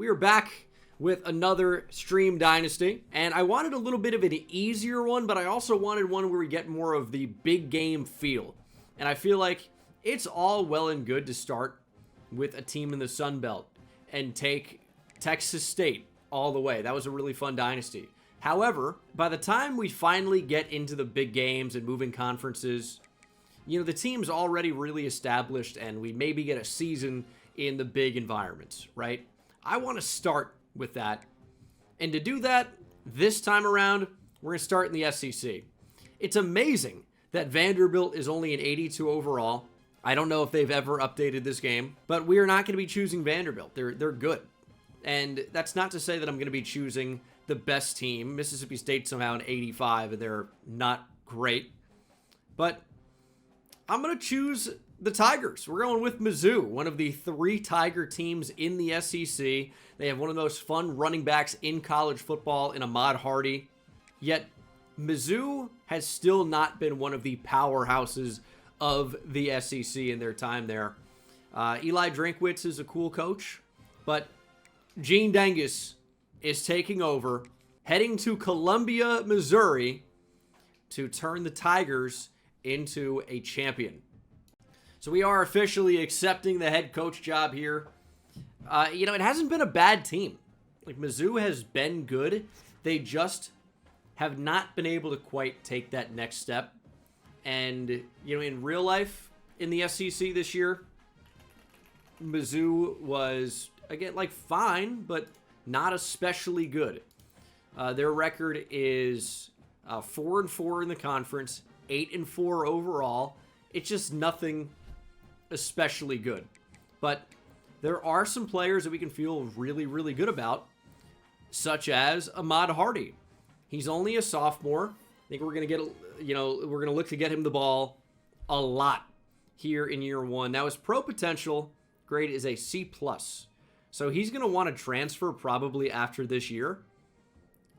we are back with another Stream Dynasty, and I wanted a little bit of an easier one, but I also wanted one where we get more of the big game feel. And I feel like it's all well and good to start with a team in the Sun Belt and take Texas State all the way. That was a really fun dynasty. However, by the time we finally get into the big games and moving conferences, you know, the team's already really established and we maybe get a season in the big environments, right? I want to start with that. And to do that, this time around, we're going to start in the SEC. It's amazing that Vanderbilt is only an 82 overall. I don't know if they've ever updated this game, but we are not going to be choosing Vanderbilt. They're good. And that's not to say that I'm going to be choosing the best team. Mississippi State somehow an 85, and they're not great. But I'm going to choose the Tigers. We're going with Mizzou, one of the 3 Tiger teams in the SEC. They have one of the most fun running backs in college football in Ahmad Hardy. Yet, Mizzou has still not been one of the powerhouses of the SEC in their time there. Eli Drinkwitz is a cool coach, but Gene Dengus is taking over, heading to Columbia, Missouri, to turn the Tigers into a champion. So we are officially accepting the head coach job here. It hasn't been a bad team. Like, Mizzou has been good. They just have not been able to quite take that next step. And, in real life, in the SEC this year, Mizzou was, again, fine, but not especially good. Their record is 4-4 in the conference, 8-4 overall. It's just nothing especially good. But there are some players that we can feel really, really good about, such as Ahmad Hardy. He's only a sophomore. I think we're going to we're going to look to get him the ball a lot here in year 1. Now, his pro potential grade is a C+. So he's going to want to transfer probably after this year.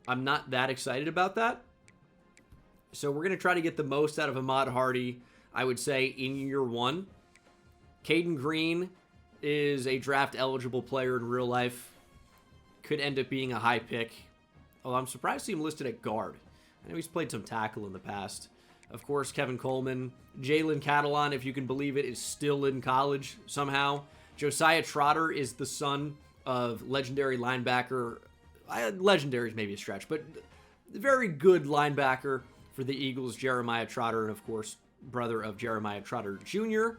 I'm not that excited about that. So we're going to try to get the most out of Ahmad Hardy, I would say, in year 1. Caden Green is a draft-eligible player in real life. Could end up being a high pick. Although I'm surprised to see him listed at guard. I know he's played some tackle in the past. Of course, Kevin Coleman. Jalen Catalon, if you can believe it, is still in college somehow. Josiah Trotter is the son of legendary linebacker. Legendary is maybe a stretch, but very good linebacker for the Eagles, Jeremiah Trotter, and of course, brother of Jeremiah Trotter Jr.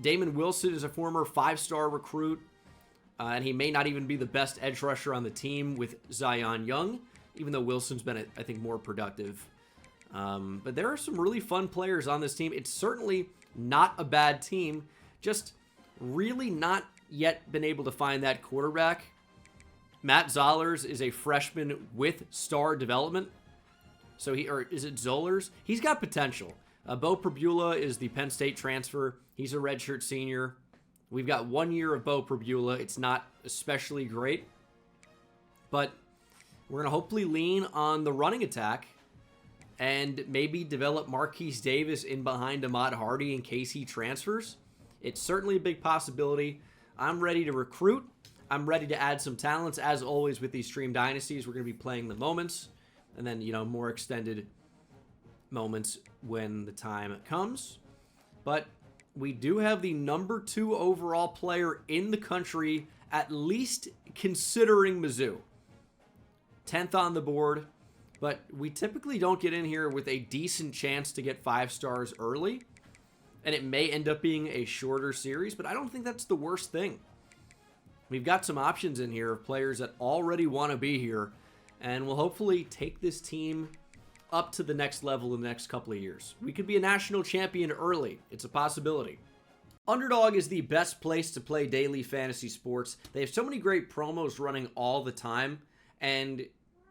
Damon Wilson is a former 5-star recruit, and he may not even be the best edge rusher on the team with Zion Young, even though Wilson's been, I think, more productive. But there are some really fun players on this team. It's certainly not a bad team, just really not yet been able to find that quarterback. Matt Zollers is a freshman with star development. So is it Zollers? He's got potential. Bo Pribula is the Penn State transfer. He's a redshirt senior. We've got 1 year of Bo Pribula. It's not especially great, but we're going to hopefully lean on the running attack and maybe develop Marquise Davis in behind Ahmad Hardy in case he transfers. It's certainly a big possibility. I'm ready to recruit. I'm ready to add some talents. As always with these Stream Dynasties, we're going to be playing the moments and then, more extended moments when the time comes. But we do have the number 2 overall player in the country, at least considering Mizzou. 10th on the board, but we typically don't get in here with a decent chance to get 5 stars early, and it may end up being a shorter series, but I don't think that's the worst thing. We've got some options in here of players that already want to be here, and will hopefully take this team up to the next level in the next couple of years. We could be a national champion early. It's a possibility. Underdog is the best place to play daily fantasy sports. They have so many great promos running all the time, and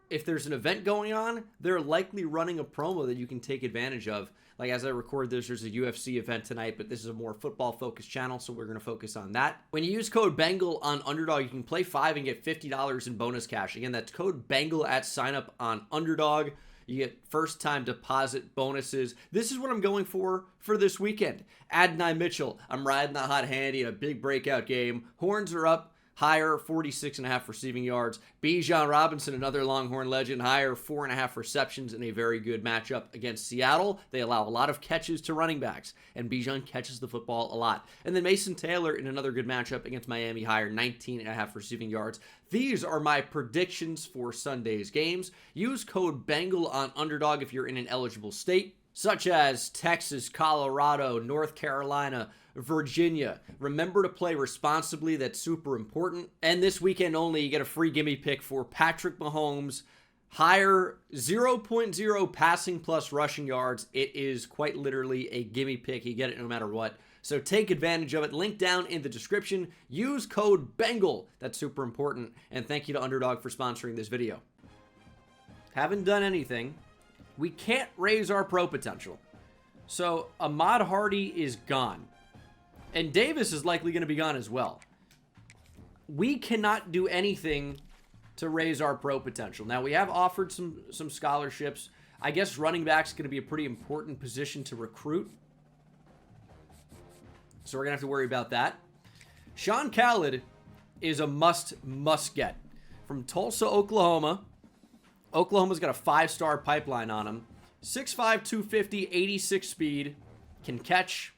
if there's an event going on, they're likely running a promo that you can take advantage of. Like, as I record this, there's a UFC event tonight, but this is a more football-focused channel, so we're going to focus on that. When you use code BENGAL on Underdog, you can play 5 and get $50 in bonus cash. Again, that's code BENGAL at sign-up on Underdog. You get first-time deposit bonuses. This is what I'm going for this weekend. Adonai Mitchell, I'm riding the hot hand. He had a big breakout game. Horns are up. higher, 46.5 receiving yards. Bijan Robinson, another Longhorn legend, higher, 4.5 receptions in a very good matchup against Seattle. They allow a lot of catches to running backs, and Bijan catches the football a lot. And then Mason Taylor in another good matchup against Miami, higher, 19.5 receiving yards. These are my predictions for Sunday's games. Use code BENGAL on Underdog if you're in an eligible state, such as Texas, Colorado, North Carolina, Virginia. Remember to play responsibly. That's super important. And this weekend only, you get a free gimme pick for Patrick Mahomes. Higher 0.0 passing plus rushing yards. It is quite literally a gimme pick. You get it no matter what. So take advantage of it. Link down in the description. Use code BENGAL. That's super important. And thank you to Underdog for sponsoring this video. Haven't done anything. We can't raise our pro potential. So Ahmad Hardy is gone. And Davis is likely going to be gone as well. We cannot do anything to raise our pro potential. Now, we have offered some scholarships. I guess running back's going to be a pretty important position to recruit. So we're going to have to worry about that. Sean Khaled is a must get. From Tulsa, Oklahoma. Oklahoma's got a 5-star pipeline on him. 6'5", 250, 86 speed. Can catch.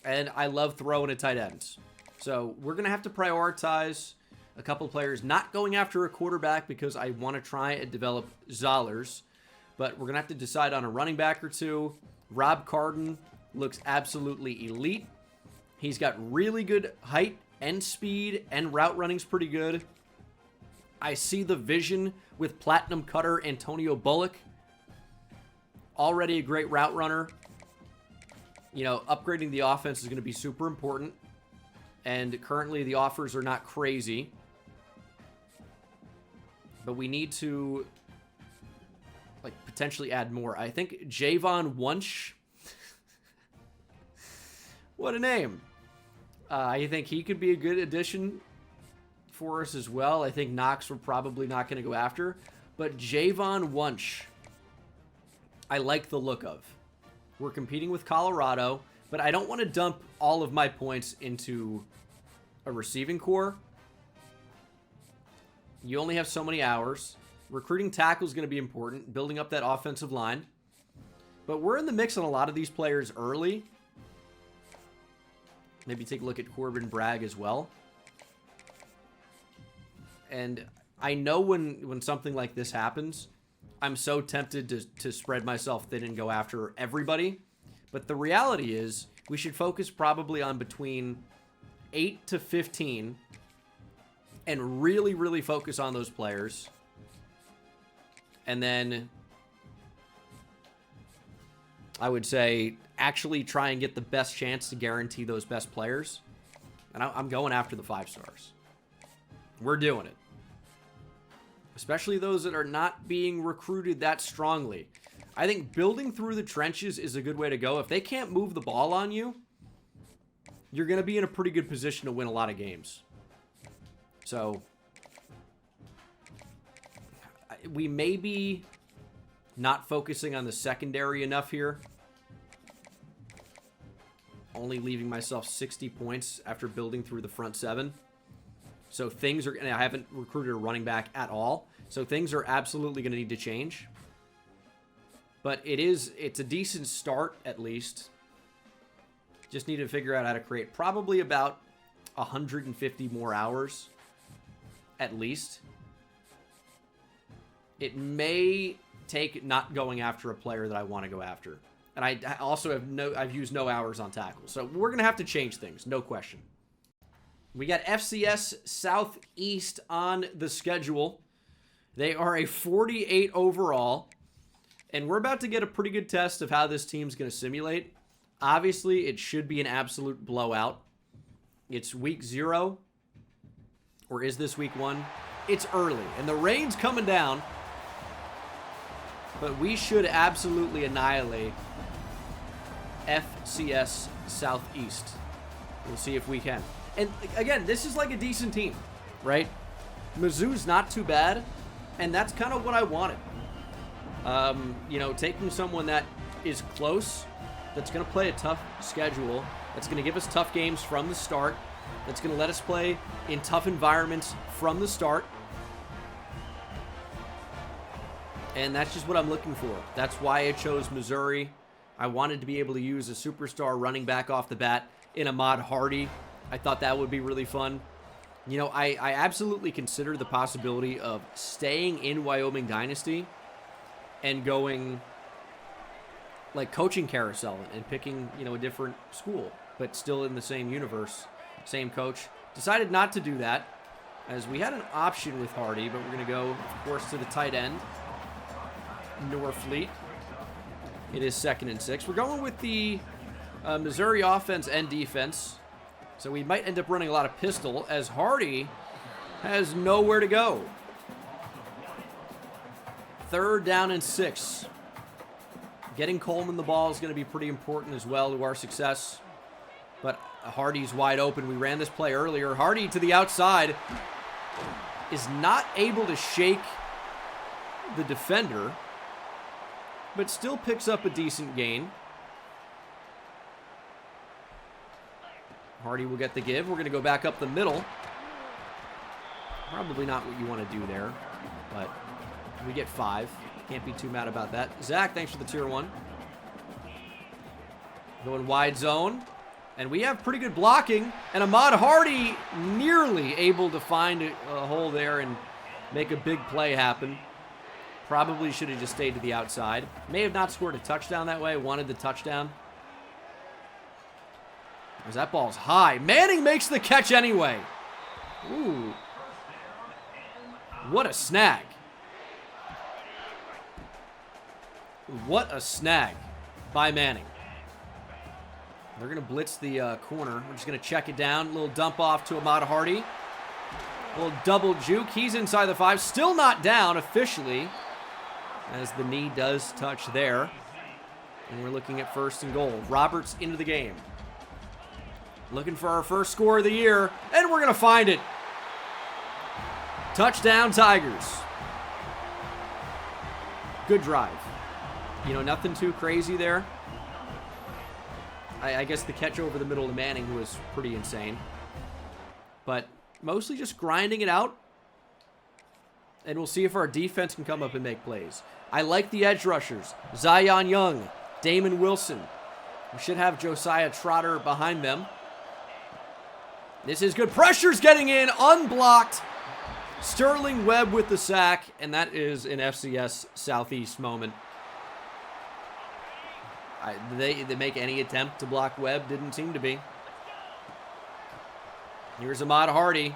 And I love throwing at tight ends. So we're going to have to prioritize a couple of players. Not going after a quarterback because I want to try and develop Zollers. But we're going to have to decide on a running back or two. Rob Carden looks absolutely elite. He's got really good height and speed, and route running's pretty good. I see the vision with Platinum Cutter Antonio Bullock. Already a great route runner. You know, upgrading the offense is going to be super important. And currently the offers are not crazy. But we need to, like, potentially add more. I think Javon Wunsch. What a name. I think he could be a good addition for us as well. I think Knox we're probably not going to go after. But Javon Wunsch, I like the look of. We're competing with Colorado, but I don't want to dump all of my points into a receiving core. You only have so many hours. Recruiting tackle is going to be important, building up that offensive line. But we're in the mix on a lot of these players early. Maybe take a look at Corbin Bragg as well. And I know when something like this happens, I'm so tempted to spread myself thin and go after everybody. But the reality is, we should focus probably on between 8 to 15 and really, really focus on those players. And then I would say actually try and get the best chance to guarantee those best players. And I'm going after the 5 stars. We're doing it. Especially those that are not being recruited that strongly. I think building through the trenches is a good way to go. If they can't move the ball on you, you're going to be in a pretty good position to win a lot of games. So, we may be not focusing on the secondary enough here. Only leaving myself 60 points after building through the front 7. So things are, and I haven't recruited a running back at all. So things are absolutely going to need to change. But it's a decent start at least. Just need to figure out how to create probably about 150 more hours at least. It may take not going after a player that I want to go after. And I also I've used no hours on tackle. So we're going to have to change things, no question. We got FCS Southeast on the schedule. They are a 48 overall. And we're about to get a pretty good test of how this team's going to simulate. Obviously, it should be an absolute blowout. It's week 0. Or is this week 1? It's early. And the rain's coming down. But we should absolutely annihilate FCS Southeast. We'll see if we can. And again, this is like a decent team, right? Mizzou's not too bad, and that's kind of what I wanted. You know, taking someone that is close, that's going to play a tough schedule, that's going to give us tough games from the start, that's going to let us play in tough environments from the start. And that's just what I'm looking for. That's why I chose Missouri. I wanted to be able to use a superstar running back off the bat in Ahmad Hardy. I thought that would be really fun. You know, I absolutely consider the possibility of staying in Wyoming Dynasty and going like coaching carousel and picking, you know, a different school, but still in the same universe, same coach. Decided not to do that as we had an option with Hardy, but we're going to go, of course, to the tight end, Norfleet. It is 2nd and 6. We're going with the Missouri offense and defense. So we might end up running a lot of pistol as Hardy has nowhere to go. 3rd down and 6. Getting Coleman the ball is going to be pretty important as well to our success. But Hardy's wide open. We ran this play earlier. Hardy to the outside is not able to shake the defender, but still picks up a decent gain. Hardy will get the give. We're going to go back up the middle. Probably not what you want to do there, but we get 5. Can't be too mad about that. Zach, thanks for the tier 1. Going wide zone. And we have pretty good blocking. And Ahmad Hardy nearly able to find a hole there and make a big play happen. Probably should have just stayed to the outside. May have not scored a touchdown that way. Wanted the touchdown. As that ball's high. Manning makes the catch anyway. Ooh. What a snag. What a snag by Manning. They're going to blitz the corner. We're just going to check it down. A little dump off to Ahmad Hardy. A little double juke. He's inside the 5. Still not down officially, as the knee does touch there. And we're looking at 1st and goal. Roberts into the game. Looking for our first score of the year, and we're going to find it. Touchdown, Tigers. Good drive. You know, nothing too crazy there. I guess the catch over the middle to Manning was pretty insane. But mostly just grinding it out. And we'll see if our defense can come up and make plays. I like the edge rushers. Zion Young, Damon Wilson. We should have Josiah Trotter behind them. This is good. Pressure's getting in, unblocked. Sterling Webb with the sack, and that is an FCS Southeast moment. Did they make any attempt to block Webb? Didn't seem to be. Here's Ahmad Hardy.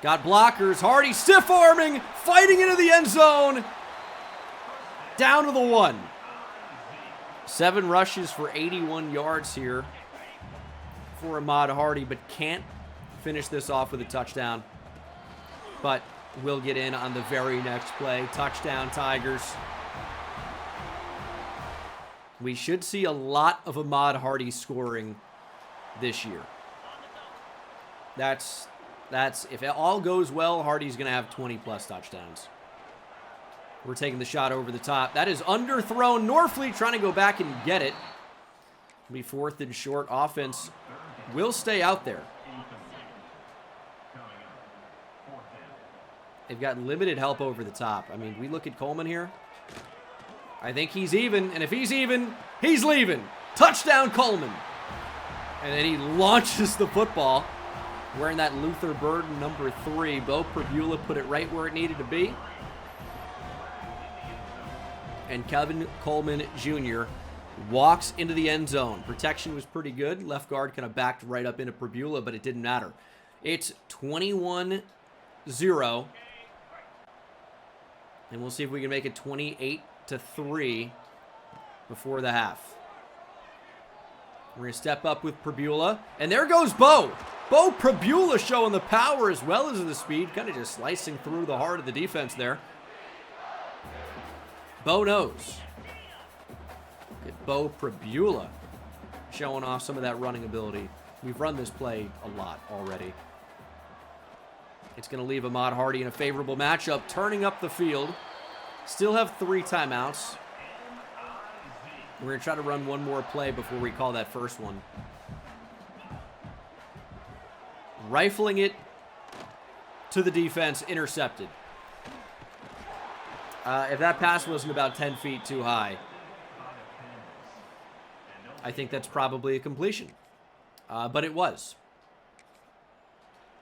Got blockers. Hardy stiff-arming, fighting into the end zone. Down to the 1. 7 rushes for 81 yards here for Ahmad Hardy, but can't finish this off with a touchdown. But will get in on the very next play. Touchdown, Tigers. We should see a lot of Ahmad Hardy scoring this year. That's if it all goes well, Hardy's going to have 20-plus touchdowns. We're taking the shot over the top. That is underthrown. Norfleet trying to go back and get it. It'll be 4th and short. Offense will stay out there. They've got limited help over the top. I mean, we look at Coleman here. I think he's even, and if he's even, he's leaving. Touchdown, Coleman. And then he launches the football. Wearing that Luther Burden number 3. Bo Prabula put it right where it needed to be. And Kevin Coleman Jr. walks into the end zone. Protection was pretty good. Left guard kind of backed right up into Prabula, but it didn't matter. It's 21-0. And we'll see if we can make it 28-3 before the half. We're going to step up with Prabula. And there goes Bo. Bo Prabula showing the power as well as the speed. Kind of just slicing through the heart of the defense there. Bo knows. Get Bo Prabula showing off some of that running ability. We've run this play a lot already. It's going to leave Ahmad Hardy in a favorable matchup, turning up the field. Still have 3 timeouts. We're going to try to run one more play before we call that first one. Rifling it to the defense, intercepted. If that pass wasn't about 10 feet too high, I think that's probably a completion. But it was.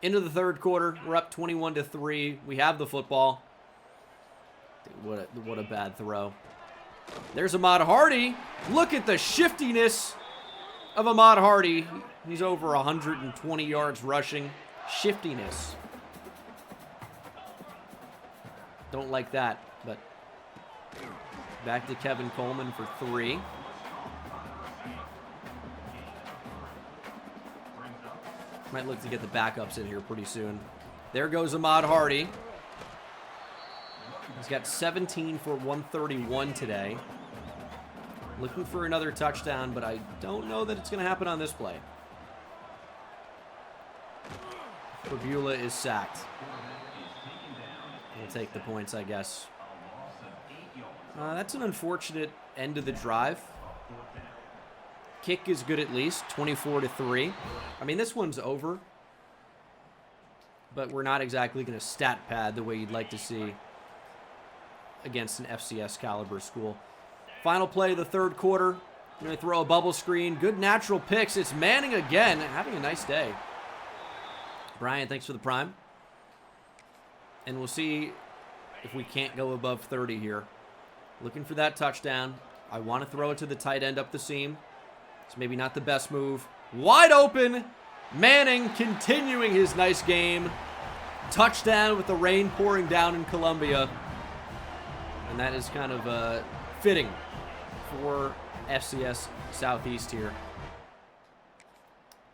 Into the third quarter, we're up 21-3. We have the football. What a bad throw. There's Ahmad Hardy. Look at the shiftiness of Ahmad Hardy. He's over 120 yards rushing. Shiftiness. Don't like that, but back to Kevin Coleman for 3. Might look to get the backups in here pretty soon. There goes Ahmad Hardy. He's got 17 for 131 today. Looking for another touchdown, but I don't know that it's going to happen on this play. Fabula is sacked. We'll take the points, I guess. That's an unfortunate end of the drive. Kick is good at least, 24-3. I mean, this one's over, but we're not exactly going to stat pad the way you'd like to see against an FCS caliber school. Final play of the third quarter. I'm going to throw a bubble screen. Good natural picks. It's Manning again, having a nice day. Brian, thanks for the prime. And we'll see if we can't go above 30 here. Looking for that touchdown. I want to throw it to the tight end up the seam. It's maybe not the best move. Wide open. Manning continuing his nice game. Touchdown with the rain pouring down in Columbia. And that is kind of fitting for FCS Southeast here.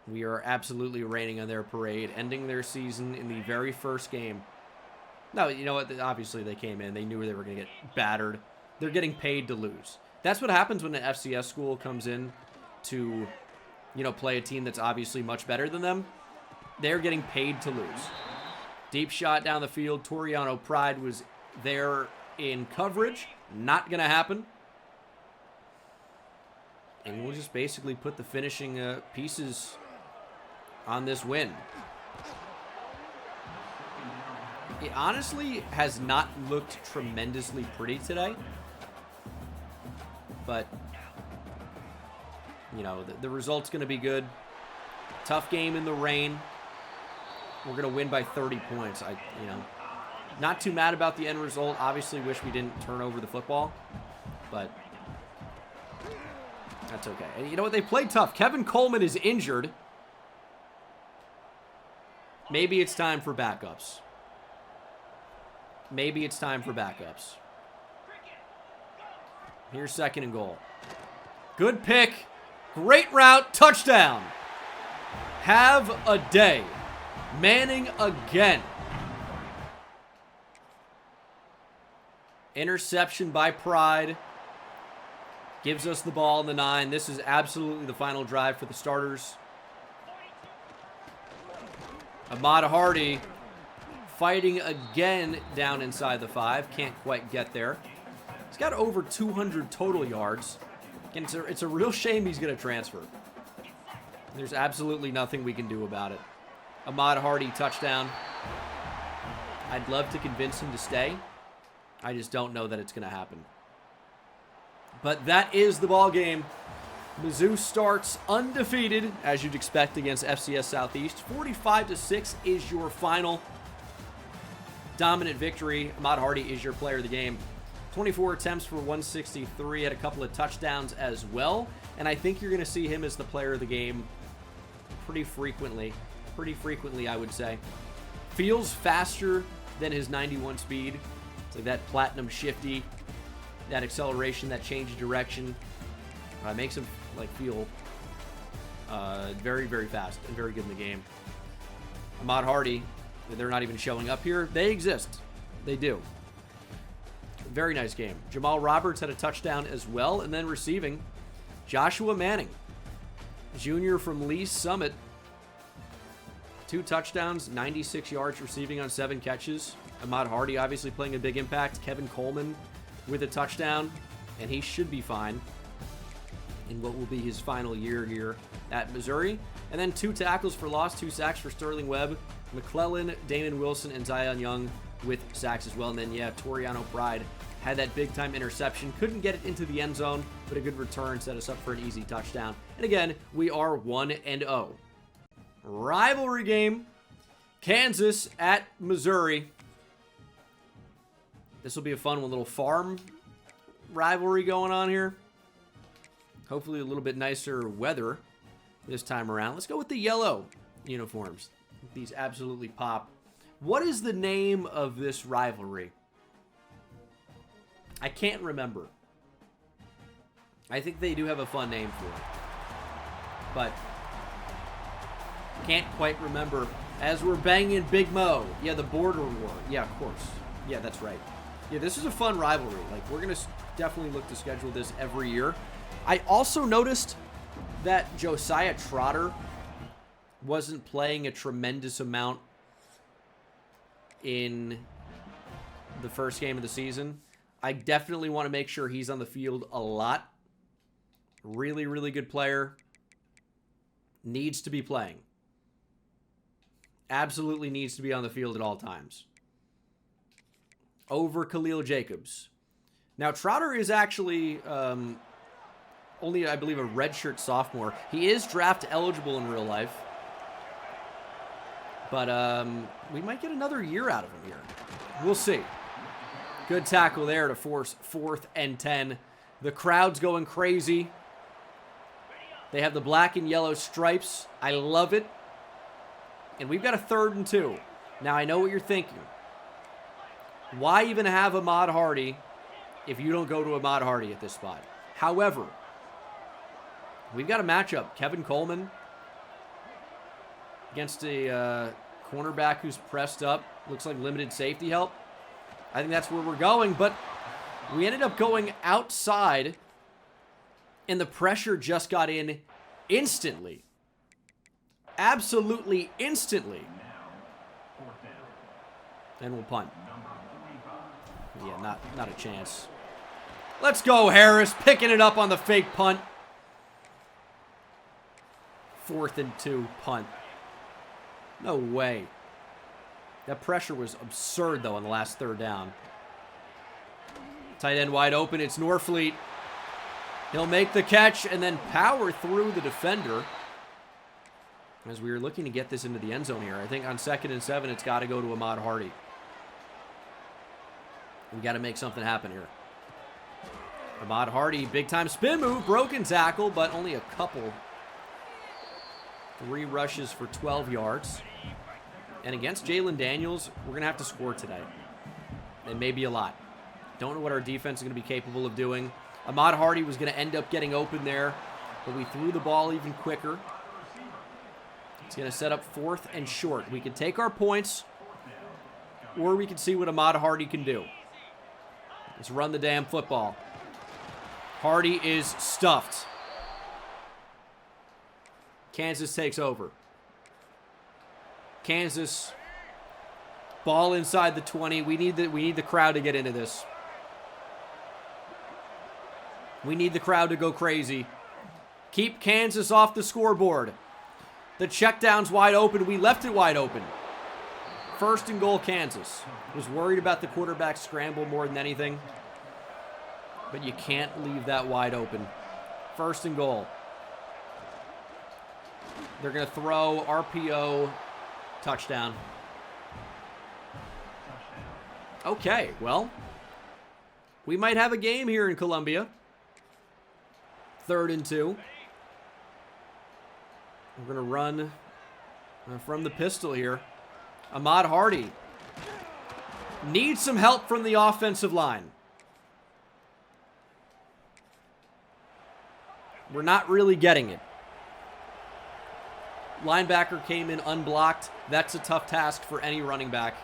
We are absolutely raining on their parade, ending their season in the very first game. No, you know what? Obviously they came in. They knew they were going to get battered. They're getting paid to lose. That's what happens when an FCS school comes in to, play a team that's obviously much better than them. They're getting paid to lose. Deep shot down the field. Toriano Pride was there in coverage. Not going to happen. And we'll just basically put the finishing pieces on this win. It honestly has not looked tremendously pretty today. But, the result's going to be good. Tough game in the rain. We're going to win by 30 points. Not too mad about the end result. Obviously wish we didn't turn over the football. But that's okay. And you know what? They played tough. Kevin Coleman is injured. Maybe it's time for backups. Maybe it's time for backups. Here's 2nd and goal. Good pick. Great route. Touchdown. Have a day. Manning again. Interception by Pride. Gives us the ball in the 9. This is absolutely the final drive for the starters. Ahmad Hardy fighting again down inside the 5. Can't quite get there. He's got over 200 total yards. And it's a real shame he's going to transfer. There's absolutely nothing we can do about it. Ahmad Hardy touchdown. I'd love to convince him to stay. I just don't know that it's going to happen. But that is the ball game. Mizzou starts undefeated, as you'd expect against FCS Southeast. 45-6 is your final. Dominant victory. Ahmad Hardy is your player of the game. 24 attempts for 163, had a couple of touchdowns as well. And I think you're going to see him as the player of the game pretty frequently. Pretty frequently, I would say. Feels faster than his 91 speed. It's like that platinum shifty, that acceleration, that change of direction. Makes him feel very, very fast and very good in the game. Ahmad Hardy, they're not even showing up here. They exist. They do. Very nice game. Jamal Roberts had a touchdown as well. And then receiving, Joshua Manning, junior from Lee Summit. 2 touchdowns, 96 yards receiving on 7 catches. Ahmad Hardy obviously playing a big impact. Kevin Coleman with a touchdown. And he should be fine in what will be his final year here at Missouri. And then 2 tackles for loss, 2 sacks for Sterling Webb, McClellan, Damon Wilson, and Zion Young with sacks as well. And then, yeah, Toriano Pride had that big-time interception. Couldn't get it into the end zone, but a good return set us up for an easy touchdown. And again, we are 1-0. Rivalry game. Kansas at Missouri. This will be a fun one. Little farm rivalry going on here. Hopefully a little bit nicer weather this time around. Let's go with the yellow uniforms. These absolutely pop. What is the name of this rivalry? I can't remember. I think they do have a fun name for it. But can't quite remember. As we're banging Big Mo. Yeah, the border war. Yeah, of course. Yeah, that's right. Yeah, this is a fun rivalry. Like, we're going to definitely look to schedule this every year. I also noticed that Josiah Trotter wasn't playing a tremendous amount in the first game of the season. I definitely want to make sure he's on the field a lot. Really, really good player. Needs to be playing. Absolutely needs to be on the field at all times. Over Khalil Jacobs. Now, Trotter is actually only, I believe, a redshirt sophomore. He is draft eligible in real life. But we might get another year out of him here. We'll see. Good tackle there to force 4th and 10. The crowd's going crazy. They have the black and yellow stripes. I love it. And we've got a 3rd and 2. Now, I know what you're thinking. Why even have Ahmad Hardy if you don't go to Ahmad Hardy at this spot? However, we've got a matchup. Kevin Coleman against a cornerback who's pressed up. Looks like limited safety help. I think that's where we're going, but we ended up going outside, and the pressure just got in instantly. Absolutely instantly. And we'll punt. Yeah, not a chance. Let's go, Harris. Picking it up on the fake punt. 4th and 2 punt. No way. That pressure was absurd, though, on the last 3rd down. Tight end wide open. It's Norfleet. He'll make the catch and then power through the defender. As we were looking to get this into the end zone here. I think on 2nd and 7, it's got to go to Ahmad Hardy. We got to make something happen here. Ahmad Hardy, big-time spin move, broken tackle, but only a couple. 3 rushes for 12 yards. And against Jalen Daniels, we're going to have to score today. It may be a lot. Don't know what our defense is going to be capable of doing. Ahmad Hardy was going to end up getting open there, but we threw the ball even quicker. It's going to set up 4th and short. We can take our points, or we can see what Ahmad Hardy can do. Let's run the damn football. Hardy is stuffed. Kansas takes over. Kansas, ball inside the 20. We need the crowd to get into this. We need the crowd to go crazy. Keep Kansas off the scoreboard. The check down's wide open. We left it wide open. 1st and goal, Kansas. Was worried about the quarterback scramble more than anything. But you can't leave that wide open. 1st and goal. They're going to throw RPO, touchdown. Okay, well, we might have a game here in Columbia. 3rd and 2. We're going to run from the pistol here. Ahmad Hardy needs some help from the offensive line. We're not really getting it. Linebacker came in unblocked. That's a tough task for any running back.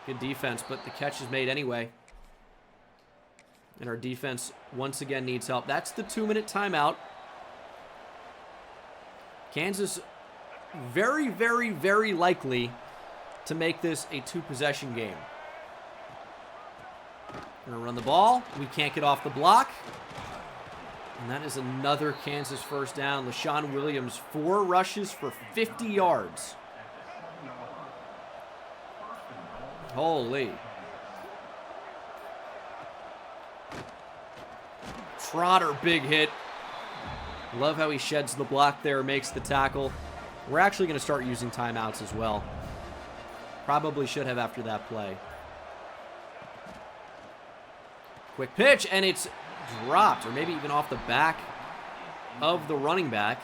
Good defense, but the catch is made anyway. And our defense once again needs help. That's the 2-minute timeout. Kansas very, very, very likely to make this a 2-possession game. We're going to run the ball. We can't get off the block. And that is another Kansas first down. LaShawn Williams, 4 rushes for 50 yards. Holy. Trotter, big hit. Love how he sheds the block there, makes the tackle. We're actually going to start using timeouts as well. Probably should have after that play. Quick pitch, and it's dropped, or maybe even off the back of the running back.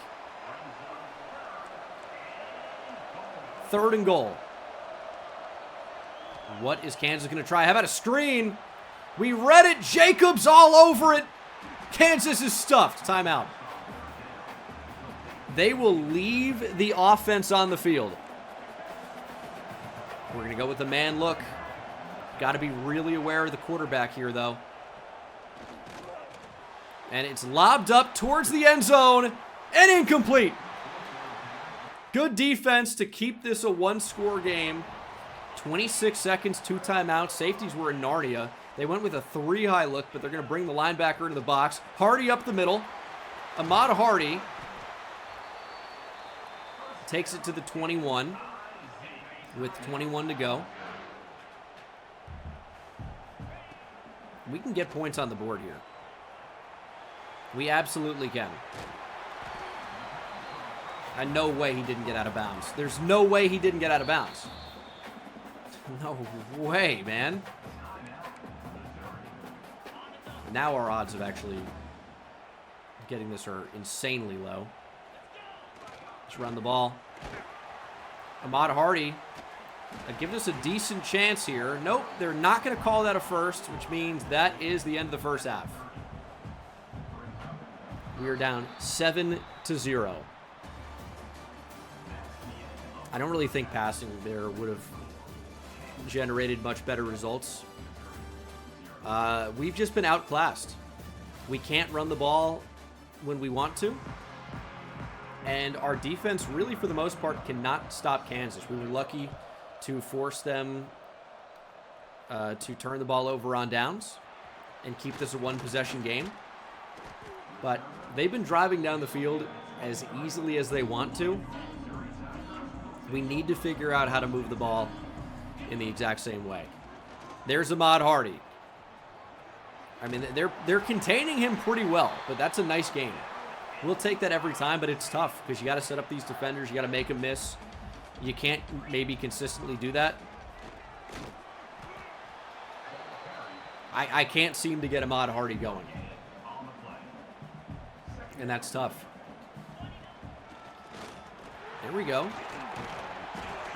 3rd and goal. What is Kansas going to try? How about a screen? We read it. Jacobs all over it. Kansas is stuffed. Timeout. They will leave the offense on the field. We're going to go with the man look. Got to be really aware of the quarterback here, though. And it's lobbed up towards the end zone and incomplete. Good defense to keep this a 1-score game. 26 seconds, 2 timeouts. Safeties were in Narnia. They went with a 3-high look, but they're going to bring the linebacker into the box. Hardy up the middle. Ahmad Hardy takes it to the 21 with 21 to go. We can get points on the board here. We absolutely can. And no way he didn't get out of bounds. There's no way he didn't get out of bounds. No way, man. Now our odds of actually getting this are insanely low. Let's run the ball. Ahmad Hardy giving us a decent chance here. Nope, they're not going to call that a first, which means that is the end of the first half. We are down 7-0. I don't really think passing there would have generated much better results. We've just been outclassed. We can't run the ball when we want to. And our defense, really, for the most part, cannot stop Kansas. We were lucky to force them to turn the ball over on downs and keep this a 1-possession game. But they've been driving down the field as easily as they want to. We need to figure out how to move the ball in the exact same way. There's Ahmad Hardy. I mean, they're containing him pretty well, but that's a nice game. We'll take that every time, but it's tough because you got to set up these defenders. You got to make them miss. You can't maybe consistently do that. I can't seem to get Ahmad Hardy going. And that's tough. There we go.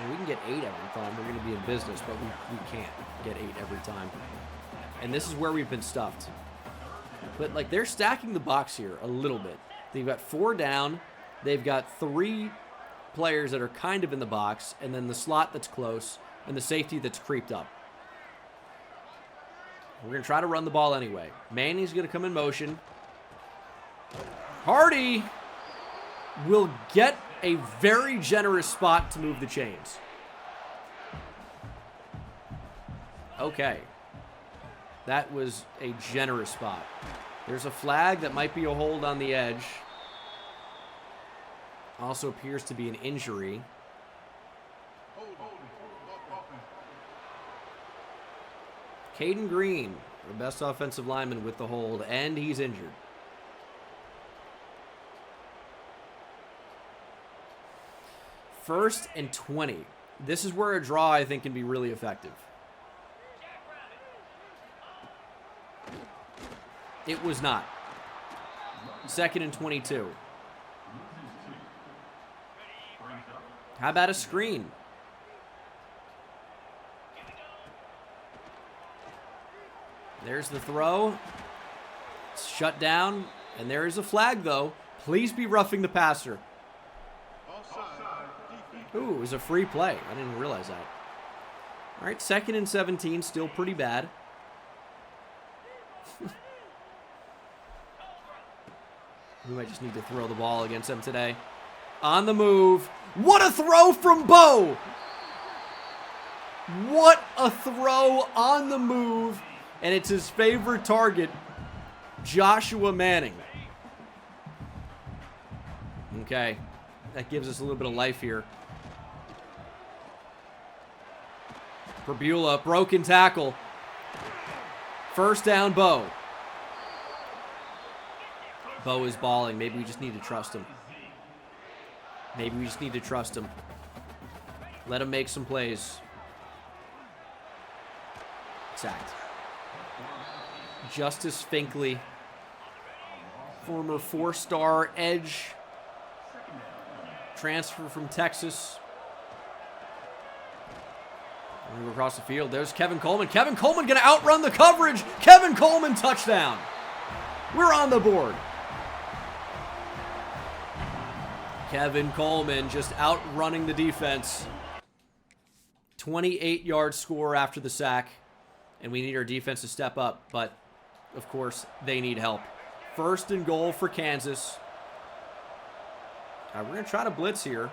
And we can get 8 every time. We're going to be in business, but we can't get 8 every time. And this is where we've been stuffed. But, like, they're stacking the box here a little bit. They've got 4 down. They've got 3 players that are kind of in the box, and then the slot that's close, and the safety that's creeped up. We're going to try to run the ball anyway. Manning's going to come in motion. Hardy will get a very generous spot to move the chains. Okay. That was a generous spot. There's a flag that might be a hold on the edge. Also appears to be an injury. Caden Green, the best offensive lineman with the hold, and he's injured. First and 20. This is where a draw, I think, can be really effective. It was not. 2nd and 22. How about a screen? There's the throw. It's shut down. And there is a flag, though. Please be roughing the passer. Ooh, it was a free play. I didn't realize that. All right, 2nd and 17. Still pretty bad. We might just need to throw the ball against them today. On the move. What a throw from Bo! What a throw on the move. And it's his favorite target, Joshua Manning. Okay. That gives us a little bit of life here. Perbula, broken tackle. First down, Bo. Bo is balling. Maybe we just need to trust him. Maybe we just need to trust him. Let him make some plays. Sacked. Justice Finkley, former 4-star edge, transfer from Texas. We go across the field. There's Kevin Coleman. Kevin Coleman going to outrun the coverage. Kevin Coleman touchdown. We're on the board. Kevin Coleman just outrunning the defense. 28-yard score after the sack. And we need our defense to step up. But, of course, they need help. First and goal for Kansas. We're going to try to blitz here.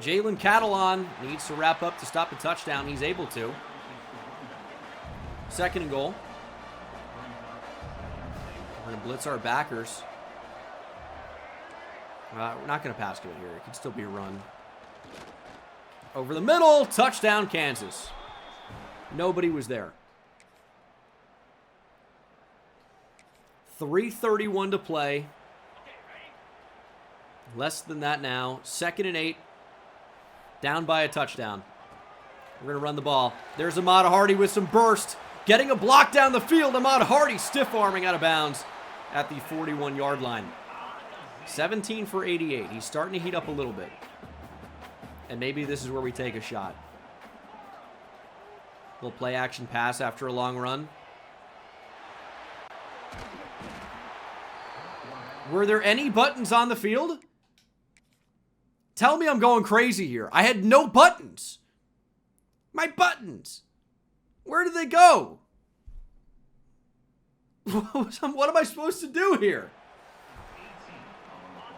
Jalen Catalon needs to wrap up to stop the touchdown. He's able to. Second and goal. We're going to blitz our backers. We're not going to pass it here. It could still be a run. Over the middle. Touchdown, Kansas. Nobody was there. 3:31 to play. Less than that now. 2nd and 8. Down by a touchdown. We're going to run the ball. There's Ahmad Hardy with some burst. Getting a block down the field. Ahmad Hardy stiff-arming out of bounds at the 41-yard line. 17 for 88. He's starting to heat up a little bit. And maybe this is where we take a shot. Little play-action pass after a long run. Were there any buttons on the field? Tell me I'm going crazy here. I had no buttons. My buttons. Where did they go? What am I supposed to do here?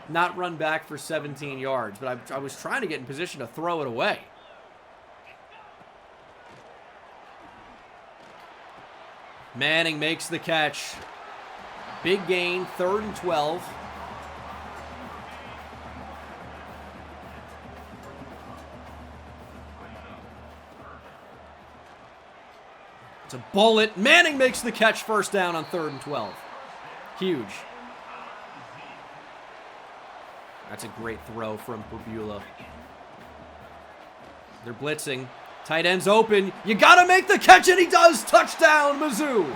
Not run back for 17 yards, but I was trying to get in position to throw it away. Manning makes the catch. Big gain, 3rd and 12. It's a bullet. Manning makes the catch, first down on 3rd and 12. Huge. That's a great throw from Perbula. They're blitzing. Tight end's open. You gotta make the catch, and he does. Touchdown, Mizzou.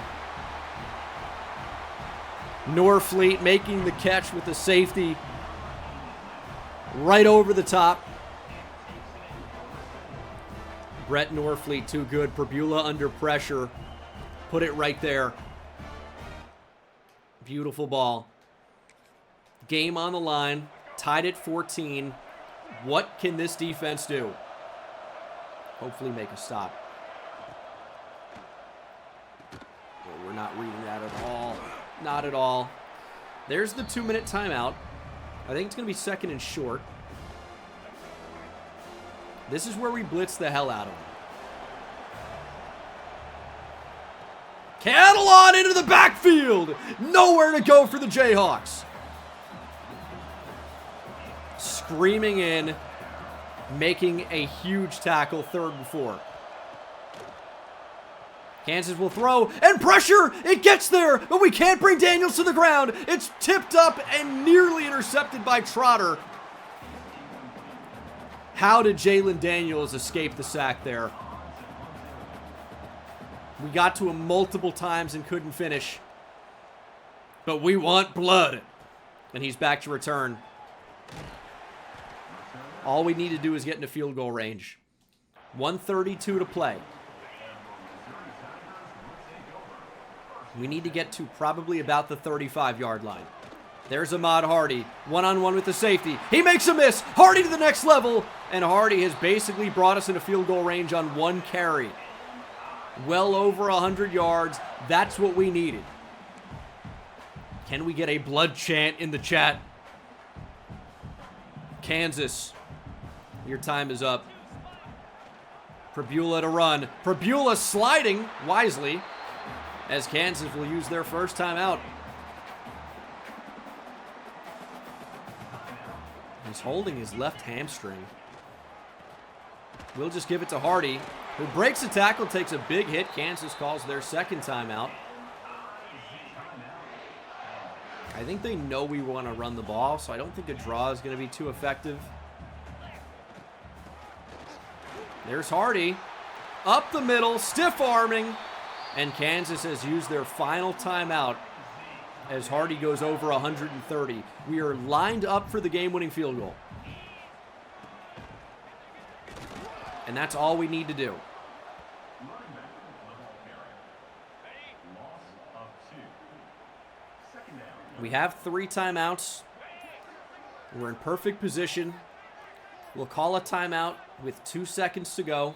Norfleet making the catch with the safety. Right over the top. Brett Norfleet, too good. Perbula under pressure. Put it right there. Beautiful ball. Game on the line. Tied at 14. What can this defense do? Hopefully make a stop. Oh, we're not reading that at all. Not at all. There's the 2-minute timeout. I think it's going to be 2nd and short. This is where we blitz the hell out of them. Catalon into the backfield. Nowhere to go for the Jayhawks. Screaming in. Making a huge tackle, 3rd and 4. Kansas will throw, and pressure! It gets there, but we can't bring Daniels to the ground. It's tipped up and nearly intercepted by Trotter. How did Jalen Daniels escape the sack there? We got to him multiple times and couldn't finish. But we want blood. And he's back to return. All we need to do is get into field goal range. 1:32 to play. We need to get to probably about the 35-yard line. There's Ahmad Hardy, one-on-one with the safety. He makes a miss. Hardy to the next level. And Hardy has basically brought us into field goal range on 1 carry. Well over 100 yards. That's what we needed. Can we get a blood chant in the chat? Kansas, your time is up. Perbula to run. Perbula sliding wisely as Kansas will use their first timeout. He's holding his left hamstring. We'll just give it to Hardy, who breaks the tackle, takes a big hit. Kansas calls their second timeout. I think they know we want to run the ball, so I don't think a draw is going to be too effective. There's Hardy. Up the middle, stiff arming. And Kansas has used their final timeout as Hardy goes over 130. We are lined up for the game-winning field goal. And that's all we need to do. We have 3 timeouts. We're in perfect position. We'll call a timeout with 2 seconds to go.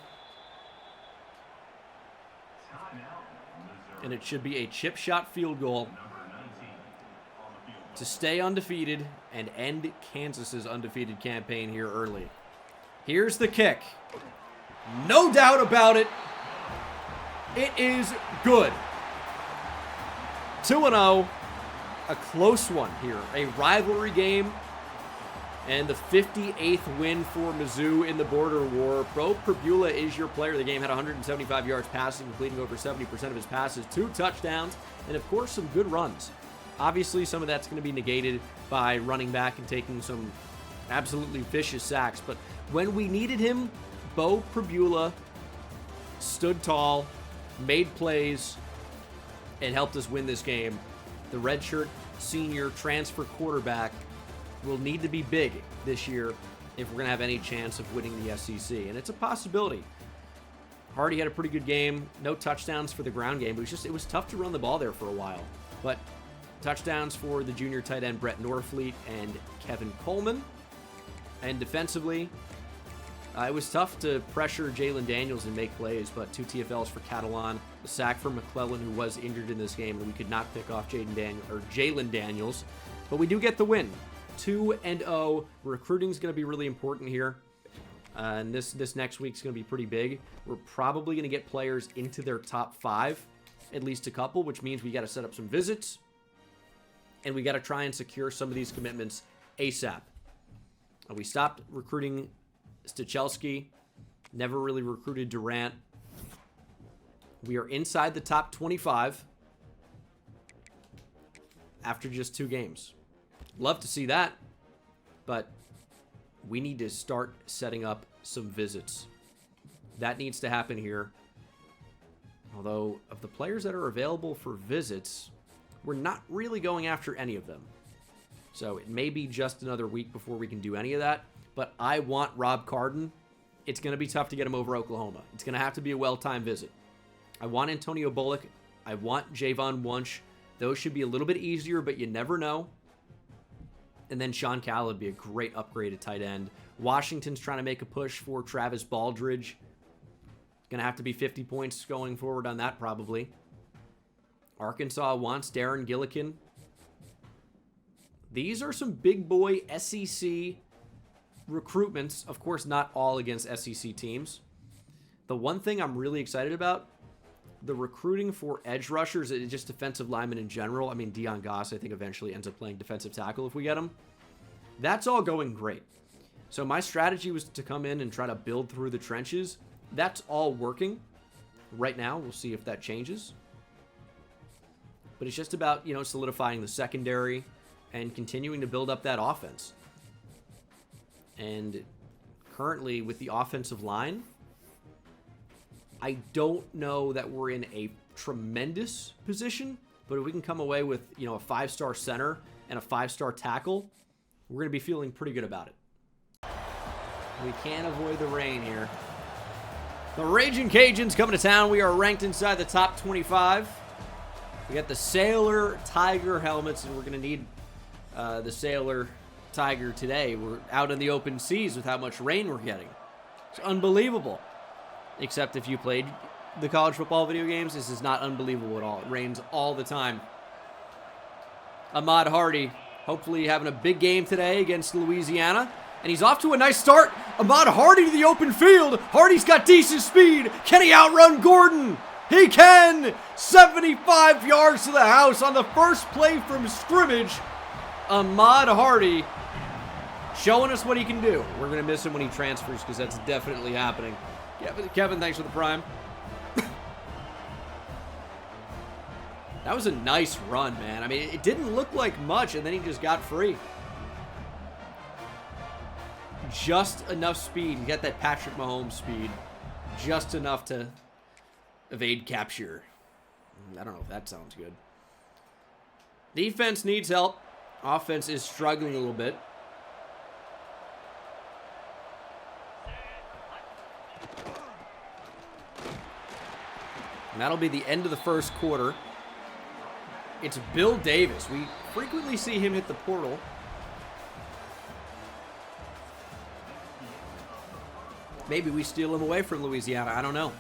And it should be a chip shot field goal to stay undefeated and end Kansas's undefeated campaign here early. Here's the kick. No doubt about it. It is good. 2-0. A close one here. A rivalry game. And the 58th win for Mizzou in the border war. Bo Perbula is your player of the game. Had 175 yards passing, completing over 70% of his passes. 2 touchdowns. And, of course, some good runs. Obviously, some of that's going to be negated by running back and taking some absolutely vicious sacks. But when we needed him, Bo Perbula stood tall, made plays, and helped us win this game. The redshirt senior transfer quarterback will need to be big this year if we're going to have any chance of winning the SEC. And it's a possibility. Hardy had a pretty good game. No touchdowns for the ground game. It was tough to run the ball there for a while. But touchdowns for the junior tight end Brett Norfleet and Kevin Coleman. And defensively, it was tough to pressure Jalen Daniels and make plays, but 2 TFLs for Catalan, a sack for McClellan, who was injured in this game, and we could not pick off Jalen Daniels. But we do get the win. 2-0. Recruiting is going to be really important here. And this next week's going to be pretty big. We're probably going to get players into their top 5, at least a couple, which means we got to set up some visits. And we got to try and secure some of these commitments ASAP. We stopped recruiting Stachelski. Never really recruited Durant. We are inside the top 25 after just 2 games. Love to see that, but we need to start setting up some visits. That needs to happen here. Although, of the players that are available for visits, we're not really going after any of them. So it may be just another week before we can do any of that, but I want Rob Carden. It's going to be tough to get him over Oklahoma. It's going to have to be a well-timed visit. I want Antonio Bullock. I want Javon Wunsch. Those should be a little bit easier, but you never know. And then Sean Cowell would be a great upgrade at tight end. Washington's trying to make a push for Travis Baldridge. Going to have to be 50 points going forward on that probably. Arkansas wants Darren Gillikin. These are some big boy SEC recruitments. Of course, not all against SEC teams. The one thing I'm really excited about, the recruiting for edge rushers, and just defensive linemen in general. I mean, Deion Goss, I think, eventually ends up playing defensive tackle if we get him. That's all going great. So my strategy was to come in and try to build through the trenches. That's all working right now. We'll see if that changes. But it's just about, solidifying the secondary and continuing to build up that offense. And currently with the offensive line, I don't know that we're in a tremendous position, but if we can come away with, a 5-star center and a 5-star tackle, we're going to be feeling pretty good about it. We can't avoid the rain here. The Raging Cajuns coming to town. We are ranked inside the top 25. We got the Sailor Tiger helmets, and we're going to need the Sailor Tiger today. We're out in the open seas with how much rain we're getting. It's unbelievable. Except if you played the college football video games, this is not unbelievable at all. It rains all the time. Ahmad Hardy, hopefully having a big game today against Louisiana. And he's off to a nice start. Ahmad Hardy to the open field. Hardy's got decent speed. Can he outrun Gordon? He can! 75 yards to the house on the first play from scrimmage. Ahmad Hardy Showing us what he can do. We're going to miss him when he transfers because that's definitely happening. Kevin, thanks for the prime. That was a nice run, man. I mean, it didn't look like much, and then he just got free. Just enough speed. You got that Patrick Mahomes speed. Just enough to evade capture. I don't know if that sounds good. Defense needs help. Offense is struggling a little bit. And that'll be the end of the first quarter. It's Bill Davis. We frequently see him hit the portal. Maybe we steal him away from Louisiana. I don't know.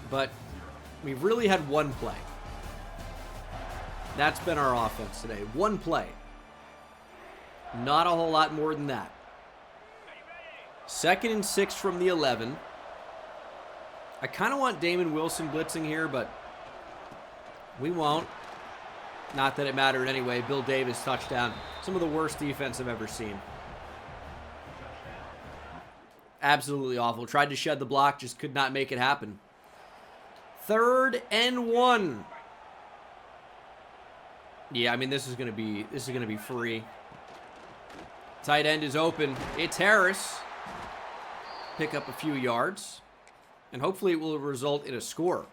But we've really had one play. That's been our offense today. One play. Not a whole lot more than that. 2nd and 6 from the 11. I kind of want Damon Wilson blitzing here, but we won't. Not that it mattered anyway. Bill Davis touchdown. Some of the worst defense I've ever seen. Absolutely awful. Tried to shed the block, just could not make it happen. 3rd and 1. Yeah, I mean this is gonna be free. Tight end is open. It's Harris. Pick up a few yards. And hopefully it will result in a score.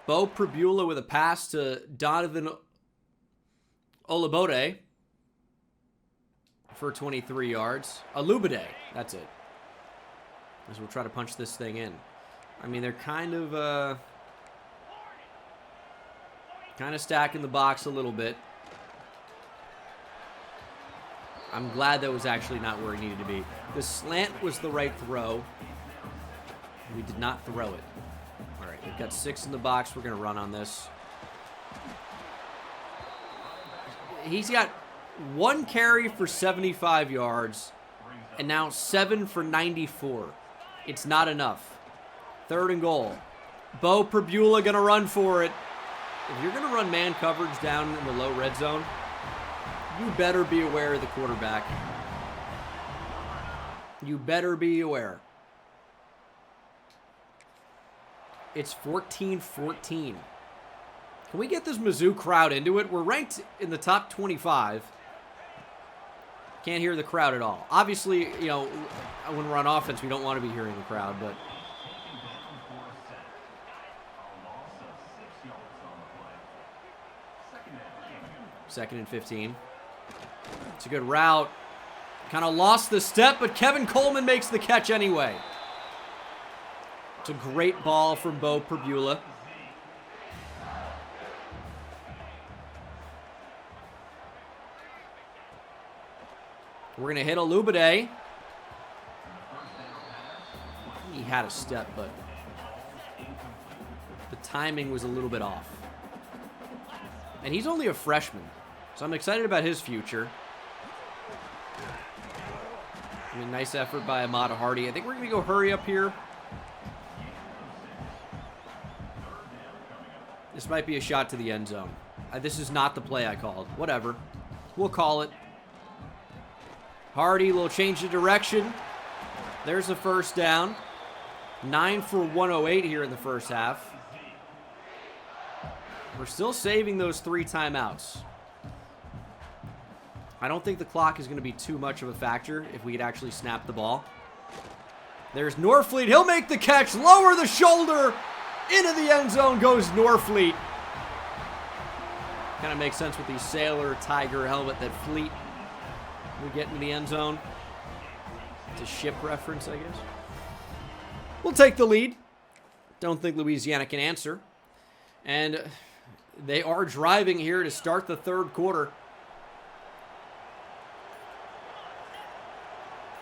Bo Prabula with a pass to Donovan Olabode for 23 yards. Olubade, that's it. As we'll try to punch this thing in. I mean, they're kind of stacking the box a little bit. I'm glad that was actually not where he needed to be. The slant was the right throw. We did not throw it. All right, we've got 6 in the box. We're going to run on this. He's got 1 carry for 75 yards and now 7 for 94. It's not enough. 3rd and goal. Bo Prabula going to run for it. If you're going to run man coverage down in the low red zone, you better be aware of the quarterback. You better be aware. It's 14-14. Can we get this Mizzou crowd into it? We're ranked in the top 25. Can't hear the crowd at all. Obviously, you know, when we're on offense, we don't want to be hearing the crowd, but... Second and 15. It's a good route. Kind of lost the step, but Kevin Coleman makes the catch anyway. It's a great ball from Bo Prabula. We're going to hit Olubade. He had a step, but the timing was a little bit off. And he's only a freshman, so I'm excited about his future. I mean, nice effort by Amada Hardy. I think we're going to go hurry up here. This might be a shot to the end zone. This is not the play I called. Whatever. We'll call it. Hardy will change the direction. There's a first down. 9 for 108 here in the first half. We're still saving those 3 timeouts. I don't think the clock is going to be too much of a factor if we could actually snap the ball. There's Norfleet. He'll make the catch. Lower the shoulder. Into the end zone goes Norfleet. Kind of makes sense with the Sailor Tiger helmet that Fleet would get into the end zone. It's a ship reference, I guess. We'll take the lead. Don't think Louisiana can answer. And they are driving here to start the 3rd quarter.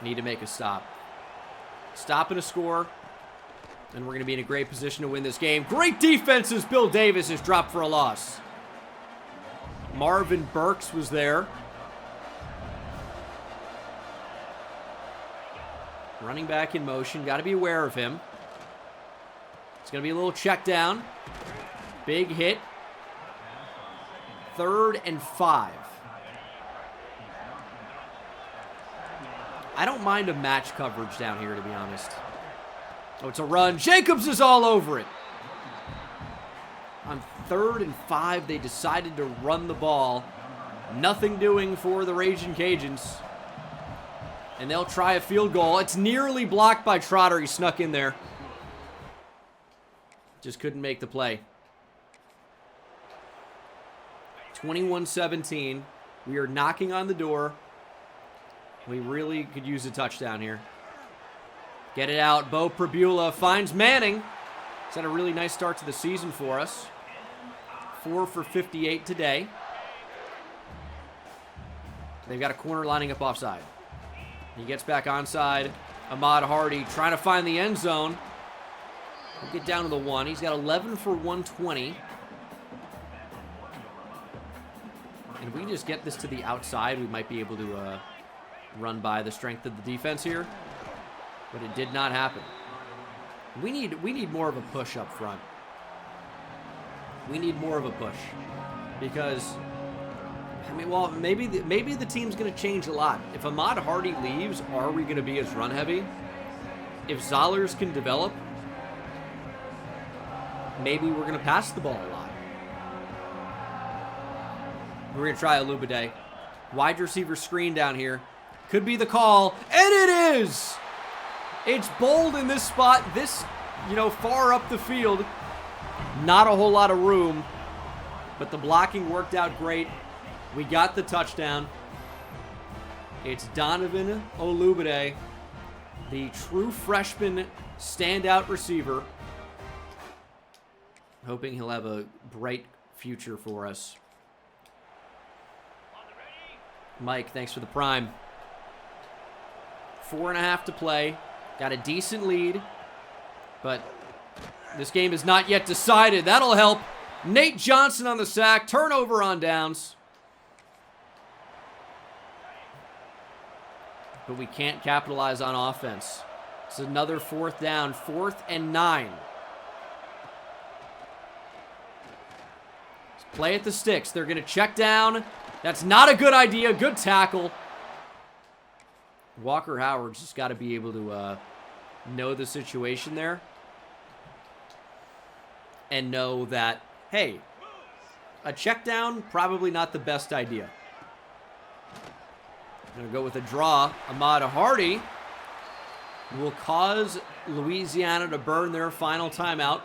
Need to make a stop. Stop and a score. And we're going to be in a great position to win this game. Great defense as Bill Davis is dropped for a loss. Marvin Burks was there. Running back in motion. Got to be aware of him. It's going to be a little check down. Big hit. 3rd and 5. I don't mind a match coverage down here, to be honest. Oh, it's a run. Jacobs is all over it. On 3rd and 5, they decided to run the ball. Nothing doing for the Ragin' Cajuns. And they'll try a field goal. It's nearly blocked by Trotter. He snuck in there. Just couldn't make the play. 21-17. We are knocking on the door. We really could use a touchdown here. Get it out. Bo Prabula finds Manning. He's had a really nice start to the season for us. 4 for 58 today. They've got a corner lining up offside. He gets back onside. Ahmad Hardy trying to find the end zone. We'll get down to the 1. He's got 11 for 120. And if we can just get this to the outside, we might be able to run by the strength of the defense here. But it did not happen. We need more of a push up front. We need more of a push. Because, I mean, well, maybe the team's going to change a lot. If Ahmad Hardy leaves, are we going to be as run heavy? If Zollers can develop, maybe we're going to pass the ball a lot. We're going to try Olubade. Wide receiver screen down here. Could be the call. And it is! It's bold in this spot. This, far up the field. Not a whole lot of room. But the blocking worked out great. We got the touchdown. It's Donovan Olubade, the true freshman standout receiver. Hoping he'll have a bright future for us. Mike, thanks for the prime. 4.5 to play. Got a decent lead. But this game is not yet decided. That'll help. Nate Johnson on the sack. Turnover on downs. But we can't capitalize on offense. It's another 4th down. 4th and 9. Play at the sticks. They're going to check down. That's not a good idea. Good tackle. Walker Howard's just got to be able to know the situation there. And know that, hey, a check down, probably not the best idea. Going to go with a draw. Ahmad Hardy will cause Louisiana to burn their final timeout.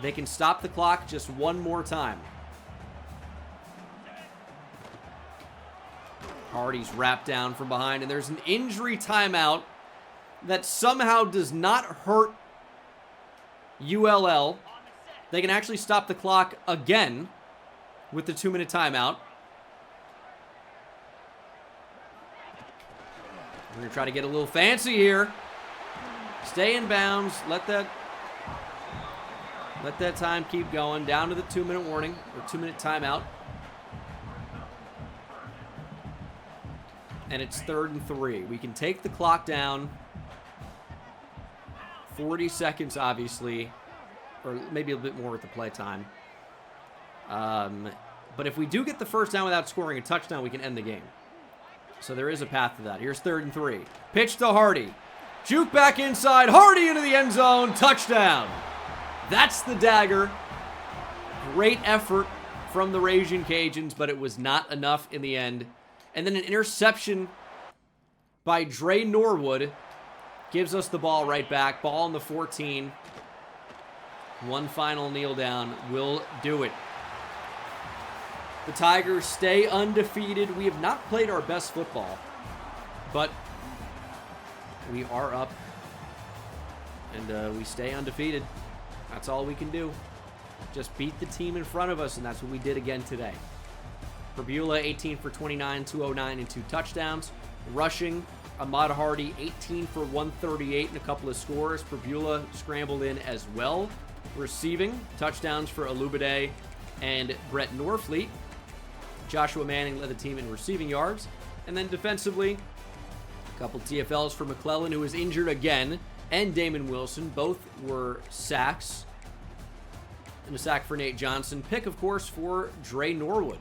They can stop the clock just one more time. Hardy's wrapped down from behind, and there's an injury timeout that somehow does not hurt ULL. They can actually stop the clock again with the 2-minute timeout. We're going to try to get a little fancy here. Stay in bounds. Let that time keep going. Down to the 2-minute warning, or 2-minute timeout. And it's 3rd and 3. We can take the clock down. 40 seconds, obviously. Or maybe a bit more with the play time. But if we do get the first down without scoring a touchdown, we can end the game. So there is a path to that. Here's 3rd and 3. Pitch to Hardy. Juke back inside. Hardy into the end zone. Touchdown. That's the dagger. Great effort from the Ragin' Cajuns, but it was not enough in the end. And then an interception by Dre Norwood gives us the ball right back. Ball on the 14. One final kneel down will do it. The Tigers stay undefeated. We have not played our best football, but we are up, and we stay undefeated. That's all we can do. Just beat the team in front of us, and that's what we did again today. Prabula, 18 for 29, 209, and 2 touchdowns. Rushing, Ahmad Hardy, 18 for 138 and a couple of scores. Prabula scrambled in as well. Receiving, touchdowns for Olubade and Brett Norfleet. Joshua Manning led the team in receiving yards. And then defensively, a couple TFLs for McClellan, who was injured again, and Damon Wilson. Both were sacks. And a sack for Nate Johnson. Pick, of course, for Dre Norwood.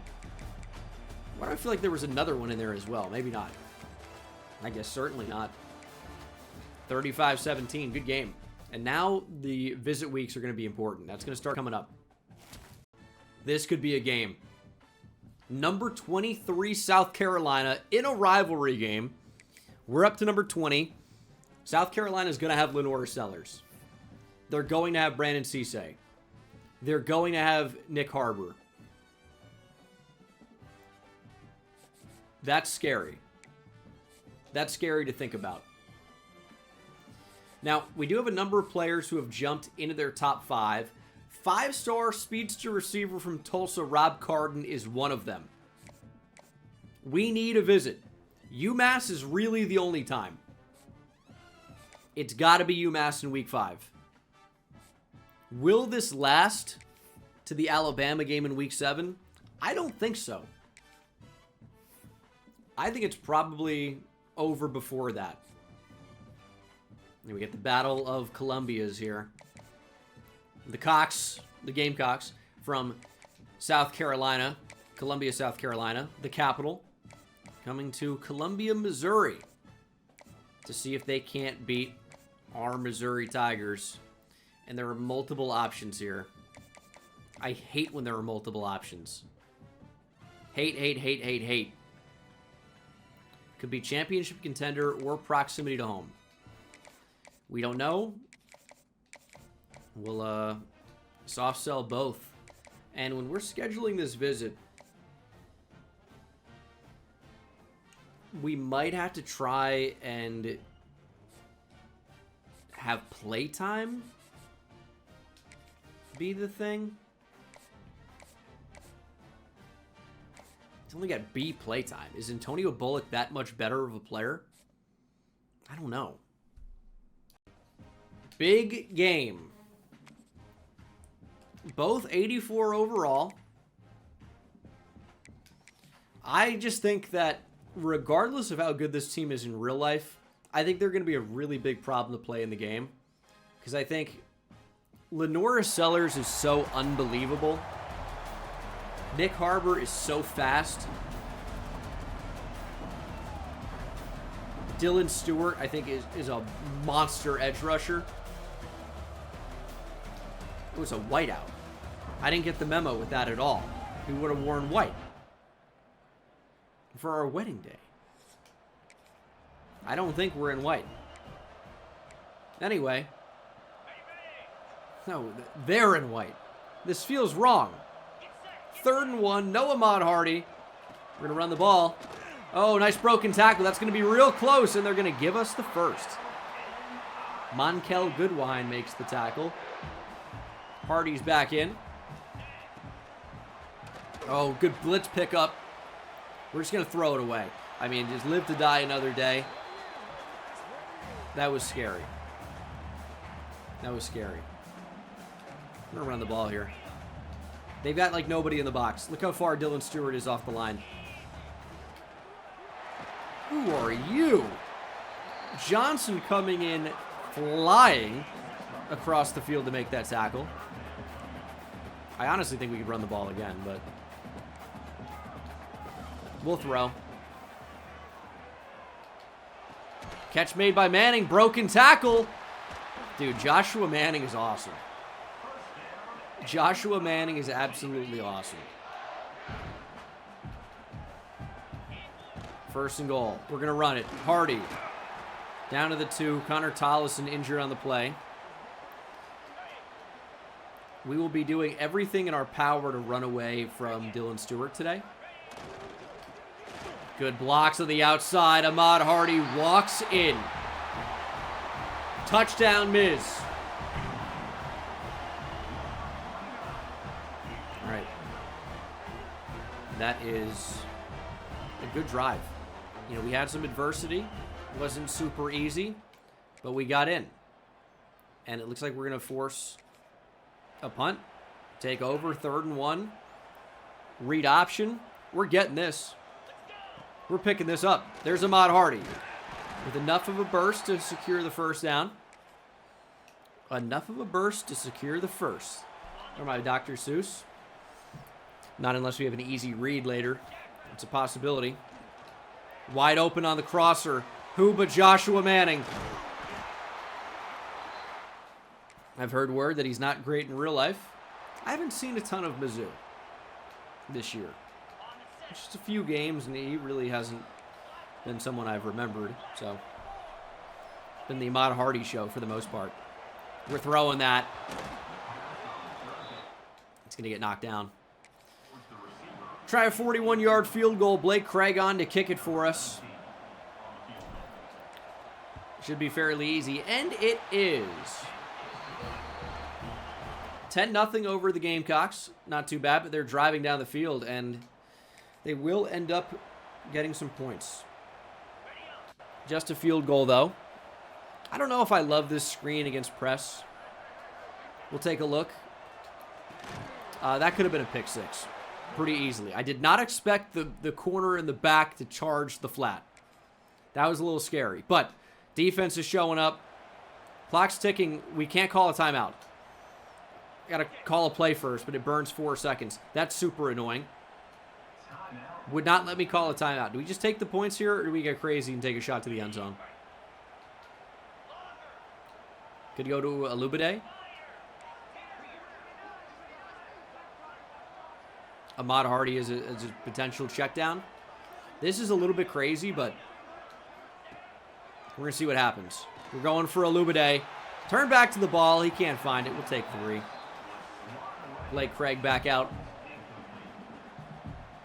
Why do I feel like there was another one in there as well? Maybe not. I guess certainly not. 35-17, good game. And now the visit weeks are going to be important. That's going to start coming up. This could be a game. Number 23, South Carolina, in a rivalry game. We're up to number 20. South Carolina is going to have Lenore Sellers. They're going to have Brandon Cisse. They're going to have Nick Harbor. That's scary. That's scary to think about. Now, we do have a number of players who have jumped into their top 5. 5-star speedster receiver from Tulsa, Rob Carden, is one of them. We need a visit. UMass is really the only time. It's got to be UMass in week 5. Will this last to the Alabama game in week 7? I don't think so. I think it's probably over before that. And we get the Battle of Columbia's here. The Gamecocks from South Carolina, Columbia, South Carolina, the capital, coming to Columbia, Missouri to see if they can't beat our Missouri Tigers. And there are multiple options here. I hate when there are multiple options. Hate. Could be championship contender or proximity to home. We don't know. We'll soft sell both. And when we're scheduling this visit, we might have to try and have playtime be the thing. It's only got B playtime. Is Antonio Bullock that much better of a player? I don't know. Big game. Both 84 overall. I just think that regardless of how good this team is in real life, I think they're going to be a really big problem to play in the game. Because I think Lenore Sellers is so unbelievable. Nick Harbor is so fast. Dylan Stewart, I think, is a monster edge rusher. It was a whiteout. I didn't get the memo with that at all. We would have worn white for our wedding day. I don't think we're in white. Anyway. No, they're in white. This feels wrong. 3rd and 1. No Ahmad Hardy. We're going to run the ball. Oh, nice broken tackle. That's going to be real close, and they're going to give us the first. Monkel Goodwine makes the tackle. Hardy's back in. Oh, good blitz pickup. We're just going to throw it away. I mean, just live to die another day. That was scary. That was scary. I'm going to run the ball here. They've got, like, nobody in the box. Look how far Dylan Stewart is off the line. Who are you? Johnson coming in flying across the field to make that tackle. I honestly think we could run the ball again, but we'll throw. Catch made by Manning. Broken tackle. Dude, Joshua Manning is awesome. Joshua Manning is absolutely awesome. 1st and goal. We're going to run it. Hardy. Down to the 2. Connor Tollison injured on the play. We will be doing everything in our power to run away from Dylan Stewart today. Good blocks on the outside. Ahmad Hardy walks in. Touchdown, Miz. All right. That is a good drive. You know, we had some adversity. It wasn't super easy, but we got in. And it looks like we're going to force a punt. Take over, 3rd and 1. Read option. We're getting this. We're picking this up. There's Ahmad Hardy with enough of a burst to secure the 1st down. Enough of a burst to secure the 1st. Or my Dr. Seuss. Not unless we have an easy read later. It's a possibility. Wide open on the crosser. Who but Joshua Manning? I've heard word that he's not great in real life. I haven't seen a ton of Mizzou this year. Just a few games, and he really hasn't been someone I've remembered. So, been the Ahmad Hardy show for the most part. We're throwing that. It's going to get knocked down. Try a 41-yard field goal. Blake Craig on to kick it for us. Should be fairly easy, and it is. 10-0 over the Gamecocks. Not too bad, but they're driving down the field, and they will end up getting some points. Just a field goal, though. I don't know if I love this screen against press. We'll take a look. That could have been a pick six pretty easily. I did not expect the corner in the back to charge the flat. That was a little scary, but defense is showing up. Clock's ticking. We can't call a timeout. Got to call a play first, but it burns 4 seconds. That's super annoying. Would not let me call a timeout. Do we just take the points here, or do we get crazy and take a shot to the end zone? Could go to Alubade. Ahmad Hardy is a potential check down. This is a little bit crazy, but we're going to see what happens. We're going for Alubade. Turn back to the ball. He can't find it. We'll take 3. Blake Craig back out.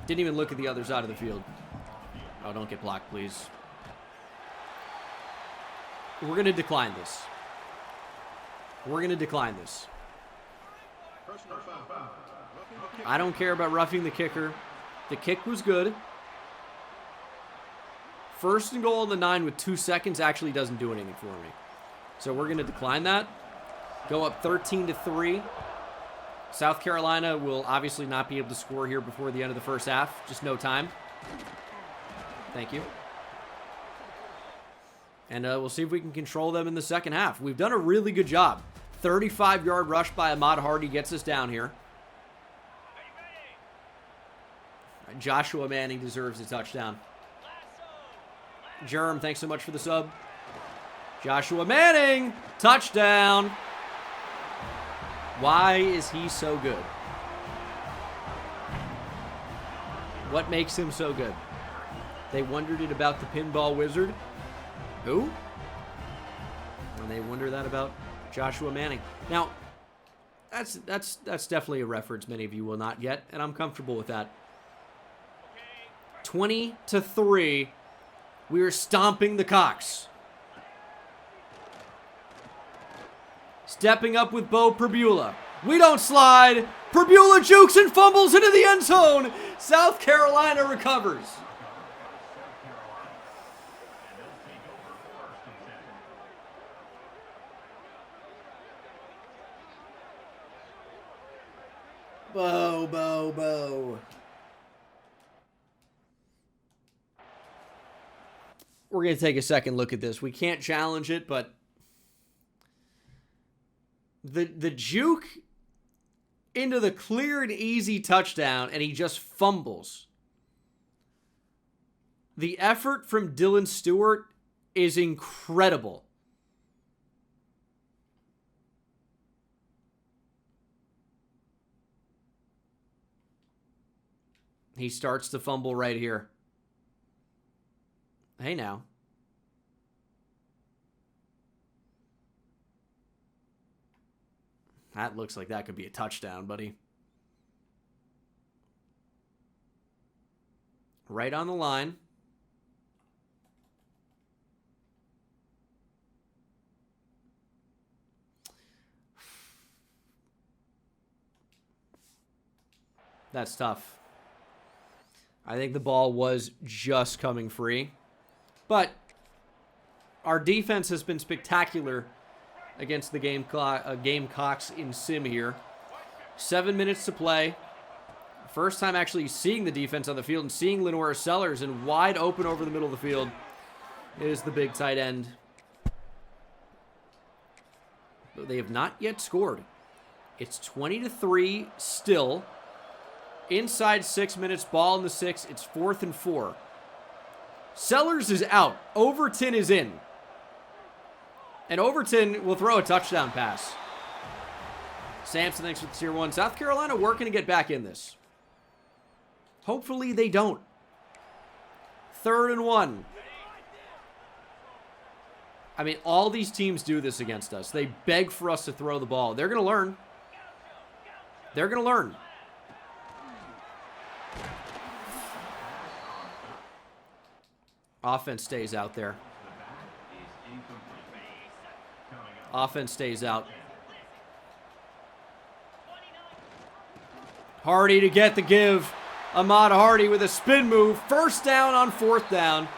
Didn't even look at the other side of the field. Oh, don't get blocked, please. We're going to decline this. We're going to decline this. I don't care about roughing the kicker. The kick was good. 1st and goal on the 9 with 2 seconds actually doesn't do anything for me. So we're going to decline that. Go up 13-3. South Carolina will obviously not be able to score here before the end of the first half. Just no time. Thank you. And we'll see if we can control them in the second half. We've done a really good job. 35-yard rush by Ahmad Hardy gets us down here. Joshua Manning deserves a touchdown. Jerem, thanks so much for the sub. Joshua Manning, touchdown. Why is he so good? What makes him so good? They wondered it about the pinball wizard. Who? And they wonder that about Joshua Manning. Now, that's definitely a reference many of you will not get, and I'm comfortable with that. 20-3. We are stomping the Cocks. Stepping up with Bo Perbula. We don't slide. Perbula jukes and fumbles into the end zone. South Carolina recovers. Bo, Bo, Bo. We're going to take a second look at this. We can't challenge it, but the juke into the clear and easy touchdown, and he just fumbles. The effort from Dylan Stewart is incredible. He starts to fumble right here. Hey now. That looks like that could be a touchdown, buddy. Right on the line. That's tough. I think the ball was just coming free. But our defense has been spectacular against the Gamecocks in sim here. 7 minutes to play. First time actually seeing the defense on the field and seeing Lenore Sellers, and wide open over the middle of the field is the big tight end. But they have not yet scored. It's 20-3 still. Inside 6 minutes, ball in the 6. It's 4th and 4. Sellers is out. Overton is in. And Overton will throw a touchdown pass. Sampson, thanks for the tier 1. South Carolina working to get back in this. Hopefully they don't. 3rd and 1. I mean, all these teams do this against us. They beg for us to throw the ball. They're going to learn. They're going to learn. Offense stays out there. Offense stays out. Hardy to get the give. Ahmad Hardy with a spin move. First down on 4th down.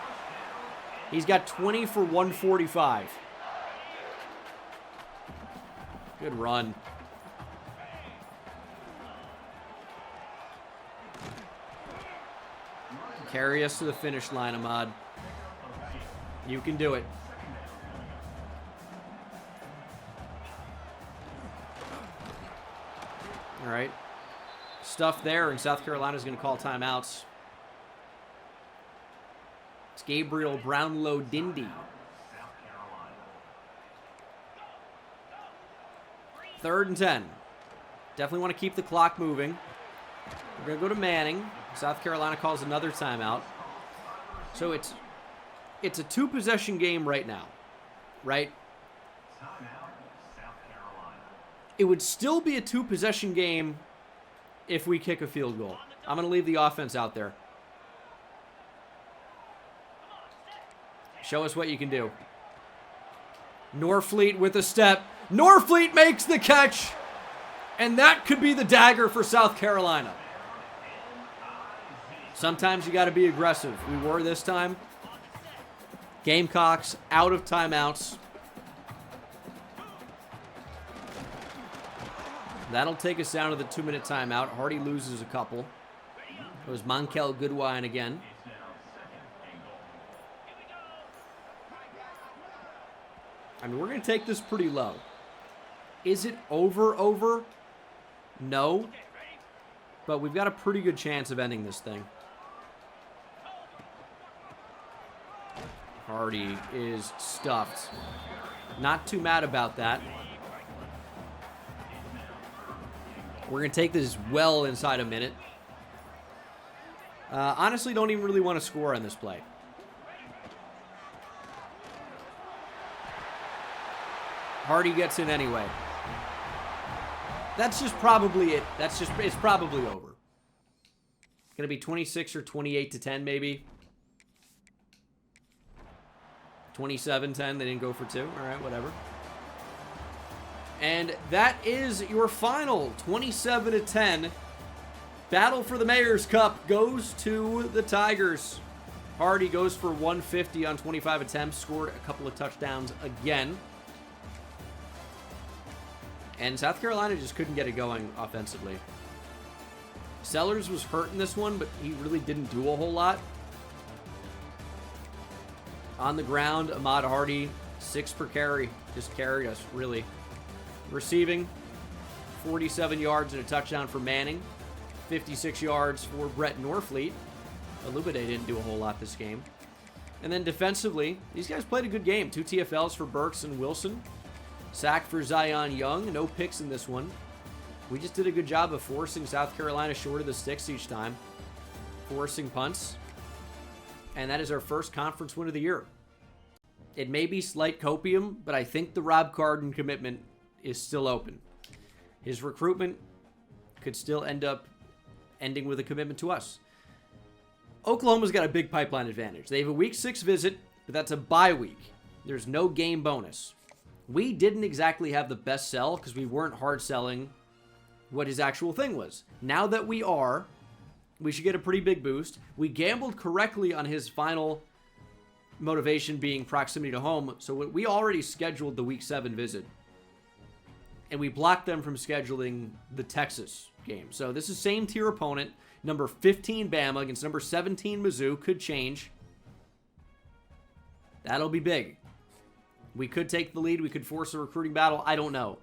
He's got 20 for 145. Good run. Carry us to the finish line, Ahmad. You can do it. All right. Stuff there, and South Carolina's going to call timeouts. It's Gabriel Brownlow Dindy. 3rd and 10. Definitely want to keep the clock moving. We're going to go to Manning. South Carolina calls another timeout. So it's a 2-possession game right now, right? It would still be a 2-possession game if we kick a field goal. I'm going to leave the offense out there. Show us what you can do. Norfleet with a step. Norfleet makes the catch. And that could be the dagger for South Carolina. Sometimes you got to be aggressive. We were this time. Gamecocks out of timeouts. That'll take us down to the 2-minute timeout. Hardy loses a couple. It was Monkel Goodwine again. I mean, we're going to take this pretty low. Is it over? No. But we've got a pretty good chance of ending this thing. Hardy is stuffed. Not too mad about that. We're going to take this well inside a minute. Honestly, don't even really want to score on this play. Hardy gets in anyway. That's just probably it. It's probably over. Going to be 26 or 28-10 maybe. 27-10, they didn't go for 2. All right, whatever. And that is your final 27-10. Battle for the Mayor's Cup goes to the Tigers. Hardy goes for 150 on 25 attempts, scored a couple of touchdowns again. And South Carolina just couldn't get it going offensively. Sellers was hurt in this one, but he really didn't do a whole lot. On the ground, Ahmad Hardy, 6 per carry. Just carried us, really. Receiving, 47 yards and a touchdown for Manning. 56 yards for Brett Norfleet. Alubade didn't do a whole lot this game. And then defensively, these guys played a good game. 2 TFLs for Burks and Wilson. Sack for Zion Young. No picks in this one. We just did a good job of forcing South Carolina short of the sticks each time. Forcing punts. And that is our first conference win of the year. It may be slight copium, but I think the Rob Carden commitment is still open. His recruitment could still end up ending with a commitment to us. Oklahoma's got a big pipeline advantage. They have a week 6 visit, but that's a bye week. There's no game bonus. We didn't exactly have the best sell because we weren't hard selling what his actual thing was. Now that we are, we should get a pretty big boost. We gambled correctly on his final motivation being proximity to home, so we already scheduled the week 7 visit. And we blocked them from scheduling the Texas game. So this is same tier opponent. Number 15 Bama against number 17 Mizzou. Could change. That'll be big. We could take the lead. We could force a recruiting battle. I don't know.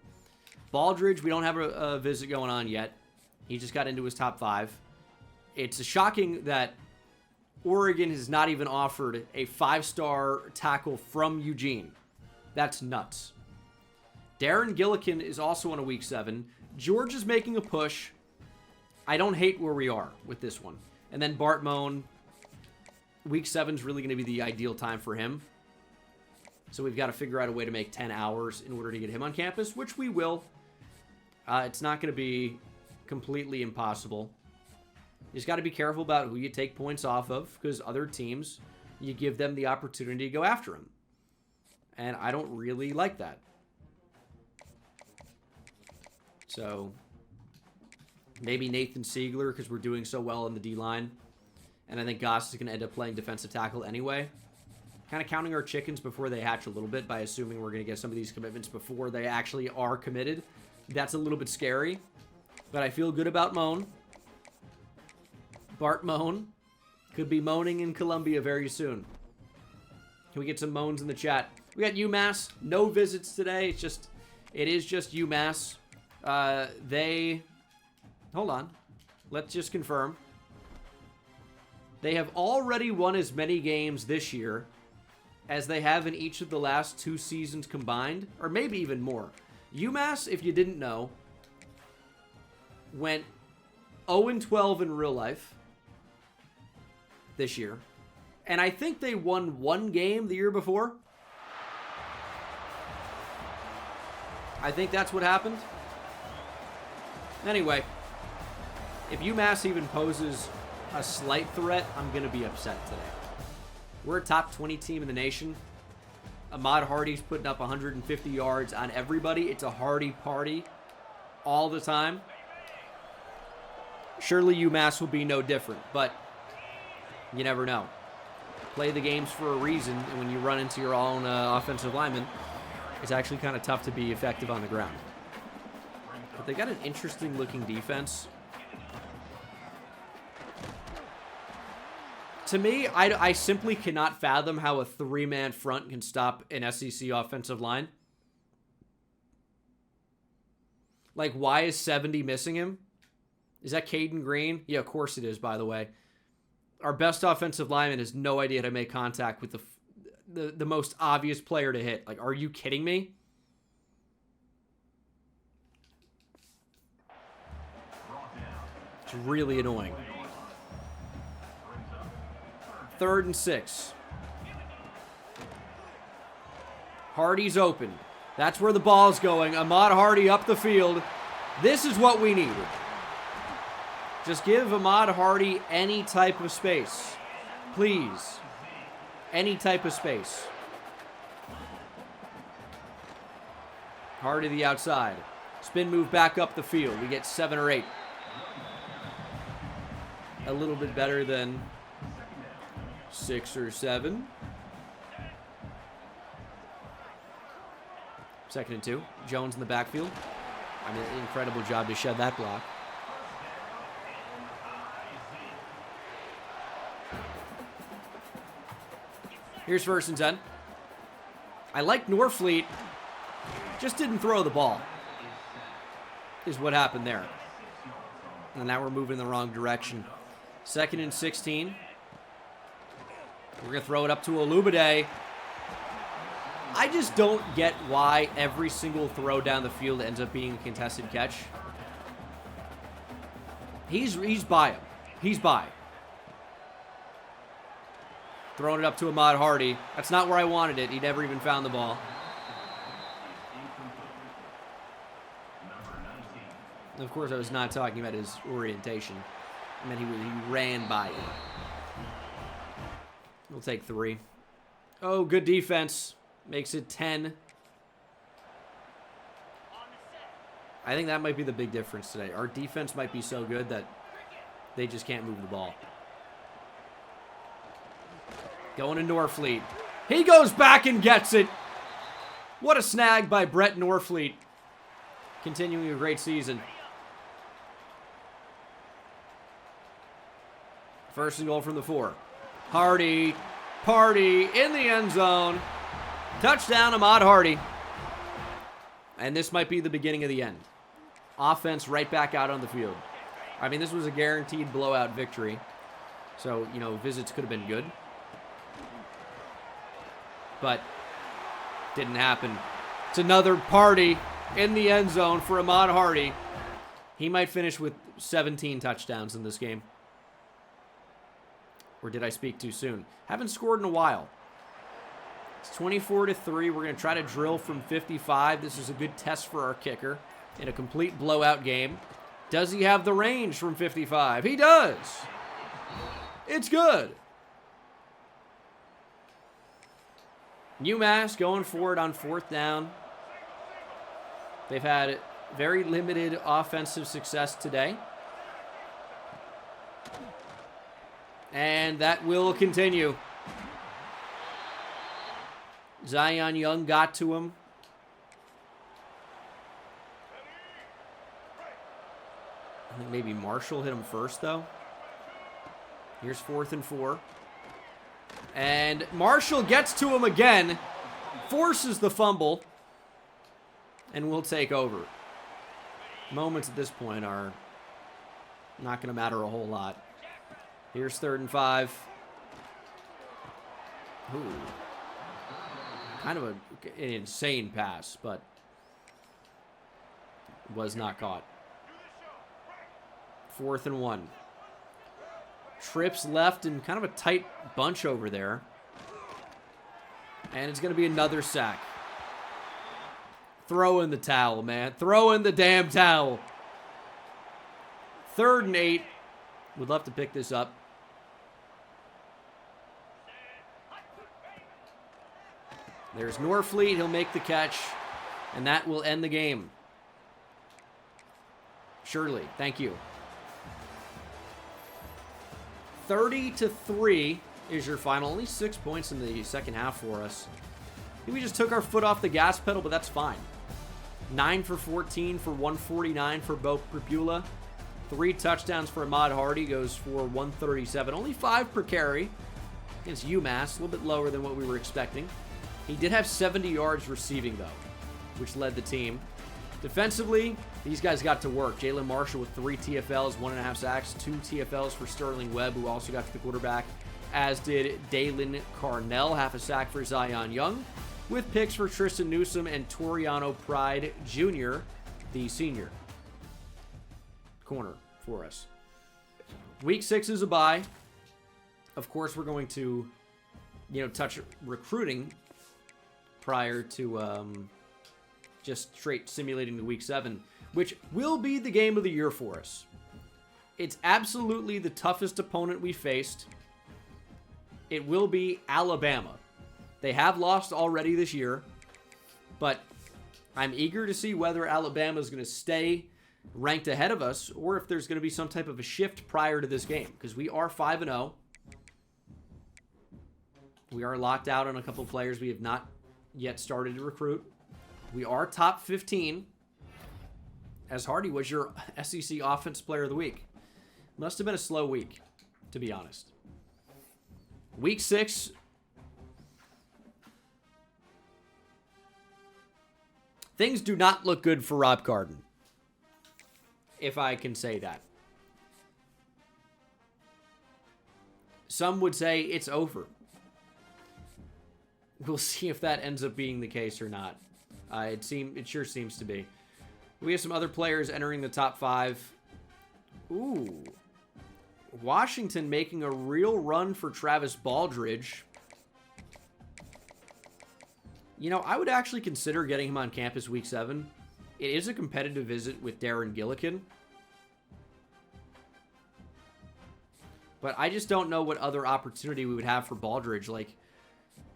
Baldridge, we don't have a visit going on yet. He just got into his top 5. It's shocking that Oregon has not even offered a 5-star tackle from Eugene. That's nuts. Darren Gillikin is also on a week 7. George is making a push. I don't hate where we are with this one. And then Bart Moan, week 7 is really going to be the ideal time for him. So we've got to figure out a way to make 10 hours in order to get him on campus, which we will. It's not going to be completely impossible. You just got to be careful about who you take points off of, because other teams, you give them the opportunity to go after them. And I don't really like that. So maybe Nathan Siegler, because we're doing so well in the D-line. And I think Goss is going to end up playing defensive tackle anyway. Kind of counting our chickens before they hatch a little bit by assuming we're going to get some of these commitments before they actually are committed. That's a little bit scary. But I feel good about Moan. Bart Moan could be moaning in Columbia very soon. Can we get some moans in the chat? We got UMass. No visits today. It is just UMass. Hold on. Let's just confirm. They have already won as many games this year as they have in each of the last 2 seasons combined, or maybe even more. UMass, if you didn't know, went 0-12 in real life this year. And I think they won 1 game the year before. I think that's what happened. Anyway, if UMass even poses a slight threat, I'm going to be upset today. We're a top 20 team in the nation. Ahmad Hardy's putting up 150 yards on everybody. It's a Hardy party all the time. Surely UMass will be no different, but you never know. Play the games for a reason, and when you run into your own offensive lineman, it's actually kind of tough to be effective on the ground. But they got an interesting looking defense. To me, I simply cannot fathom how a 3-man front can stop an SEC offensive line. Like, why is 70 missing him? Is that Caden Green? Yeah, of course it is, by the way. Our best offensive lineman has no idea how to make contact with the most obvious player to hit. Like, are you kidding me? It's really annoying. 3rd and 6. Hardy's open. That's where the ball's going. Ahmad Hardy up the field. This is what we needed. Just give Ahmad Hardy any type of space. Please. Any type of space. Hardy to the outside. Spin move back up the field. We get 7 or 8. A little bit better than 6 or 7. 2nd and 2. Jones in the backfield. I mean, incredible job to shed that block. Here's 1st and 10. I like Norfleet. Just didn't throw the ball. Is what happened there. And now we're moving in the wrong direction. 2nd and 16. We're going to throw it up to Olubade. I just don't get why every single throw down the field ends up being a contested catch. He's by him. He's by. Throwing it up to Ahmad Hardy. That's not where I wanted it. He never even found the ball. Of course, I was not talking about his orientation. I mean, he ran by it. We'll take 3. Oh, good defense. Makes it 10. I think that might be the big difference today. Our defense might be so good that they just can't move the ball. Going to Norfleet. He goes back and gets it. What a snag by Brett Norfleet. Continuing a great season. 1st and goal from the 4. Hardy. Party in the end zone. Touchdown, Ahmad Hardy. And this might be the beginning of the end. Offense right back out on the field. I mean, this was a guaranteed blowout victory. So, you know, visits could have been good. But didn't happen. It's another party in the end zone for Ahmad Hardy. He might finish with 17 touchdowns in this game. Or did I speak too soon? Haven't scored in a while. It's 24-3. We're going to try to drill from 55. This is a good test for our kicker in a complete blowout game. Does he have the range from 55? He does. It's good. UMass going for it on 4th down. They've had very limited offensive success today. And that will continue. Zion Young got to him. I think maybe Marshall hit him first, though. Here's 4th and 4. And Marshall gets to him again, forces the fumble, and will take over. Moments at this point are not going to matter a whole lot. Here's 3rd and 5. Ooh. Kind of an insane pass, but was not caught. 4th and 1. Trips left and kind of a tight bunch over there. And it's going to be another sack. Throw in the towel, man. Throw in the damn towel. 3rd and 8. Would love to pick this up. There's Norfleet. He'll make the catch. And that will end the game. Surely. Thank you. 30-3 is your final. Only 6 points in the second half for us. I think we just took our foot off the gas pedal, but that's fine. 9 for 14 for 149 for Bo Pribula. 3 touchdowns for Ahmad Hardy, goes for 137. Only 5 per carry against UMass. A little bit lower than what we were expecting. He did have 70 yards receiving, though, which led the team. Defensively, these guys got to work. Jalen Marshall with 3 TFLs, 1.5 sacks, 2 TFLs for Sterling Webb, who also got to the quarterback, as did Dalen Carnell, half a sack for Zion Young, with picks for Tristan Newsom and Toriano Pride Jr., the senior corner for us. Week 6 is a bye. Of course, we're going to, touch recruiting prior to just straight simulating the Week 7, which will be the game of the year for us. It's absolutely the toughest opponent we faced. It will be Alabama. They have lost already this year, but I'm eager to see whether Alabama is going to stay ranked ahead of us or if there's going to be some type of a shift prior to this game, because we are 5-0. We are locked out on a couple players we have not yet started to recruit. We are top 15, as Hardy was your SEC Offensive Player of the Week. Must have been a slow week, to be honest. Week 6. Things do not look good for Rob Carden, if I can say that. Some would say it's over. We'll see if that ends up being the case or not. It sure seems to be. We have some other players entering the top 5. Ooh. Washington making a real run for Travis Baldridge. I would actually consider getting him on campus Week 7. It is a competitive visit with Darren Gillikin. But I just don't know what other opportunity we would have for Baldridge. Like,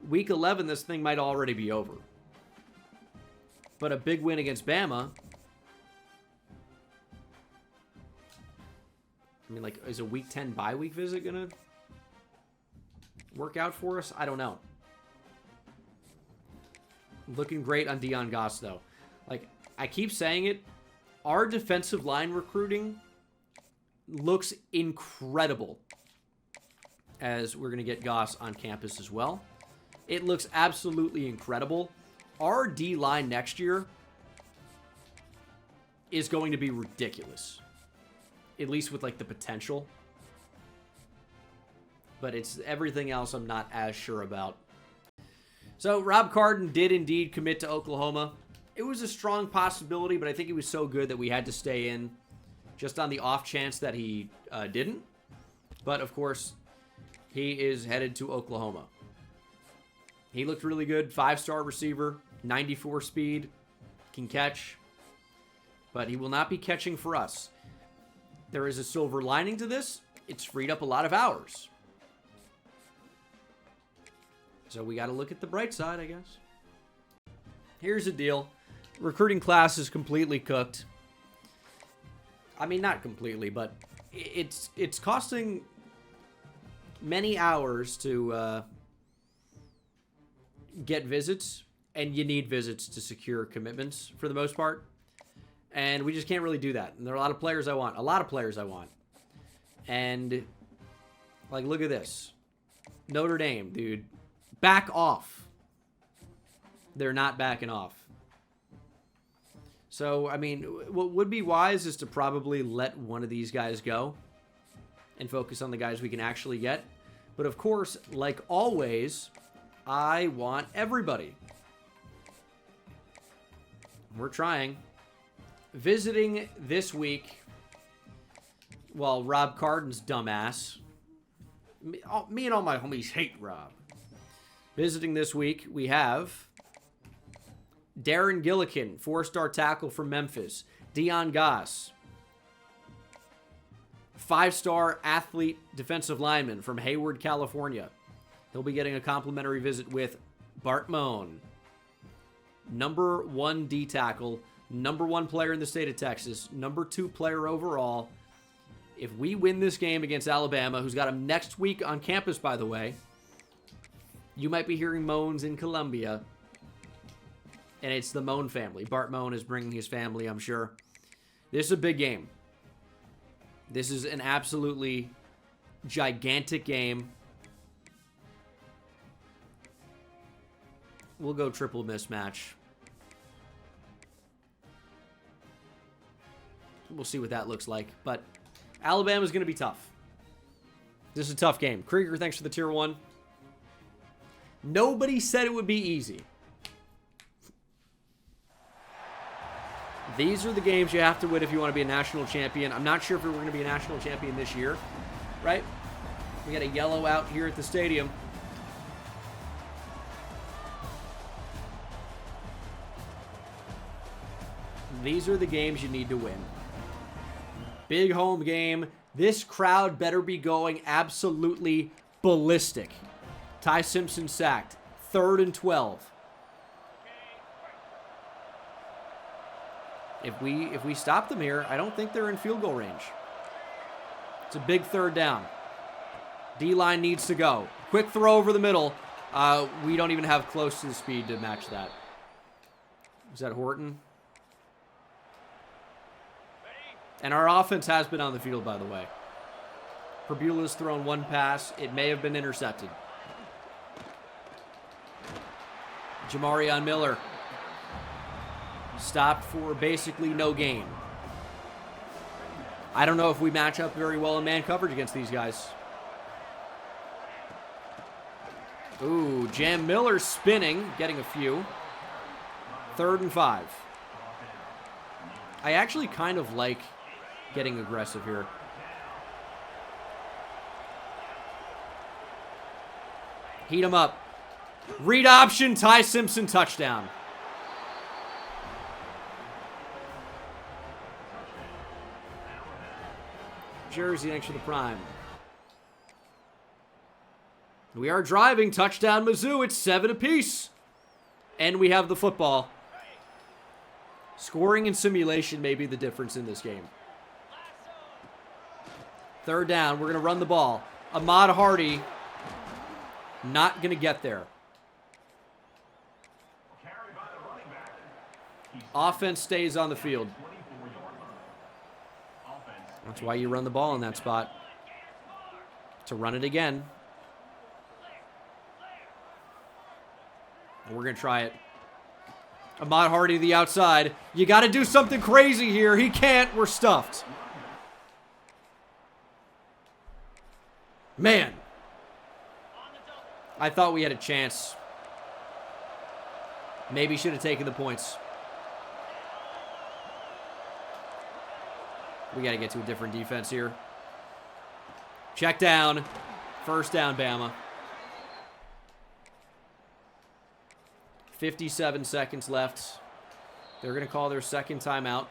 Week 11, this thing might already be over. But a big win against Bama. Is a Week 10 bye week visit going to work out for us? I don't know. Looking great on Dion Goss, though. I keep saying it. Our defensive line recruiting looks incredible, as we're going to get Goss on campus as well. It looks absolutely incredible. Our D-line next year is going to be ridiculous. At least with, the potential. but it's everything else I'm not as sure about. So Rob Carden did indeed commit to Oklahoma. It was a strong possibility, but I think he was so good that we had to stay in just on the off chance that he didn't. But, of course, he is headed to Oklahoma. He looked really good. 5-star receiver, 94 speed, can catch. But he will not be catching for us. There is a silver lining to this. It's freed up a lot of hours. So we got to look at the bright side, I guess. Here's the deal. Recruiting class is completely cooked. I mean, not completely, but it's costing many hours to get visits, and you need visits to secure commitments for the most part. And we just can't really do that. And there are a lot of players I want. A lot of players I want. And, like, look at this. Notre Dame, dude. Back off. They're not backing off. So, I mean, what would be wise is to probably let one of these guys go and focus on the guys we can actually get. But, of course, like always, I want everybody. We're trying. Visiting this week, well, Rob Carden's dumbass. Me and all my homies hate Rob. Visiting this week, we have Darren Gillikin, 4-star tackle from Memphis. Dion Goss, 5-star athlete defensive lineman from Hayward, California. He'll be getting a complimentary visit with Bart Moan, number 1 D tackle, number 1 player in the state of Texas, number 2 player overall. If we win this game against Alabama, who's got him next week on campus, by the way, you might be hearing moans in Columbia. And it's the Moan family. Bart Moan is bringing his family, I'm sure. This is a big game. This is an absolutely gigantic game. We'll go triple mismatch. We'll see what that looks like. But Alabama's going to be tough. This is a tough game. Krieger, thanks for the tier 1. Nobody said it would be easy. These are the games you have to win if you want to be a national champion. I'm not sure if we're going to be a national champion this year, right? We got a yellow out here at the stadium. These are the games you need to win. Big home game. This crowd better be going absolutely ballistic. Ty Simpson sacked. 3rd and 12. If we stop them here, I don't think they're in field goal range. It's a big 3rd down. D-line needs to go. Quick throw over the middle. We don't even have close to the speed to match that. Is that Horton? And our offense has been on the field, by the way. Perbula's thrown 1 pass. It may have been intercepted. Jamarion Miller stopped for basically no gain. I don't know if we match up very well in man coverage against these guys. Ooh, Jam Miller spinning, getting a few. 3rd and 5. I actually kind of like getting aggressive here. Heat him up. Read option, Ty Simpson, touchdown. Jersey next to the prime. We are driving. Touchdown, Mizzou. It's 7 apiece. And we have the football. Scoring and simulation may be the difference in this game. 3rd down. We're going to run the ball. Ahmad Hardy not going to get there. Offense stays on the field. That's why you run the ball in that spot. To run it again. And we're going to try it. Ahmad Hardy to the outside. You got to do something crazy here. He can't. We're stuffed. Man. I thought we had a chance. Maybe should have taken the points. We got to get to a different defense here. Check down. First down, Bama. 57 seconds left. They're going to call their second timeout.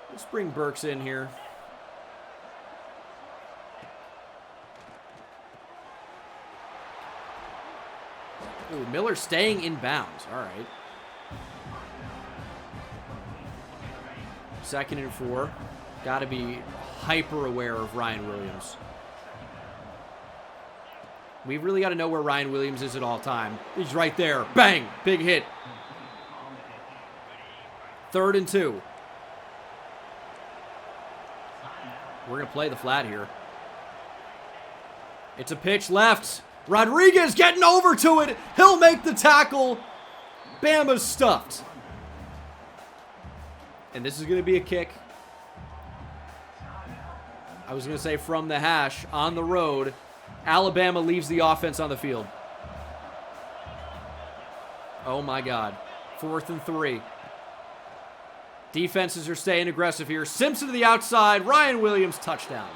Let's bring Burks in here. Ooh, Miller staying in bounds. All right. 2nd and 4. Got to be hyper aware of Ryan Williams. We really got to know where Ryan Williams is at all time. He's right there. Bang! Big hit. 3rd and 2. We're going to play the flat here. It's a pitch left. Rodriguez getting over to it. He'll make the tackle. Bama's stuffed. And this is going to be a kick. I was going to say from the hash on the road. Alabama leaves the offense on the field. Oh my God. 4th and 3. Defenses are staying aggressive here. Simpson to the outside. Ryan Williams, touchdown.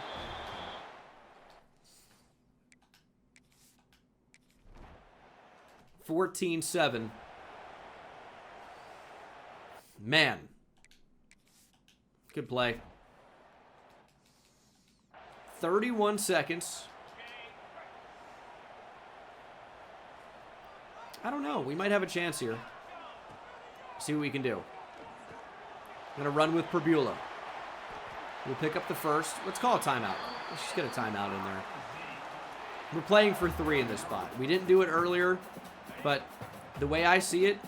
$14-7. Man. Good play. 31 seconds. I don't know. We might have a chance here. See what we can do. I'm going to run with Perbula. We'll pick up the first. Let's call a timeout. Let's just get a timeout in there. We're playing for 3 in this spot. We didn't do it earlier, but the way I see it,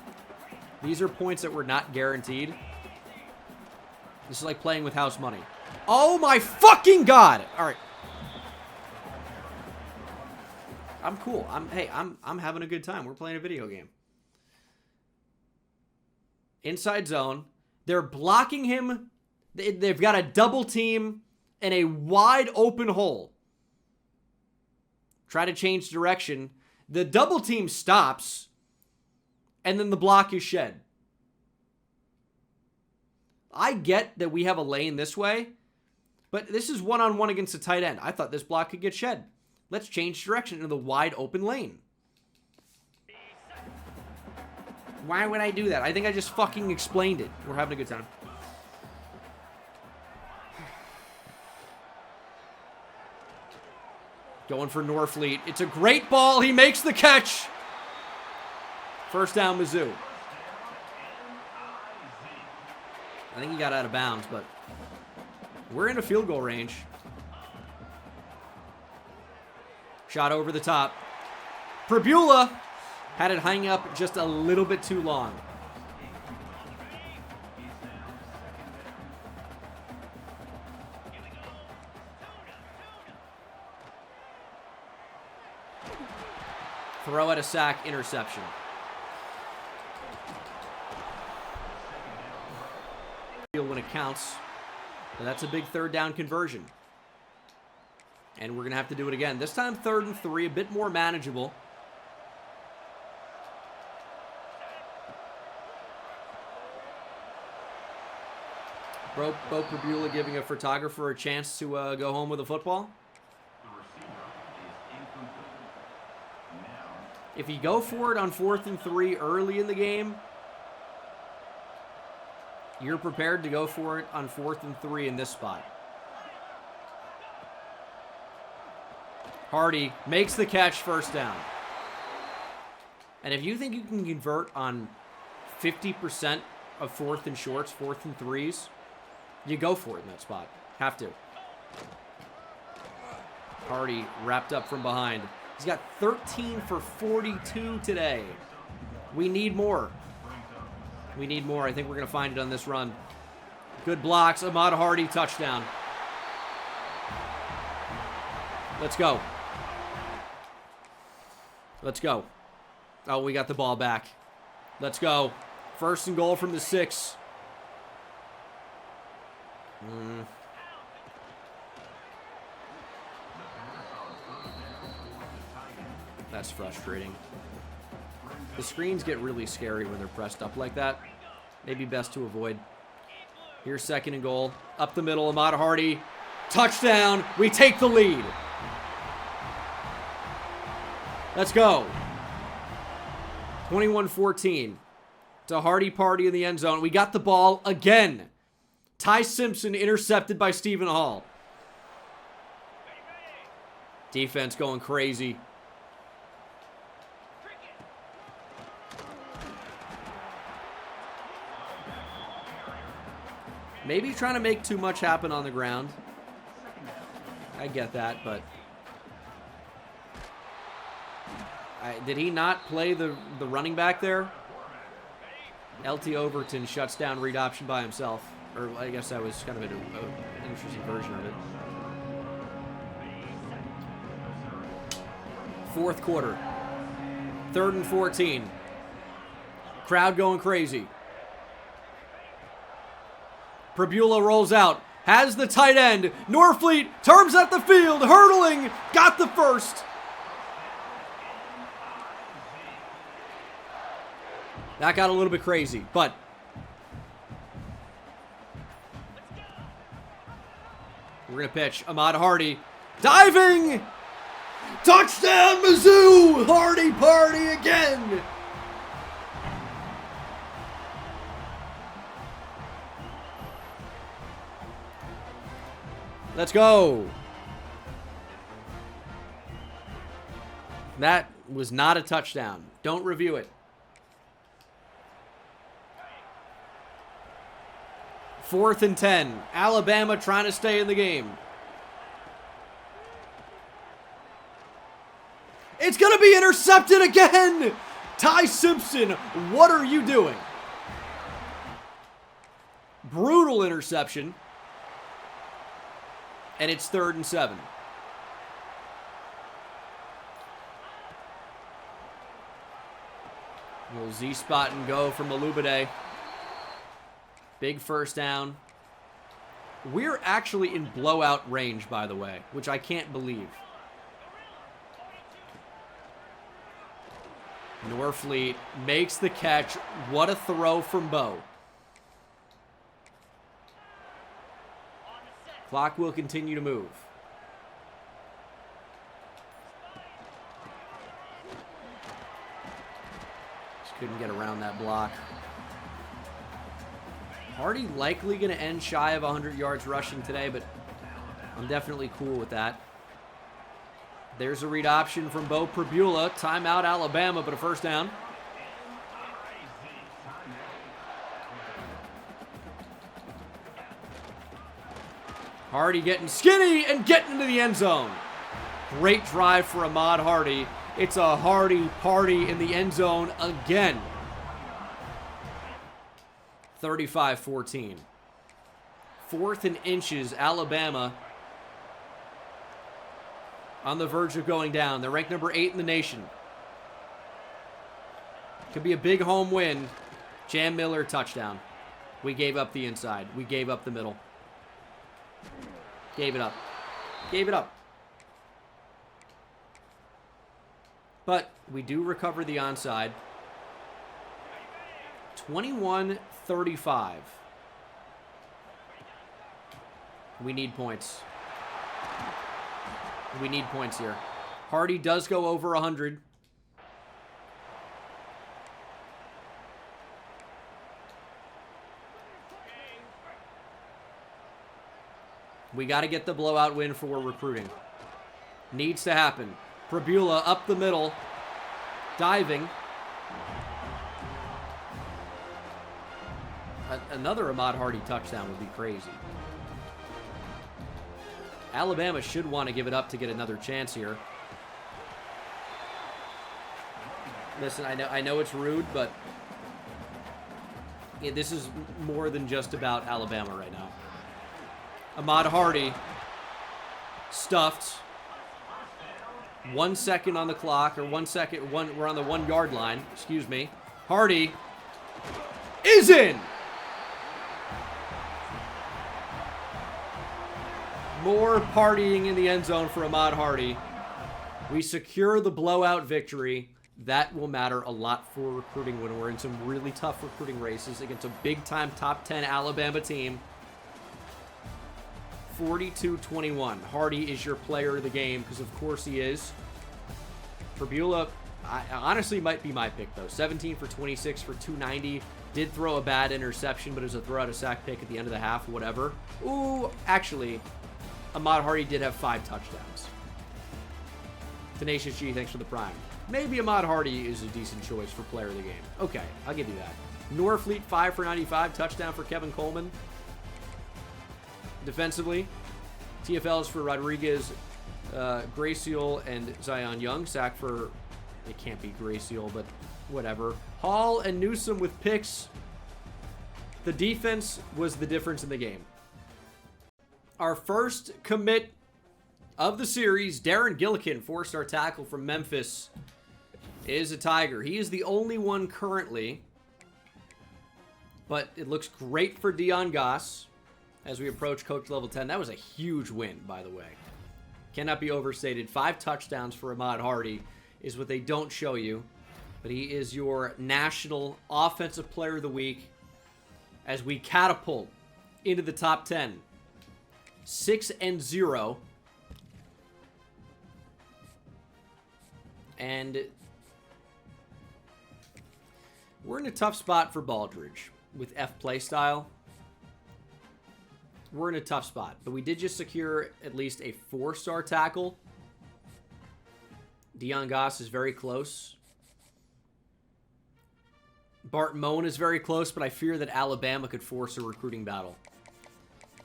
these are points that were not guaranteed. This is like playing with house money. Oh my fucking God! All right. I'm cool. I'm having a good time. We're playing a video game. Inside zone. They're blocking him. They've got a double team and a wide open hole. Try to change direction. The double team stops, and then the block is shed. I get that we have a lane this way, but this is one-on-one against a tight end. I thought this block could get shed. Let's change direction into the wide open lane. Why would I do that? I think I just fucking explained it. We're having a good time. Going for Norfleet. It's a great ball. He makes the catch. First down, Mizzou. I think he got out of bounds, but we're in a field goal range. Shot over the top. Perbula had it hang up just a little bit too long. Throw at a sack, interception. When it counts, but that's a big 3rd down conversion. And we're going to have to do it again. This time 3rd and 3, a bit more manageable. Bo Perbula giving a photographer a chance to go home with a football. If you go for it on 4th and 3 early in the game, you're prepared to go for it on 4th and 3 in this spot. Hardy makes the catch, first down. And if you think you can convert on 50% of 4th and shorts, 4th and 3s, you go for it in that spot. Have to. Hardy wrapped up from behind. He's got 13 for 42 today. We need more. We need more. I think we're going to find it on this run. Good blocks. Ahmad Hardy, touchdown. Let's go. Let's go. Oh, we got the ball back. Let's go. 1st and goal from the 6. That's frustrating. The screens get really scary when they're pressed up like that. Maybe best to avoid. Here's 2nd and goal. Up the middle, Ahmad Hardy. Touchdown. We take the lead. Let's go. 21-14. It's a Hardy party in the end zone. We got the ball again. Ty Simpson intercepted by Stephen Hall. Defense going crazy. Maybe trying to make too much happen on the ground. I get that, but... did he not play the running back there? LT Overton shuts down read option by himself. Or I guess that was kind of an interesting version of it. 4th quarter. 3rd and 14. Crowd going crazy. Prabula rolls out. Has the tight end. Norfleet turns at the field. Hurdling. Got the first. That got a little bit crazy, but we're going to pitch. Ahmad Hardy. Diving! Touchdown, Mizzou! Hardy party again! Let's go. That was not a touchdown. Don't review it. 4th and 10. Alabama trying to stay in the game. It's going to be intercepted again. Ty Simpson, what are you doing? Brutal interception. And it's 3rd and 7. Little Z-spot and go from Malubade. Big first down. We're actually in blowout range, by the way, which I can't believe. Norfleet makes the catch. What a throw from Bo. Clock will continue to move. Just couldn't get around that block. Hardy likely going to end shy of 100 yards rushing today, but I'm definitely cool with that. There's a read option from Bo Prabula. Timeout Alabama, but a first down. Hardy getting skinny and getting into the end zone. Great drive for Ahmad Hardy. It's a Hardy party in the end zone again. 35-14. 4th and inches, Alabama on the verge of going down. They're ranked number 8 in the nation. Could be a big home win. Jam Miller touchdown. We gave up the inside. We gave up the middle. Gave it up. Gave it up. But we do recover the onside. 21-35. We need points. We need points here. Hardy does go over 100. We got to get the blowout win for recruiting. Needs to happen. Prabula up the middle. Diving. Another Ahmad Hardy touchdown would be crazy. Alabama should want to give it up to get another chance here. Listen, I know it's rude, but this is more than just about Alabama right now. Ahmad Hardy stuffed. 1 second on the clock, or 1 second. We're on the 1 yard line. Excuse me. Hardy is in. More partying in the end zone for Ahmad Hardy. We secure the blowout victory. That will matter a lot for recruiting when we're in some really tough recruiting races against a big-time top 10 Alabama team. 42-21. Hardy is your player of the game, because of course he is. Fabula, honestly, might be my pick, though. 17 for 26 for 290. Did throw a bad interception, but it was a throw out of sack pick at the end of the half, whatever. Ooh, actually, Ahmad Hardy did have 5 touchdowns. Tenacious G, thanks for the prime. Maybe Ahmad Hardy is a decent choice for player of the game. Okay, I'll give you that. Norfleet, 5 for 95. Touchdown for Kevin Coleman. Defensively, TFLs for Rodriguez, Graciel, and Zion Young. Sack for, it can't be Graciel, but whatever. Hall and Newsom with picks. The defense was the difference in the game. Our first commit of the series, Darren Gillikin, 4-star tackle from Memphis, is a Tiger. He is the only one currently, but it looks great for Dion Goss as we approach coach level 10. That was a huge win, by the way. Cannot be overstated. 5 touchdowns for Ahmad Hardy is what they don't show you, but he is your National Offensive Player of the Week as we catapult into the top 10. 6-0. And we're in a tough spot for Baldridge with F playstyle. We're in a tough spot, but we did just secure at least a 4-star tackle. Dion Goss is very close. Bart Moan is very close, but I fear that Alabama could force a recruiting battle.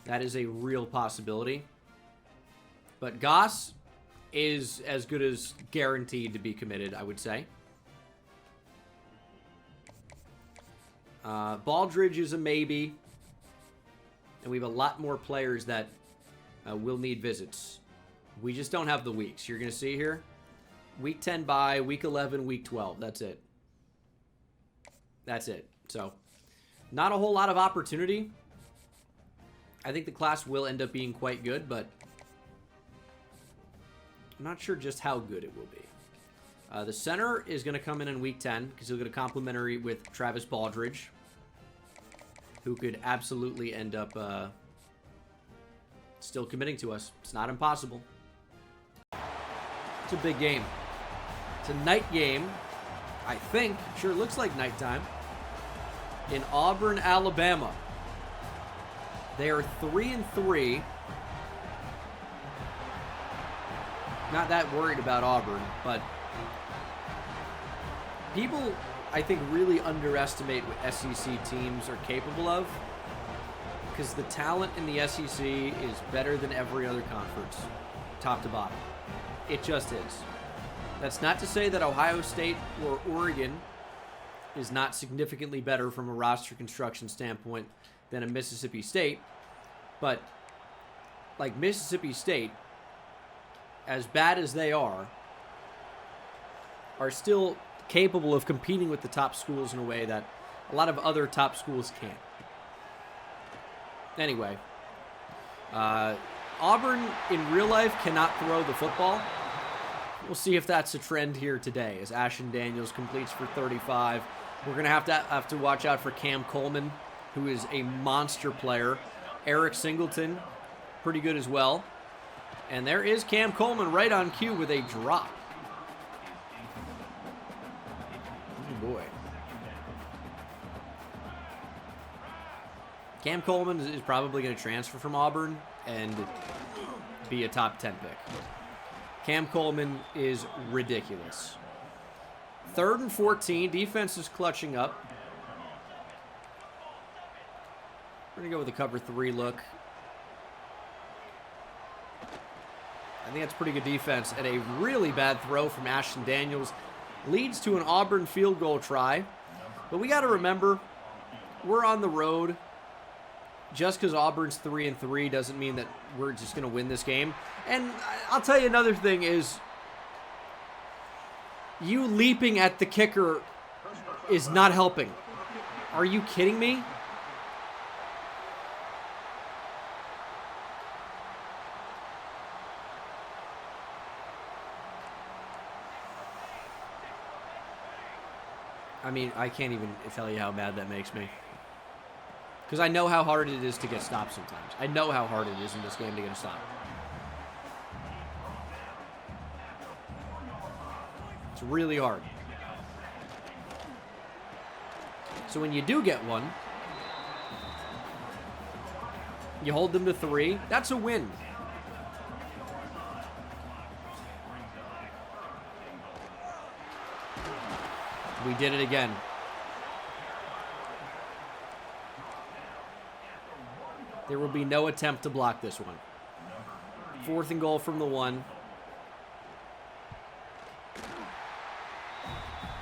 That is a real possibility. But Goss is as good as guaranteed to be committed, I would say. Baldridge is a maybe. And we have a lot more players that will need visits. We just don't have the weeks. You're going to see here. Week 10 bye, week 11, week 12. That's it. That's it. So, not a whole lot of opportunity. I think the class will end up being quite good, but I'm not sure just how good it will be. The center is going to come in week 10 because he'll get a complimentary with Travis Baldridge, who could absolutely end up still committing to us. It's not impossible. It's a big game. It's a night game, I think. Sure looks like nighttime. In Auburn, Alabama. They are 3-3. Not that worried about Auburn, but people, I think, really underestimate what SEC teams are capable of, because the talent in the SEC is better than every other conference, top to bottom. It just is. That's not to say that Ohio State or Oregon is not significantly better from a roster construction standpoint than a Mississippi State, but like Mississippi State, as bad as they are still capable of competing with the top schools in a way that a lot of other top schools can't. Anyway, Auburn in real life cannot throw the football. We'll see if that's a trend here today as Ashton Daniels completes for 35. We're going to have to watch out for Cam Coleman, who is a monster player. Eric Singleton, pretty good as well. And there is Cam Coleman right on cue with a drop. Oh boy. Cam Coleman is probably going to transfer from Auburn and be a top 10 pick. Cam Coleman is ridiculous. 3rd and 14. Defense is clutching up. We're going to go with a cover 3 look. I think that's pretty good defense. And a really bad throw from Ashton Daniels leads to an Auburn field goal try. But we got to remember, we're on the road. Just because Auburn's 3-3 doesn't mean that we're just going to win this game. And I'll tell you another thing is, you leaping at the kicker is not helping. Are you kidding me? I mean, I can't even tell you how mad that makes me. Because I know how hard it is to get stopped sometimes. I know how hard it is in this game to get a stop. It's really hard. So when you do get one, you hold them to 3. That's a win. We did it again. There will be no attempt to block this one. 4th and goal from the 1.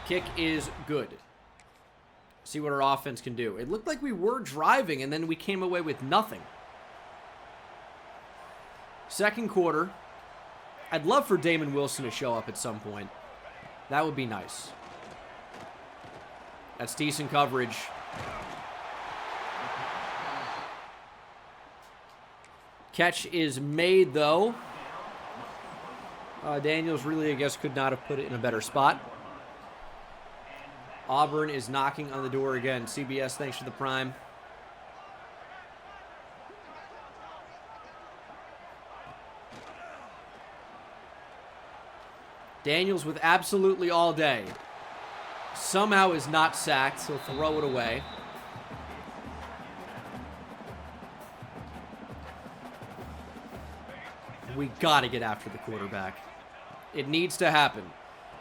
Kick is good. See what our offense can do. It looked like we were driving, and then we came away with nothing. 2nd quarter. I'd love for Damon Wilson to show up at some point. That would be nice. That's decent coverage. Catch is made, though. Daniels really, I guess, could not have put it in a better spot. Auburn is knocking on the door again. CBS, thanks for the prime. Daniels with absolutely all day. Somehow is not sacked. He'll throw it away. We got to get after the quarterback. It needs to happen.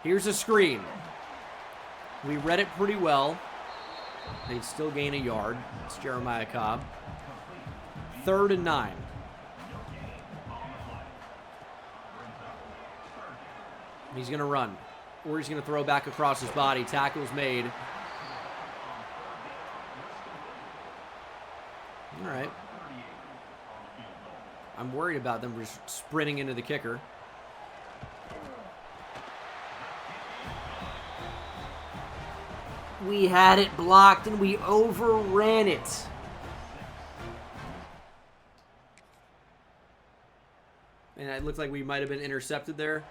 Here's a screen. We read it pretty well. They'd still gain a yard. It's Jeremiah Cobb. 3rd and 9. He's going to run. Or he's going to throw back across his body. Tackle's made. All right. I'm worried about them just sprinting into the kicker. We had it blocked and we overran it. And it looked like we might have been intercepted there.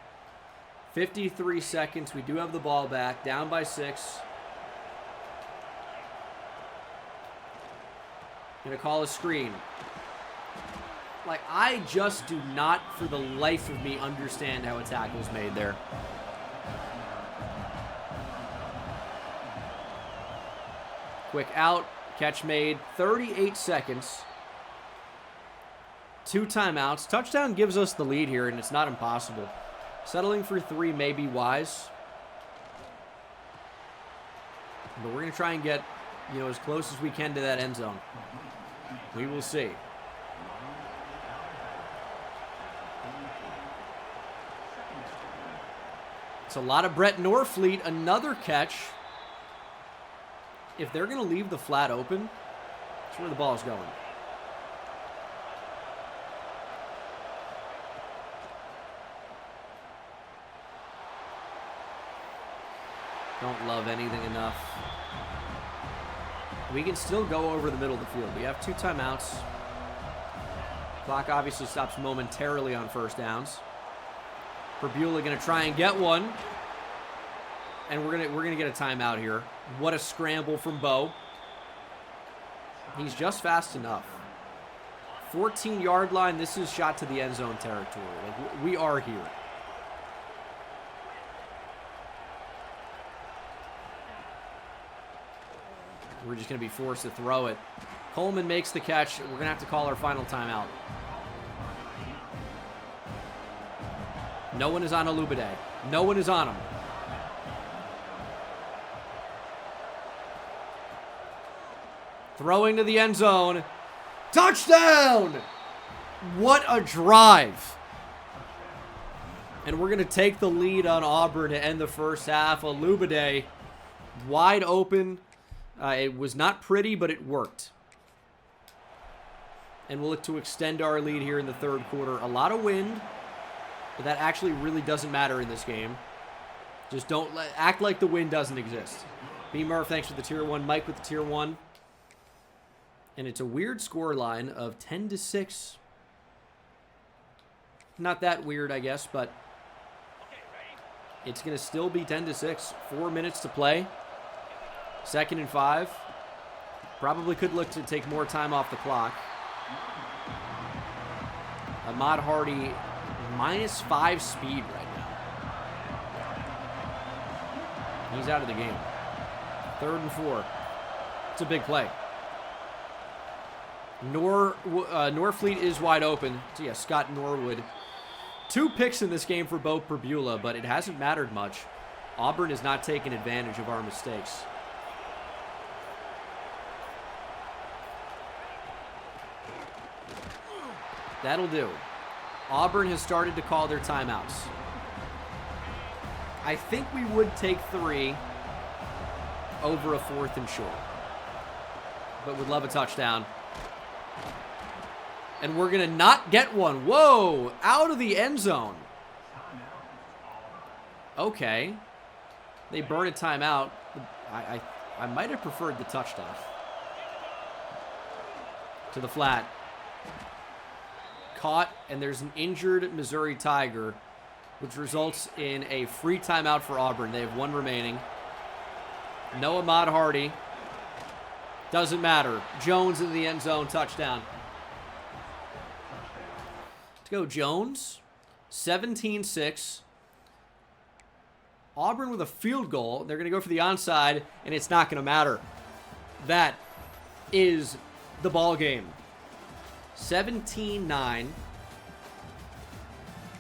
53 seconds. We do have the ball back. Down by 6. Gonna call a screen. Like, I just do not, for the life of me, understand how a tackle's made there. Quick out. Catch made. 38 seconds. 2 timeouts. Touchdown gives us the lead here, and it's not impossible. Settling for 3 may be wise. But we're going to try and get, as close as we can to that end zone. We will see. It's a lot of Brett Norfleet. Another catch. If they're going to leave the flat open, that's where the ball is going. Don't love anything enough. We can still go over the middle of the field. We have 2 timeouts. Clock obviously stops momentarily on 1st downs. Berbula going to try and get one. And we're gonna get a timeout here. What a scramble from Bo. He's just fast enough. 14-yard line. This is shot to the end zone territory. Like, we are here. We're just going to be forced to throw it. Coleman makes the catch. We're going to have to call our final timeout. No one is on Olubade. No one is on him. Throwing to the end zone. Touchdown! What a drive. And we're going to take the lead on Auburn to end the first half. Olubade wide open. It was not pretty, but it worked. And we'll look to extend our lead here in the 3rd quarter. A lot of wind, but that actually really doesn't matter in this game. Just don't act like the wind doesn't exist. B. Murph, thanks for the tier 1. Mike with the tier 1. And it's a weird score line of 10-6. Not that weird, I guess, but it's going to still be 10-6. 4 minutes to play. 2nd and 5. Probably could look to take more time off the clock. Ahmad Hardy, -5 speed right now. He's out of the game. 3rd and 4. It's a big play. Norfleet is wide open. So yeah, Scott Norwood. 2 picks in this game for Bo Perbula, but it hasn't mattered much. Auburn has not taken advantage of our mistakes. That'll do. Auburn has started to call their timeouts. I think we would take 3 over a 4th and short. But would love a touchdown. And we're going to not get one. Whoa! Out of the end zone. Okay. They burn a timeout. I might have preferred the touchdown. To the flat. Caught, and there's an injured Missouri Tiger, which results in a free timeout for Auburn. They have 1 remaining. No Ahmad Hardy. Doesn't matter. Jones in the end zone, touchdown. Let's go Jones. 17-6. Auburn with a field goal. They're going to go for the onside, and it's not going to matter. That is the ball game. 17-9.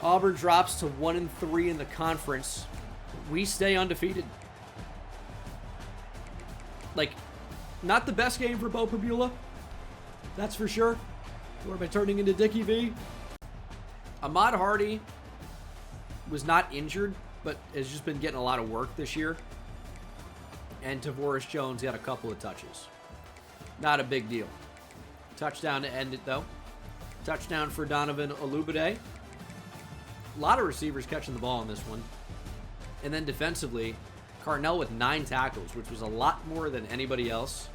Auburn drops to 1-3 in the conference. We stay undefeated. Like, not the best game for Bo Perbula. That's for sure. Or am I turning into Dickie V? Ahmad Hardy was not injured, but has just been getting a lot of work this year. And Tavoris Jones got a couple of touches. Not a big deal. Touchdown to end it, though. Touchdown for Donovan Olubade. A lot of receivers catching the ball in this one. And then defensively, Carnell with 9 tackles, which was a lot more than anybody else.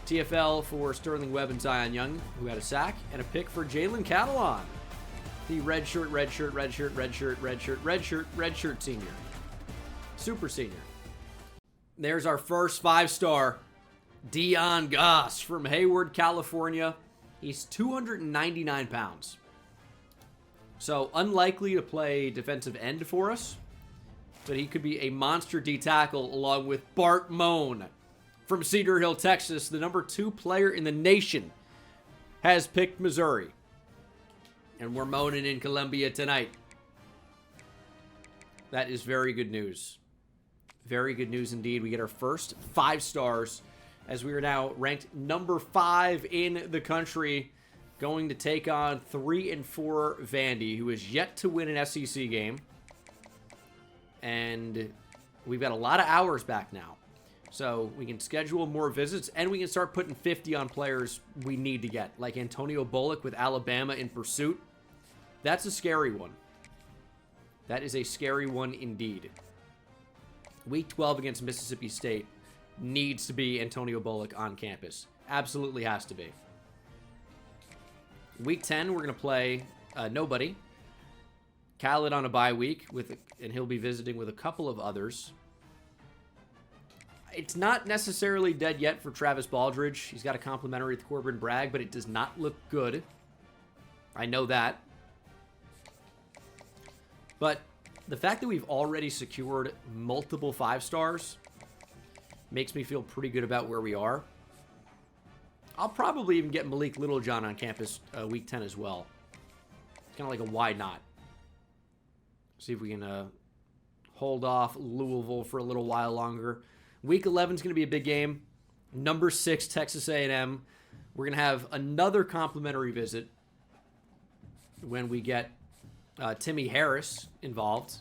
TFL for Sterling Webb and Zion Young, who had a sack, and a pick for Jalen Catalon. The redshirt senior. Super senior. There's our first 5-star. Dion Goss from Hayward, California. He's 299 pounds. So unlikely to play defensive end for us. But he could be a monster D-tackle along with Bart Moan from Cedar Hill, Texas. The number 2 player in the nation has picked Missouri. And we're moaning in Columbia tonight. That is very good news. Very good news indeed. We get our first 5 stars as we are now ranked number 5 in the country, going to take on 3-4 Vandy, who is yet to win an SEC game. And we've got a lot of hours back now. So we can schedule more visits, and we can start putting 50 on players we need to get, like Antonio Bullock with Alabama in pursuit. That's a scary one. That is a scary one indeed. Week 12 against Mississippi State needs to be Antonio Bullock on campus. Absolutely has to be. Week 10, we're going to play nobody. Khaled on a bye week, and he'll be visiting with a couple of others. It's not necessarily dead yet for Travis Baldridge. He's got a complimentary with Corbin Bragg, but it does not look good. I know that. But the fact that we've already secured multiple 5-stars makes me feel pretty good about where we are. I'll probably even get Malik Littlejohn on campus week 10 as well. It's kind of like a why not. See if we can hold off Louisville for a little while longer. Week 11 is going to be a big game. Number 6, Texas A&M. We're going to have another complimentary visit when we get Timmy Harris involved.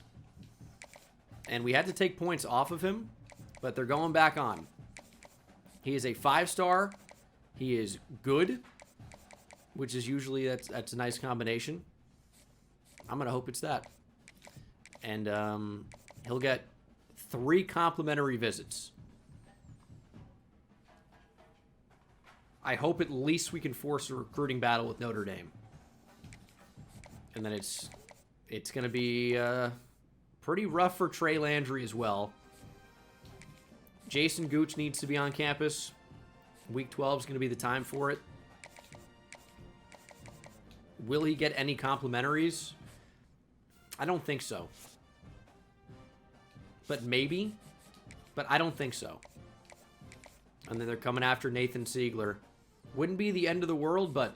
And we had to take points off of him, but they're going back on. He is a 5-star. He is good, which is usually that's a nice combination. I'm going to hope it's that. And he'll get 3 complimentary visits. I hope at least we can force a recruiting battle with Notre Dame. And then it's going to be pretty rough for Trey Landry as well. Jason Gooch needs to be on campus. Week 12 is going to be the time for it. Will he get any complimentaries? I don't think so. But maybe. But I don't think so. And then they're coming after Nathan Siegler. Wouldn't be the end of the world, but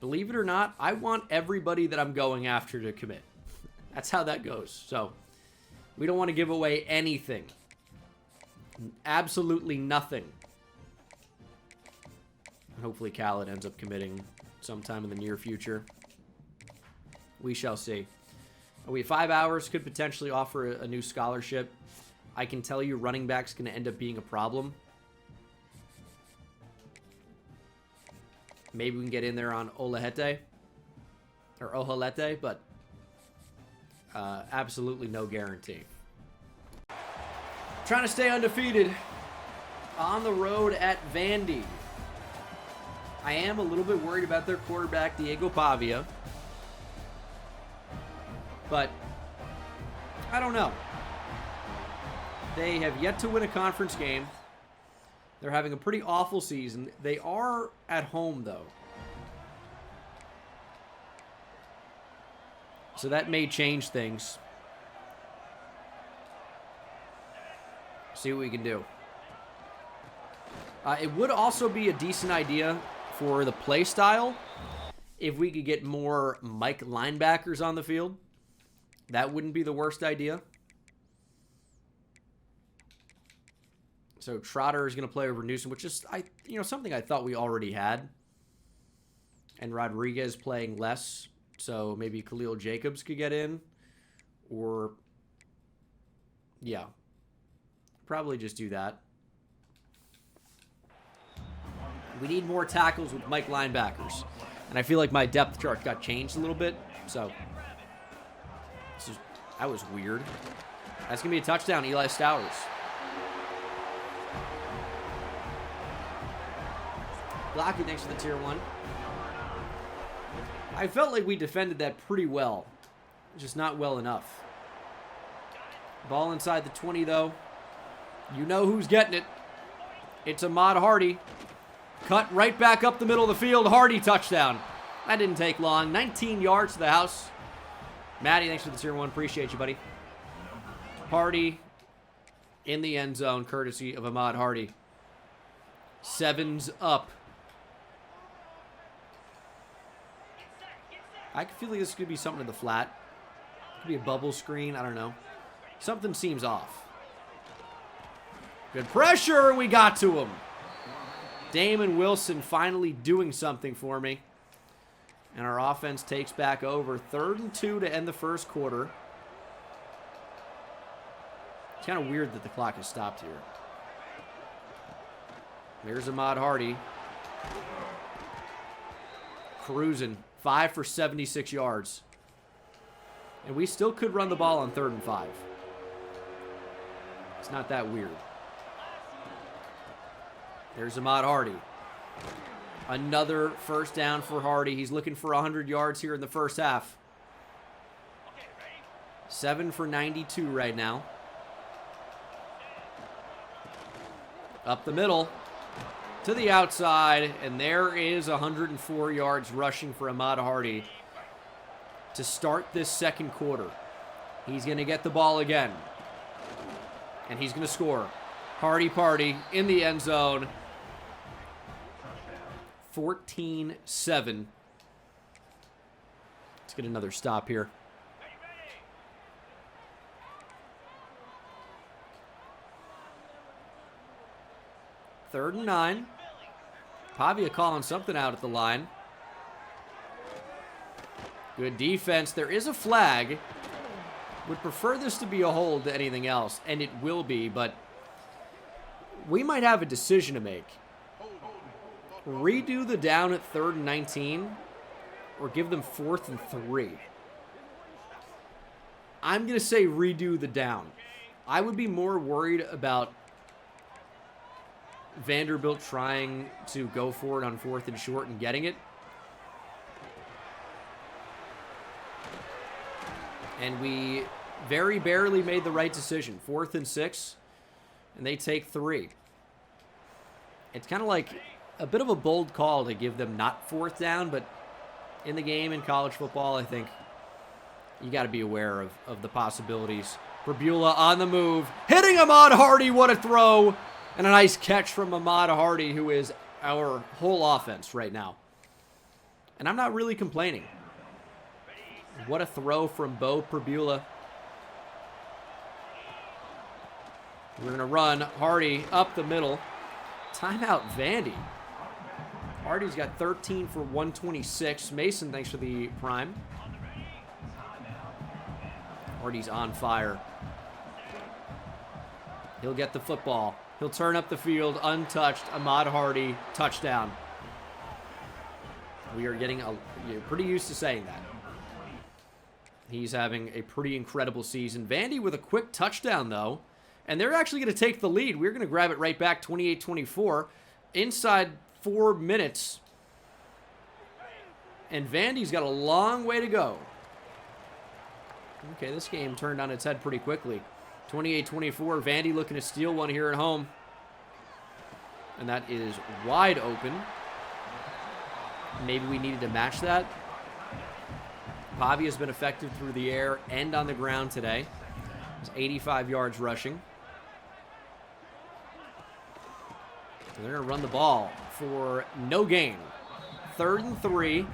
believe it or not, I want everybody that I'm going after to commit. That's how that goes. So, we don't want to give away anything. Absolutely nothing. And hopefully Khaled ends up committing sometime in the near future. We shall see. We have 5 hours. Could potentially offer a new scholarship. I can tell you running back's going to end up being a problem. Maybe we can get in there on Olahete. Or Ohalete, but absolutely no guarantee. Trying to stay undefeated on the road at Vandy. I am a little bit worried about their quarterback, Diego Pavia. But I don't know. They have yet to win a conference game. They're having a pretty awful season. They are at home, though. So that may change things. See what we can do. It would also be a decent idea for the play style if we could get more Mike linebackers on the field. That wouldn't be the worst idea. So Trotter is going to play over Newsom, which is something I thought we already had. And Rodriguez playing less, so maybe Khalil Jacobs could get in. Or, yeah, probably just do that. We need more tackles with Mike linebackers. And I feel like my depth chart got changed a little bit, so that was weird. That's going to be a touchdown, Eli Stowers. Blocky, thanks for the tier 1. I felt like we defended that pretty well. Just not well enough. Ball inside the 20, though. You know who's getting it. It's Ahmad Hardy. Cut right back up the middle of the field. Hardy touchdown. That didn't take long. 19 yards to the house. Maddie, thanks for the tier 1. Appreciate you, buddy. Hardy in the end zone, courtesy of Ahmad Hardy. 7's up. I feel like this could be something to the flat. Could be a bubble screen. I don't know. Something seems off. Good pressure. We got to him. Damon Wilson finally doing something for me. And our offense takes back over. 3rd and 2 to end the first quarter. It's kind of weird that the clock has stopped here. There's Ahmad Hardy. Cruising. 5 for 76 yards. And we still could run the ball on 3rd and 5. It's not that weird. There's Ahmad Hardy. Another first down for Hardy. He's looking for 100 yards here in the first half. 7 for 92 right now. Up the middle. To the outside. And there is 104 yards rushing for Ahmad Hardy to start this second quarter. He's going to get the ball again. And he's going to score. Hardy party in the end zone. 14-7. Let's get another stop here. Third and 9. Pavia calling something out at the line. Good defense. There is a flag. Would prefer this to be a hold to anything else, and it will be, but we might have a decision to make. Redo the down at 3rd and 19, or give them 4th and 3. I'm going to say redo the down. I would be more worried about Vanderbilt trying to go for it on 4th and short and getting it. And we very barely made the right decision. 4th and 6. And they take 3. It's kind of like a bit of a bold call to give them not 4th down, but in the game in college football, I think you got to be aware of the possibilities. Brabula on the move, hitting Ahmad Hardy. What a throw. And a nice catch from Ahmad Hardy, who is our whole offense right now. And I'm not really complaining. What a throw from Bo Brabula. We're going to run Hardy up the middle. Timeout Vandy. Hardy's got 13 for 126. Mason, thanks for the prime. Hardy's on fire. He'll get the football. He'll turn up the field, untouched. Ahmad Hardy, touchdown. We are getting you're pretty used to saying that. He's having a pretty incredible season. Vandy with a quick touchdown, though. And they're actually going to take the lead. We're going to grab it right back, 28-24. Inside 4 minutes. And Vandy's got a long way to go. Okay, this game turned on its head pretty quickly. 28-24. Vandy looking to steal one here at home. And that is wide open. Maybe we needed to match that. Pavia's been effective through the air and on the ground today. He's 85 yards rushing. And they're going to run the ball for no gain. 3rd and 3.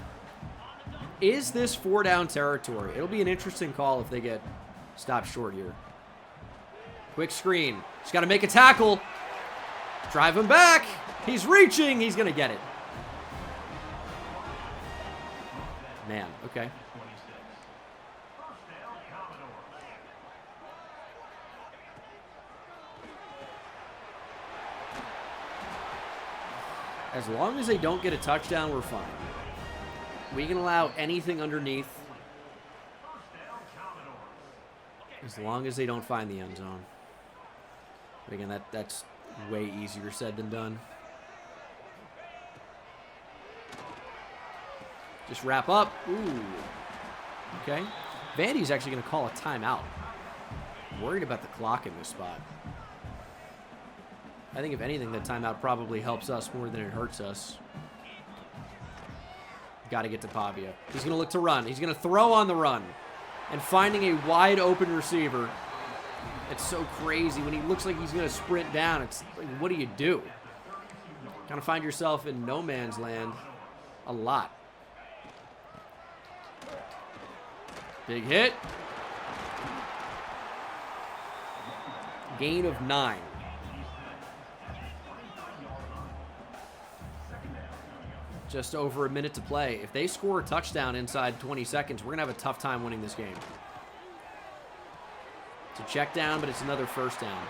Is this 4-down territory? It'll be an interesting call if they get stopped short here. Quick screen. He's got to make a tackle. Drive him back. He's reaching. He's going to get it. Man, okay. As long as they don't get a touchdown, we're fine. We can allow anything underneath. As long as they don't find the end zone. But again, that's way easier said than done. Just wrap up. Ooh. Okay. Vandy's actually going to call a timeout. I'm worried about the clock in this spot. I think if anything, that timeout probably helps us more than it hurts us. Got to get to Pavia. He's going to look to run. He's going to throw on the run. And finding a wide open receiver. It's so crazy. When he looks like he's going to sprint down, it's like, what do you do? Kind of find yourself in no man's land a lot. Big hit. Gain of 9. Just over a minute to play. If they score a touchdown inside 20 seconds, we're going to have a tough time winning this game. It's a check down, but it's another 1st down.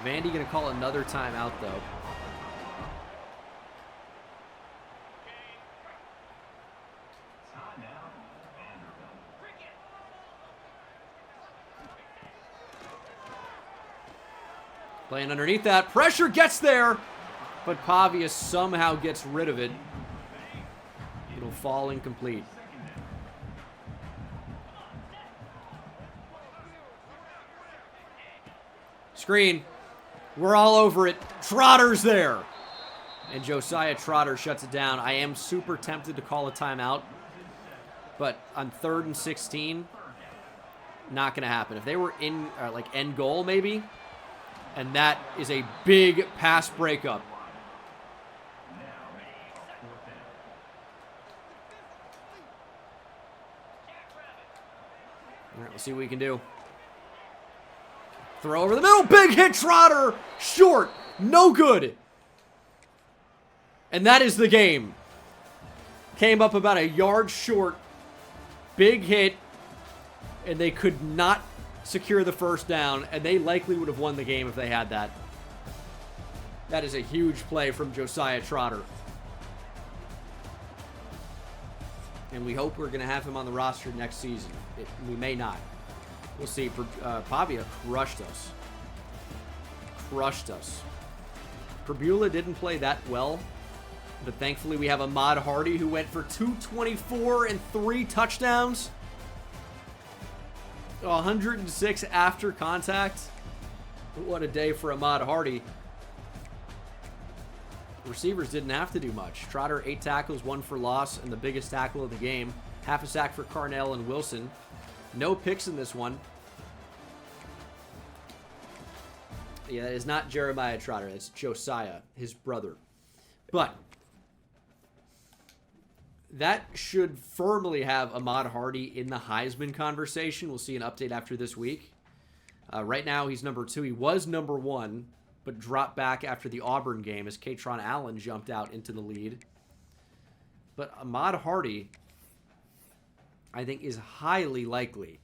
Vandy going to call another timeout, though. Playing underneath that. Pressure gets there, but Pavia somehow gets rid of it. It'll fall incomplete. Screen. We're all over it. Trotter's there. And Josiah Trotter shuts it down. I am super tempted to call a timeout. But on 3rd and 16, not going to happen. If they were in, like, end goal maybe, and that is a big pass breakup. All right, let's see what we can do. Throw over the middle. Big hit, Trotter. Short. No good. And that is the game. Came up about a yard short. Big hit. And they could not secure the 1st down. And they likely would have won the game if they had that. That is a huge play from Josiah Trotter. And we hope we're going to have him on the roster next season. We may not. We'll see. Pavia crushed us. Crushed us. Brabula didn't play that well. But thankfully we have Ahmad Hardy who went for 224 and 3 touchdowns. 106 after contact. What a day for Ahmad Hardy. Receivers didn't have to do much. Trotter, 8 tackles, 1 for loss, and the biggest tackle of the game. Half a sack for Carnell and Wilson. No picks in this one. Yeah, that is not Jeremiah Trotter. That's Josiah, his brother. But that should firmly have Ahmad Hardy in the Heisman conversation. We'll see an update after this week. Right now, he's number 2. He was number 1, but dropped back after the Auburn game as Katron Allen jumped out into the lead. But Ahmad Hardy, I think, is highly likely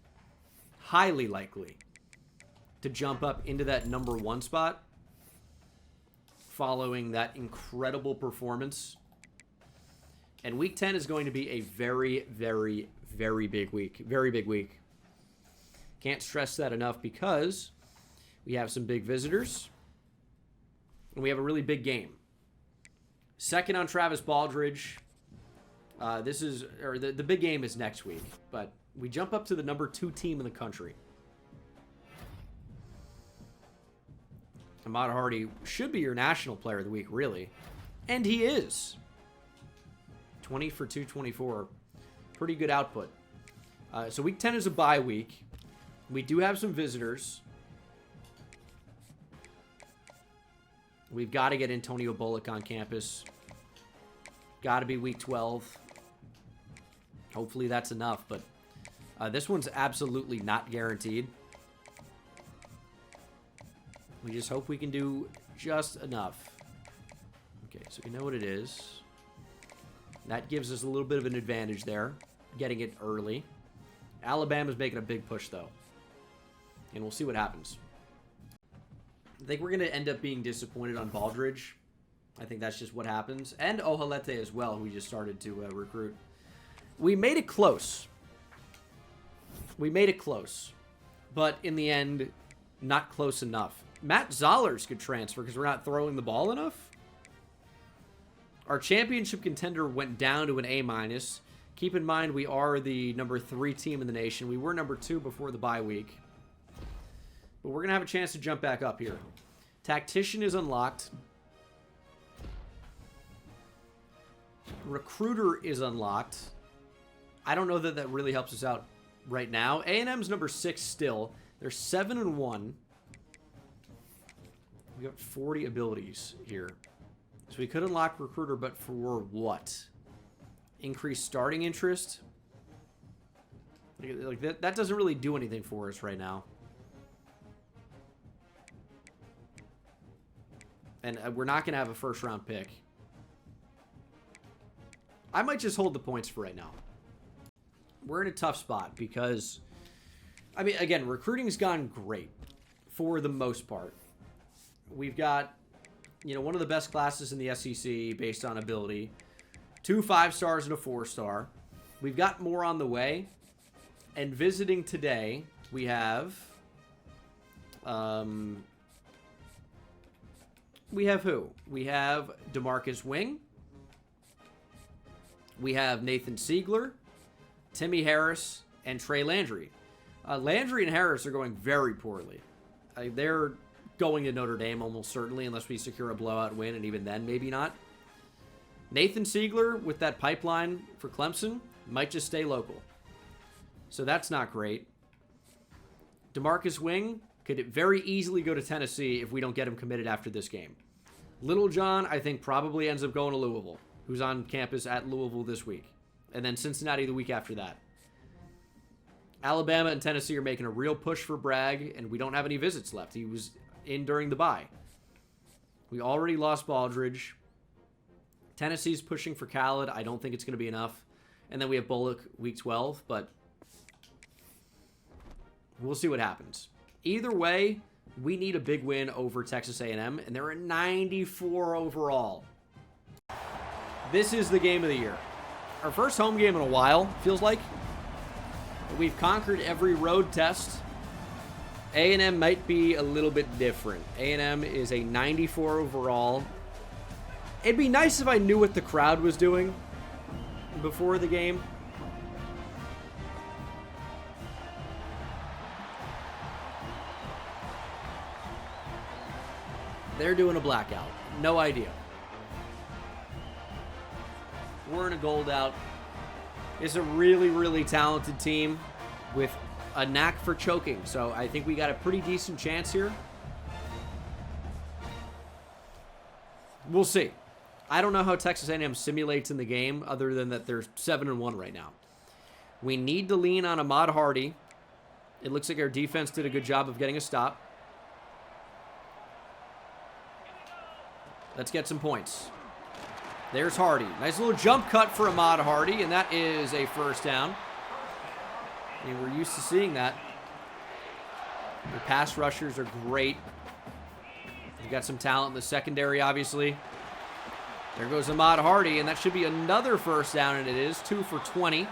to jump up into that number 1 spot following that incredible performance. And week 10 is going to be a very, very, very big week. Very big week. Can't stress that enough because we have some big visitors. And we have a really big game. Second on Travis Baldridge. The big game is next week. But we jump up to the number 2 team in the country. Ahmad Hardy should be your national player of the week, really. And he is. 20 for 224. Pretty good output. So week 10 is a bye week. We do have some visitors. We've got to get Antonio Bullock on campus. Got to be week 12. Hopefully that's enough, but this one's absolutely not guaranteed. We just hope we can do just enough. Okay, so we know what it is. That gives us a little bit of an advantage there, getting it early. Alabama's making a big push, though. And we'll see what happens. I think we're going to end up being disappointed on Baldridge. I think that's just what happens. And Ohalete as well, who we just started to recruit. We made it close. But in the end, not close enough. Matt Zollers could transfer because we're not throwing the ball enough. Our championship contender went down to an A-. Keep in mind, we are the number 3 team in the nation. We were number 2 before the bye week. But we're going to have a chance to jump back up here. Tactician is unlocked. Recruiter is unlocked. I don't know that that really helps us out right now. A&M's number 6 still. They're 7-1. We got 40 abilities here. So we could unlock Recruiter, but for what? Increased starting interest? Like that doesn't really do anything for us right now. And we're not going to have a first-round pick. I might just hold the points for right now. We're in a tough spot because, I mean, again, recruiting's gone great for the most part. We've got, one of the best classes in the SEC based on ability. 2 5-stars and a 4-star. We've got more on the way. And visiting today, we have... we have who? We have DeMarcus Wing. We have Nathan Siegler, Timmy Harris, and Trey Landry. Landry and Harris are going very poorly. They're going to Notre Dame almost certainly unless we secure a blowout win, and even then, maybe not. Nathan Siegler, with that pipeline for Clemson, might just stay local. So that's not great. DeMarcus Wing could very easily go to Tennessee if we don't get him committed after this game. Little John, I think, probably ends up going to Louisville, who's on campus at Louisville this week. And then Cincinnati the week after that. Alabama and Tennessee are making a real push for Bragg, and we don't have any visits left. He was in during the bye. We already lost Baldridge. Tennessee's pushing for Khaled. I don't think it's going to be enough. And then we have Bullock week 12, but we'll see what happens. Either way, we need a big win over Texas A&M, and they're at 94 overall. This is the game of the year. Our first home game in a while, feels like. We've conquered every road test. A&M might be a little bit different. A&M is a 94 overall. It'd be nice if I knew what the crowd was doing before the game. They're doing a blackout. No idea. We're in a gold out. It's a really, really talented team with a knack for choking. So I think we got a pretty decent chance here. We'll see. I don't know how Texas A&M simulates in the game other than that they're 7-1 right now. We need to lean on Ahmad Hardy. It looks like our defense did a good job of getting a stop. Let's get some points. There's Hardy. Nice little jump cut for Ahmad Hardy, and that is a first down. I mean, we're used to seeing that. The pass rushers are great. We've got some talent in the secondary, obviously. There goes Ahmad Hardy, and that should be another first down, and it is 2 for 20.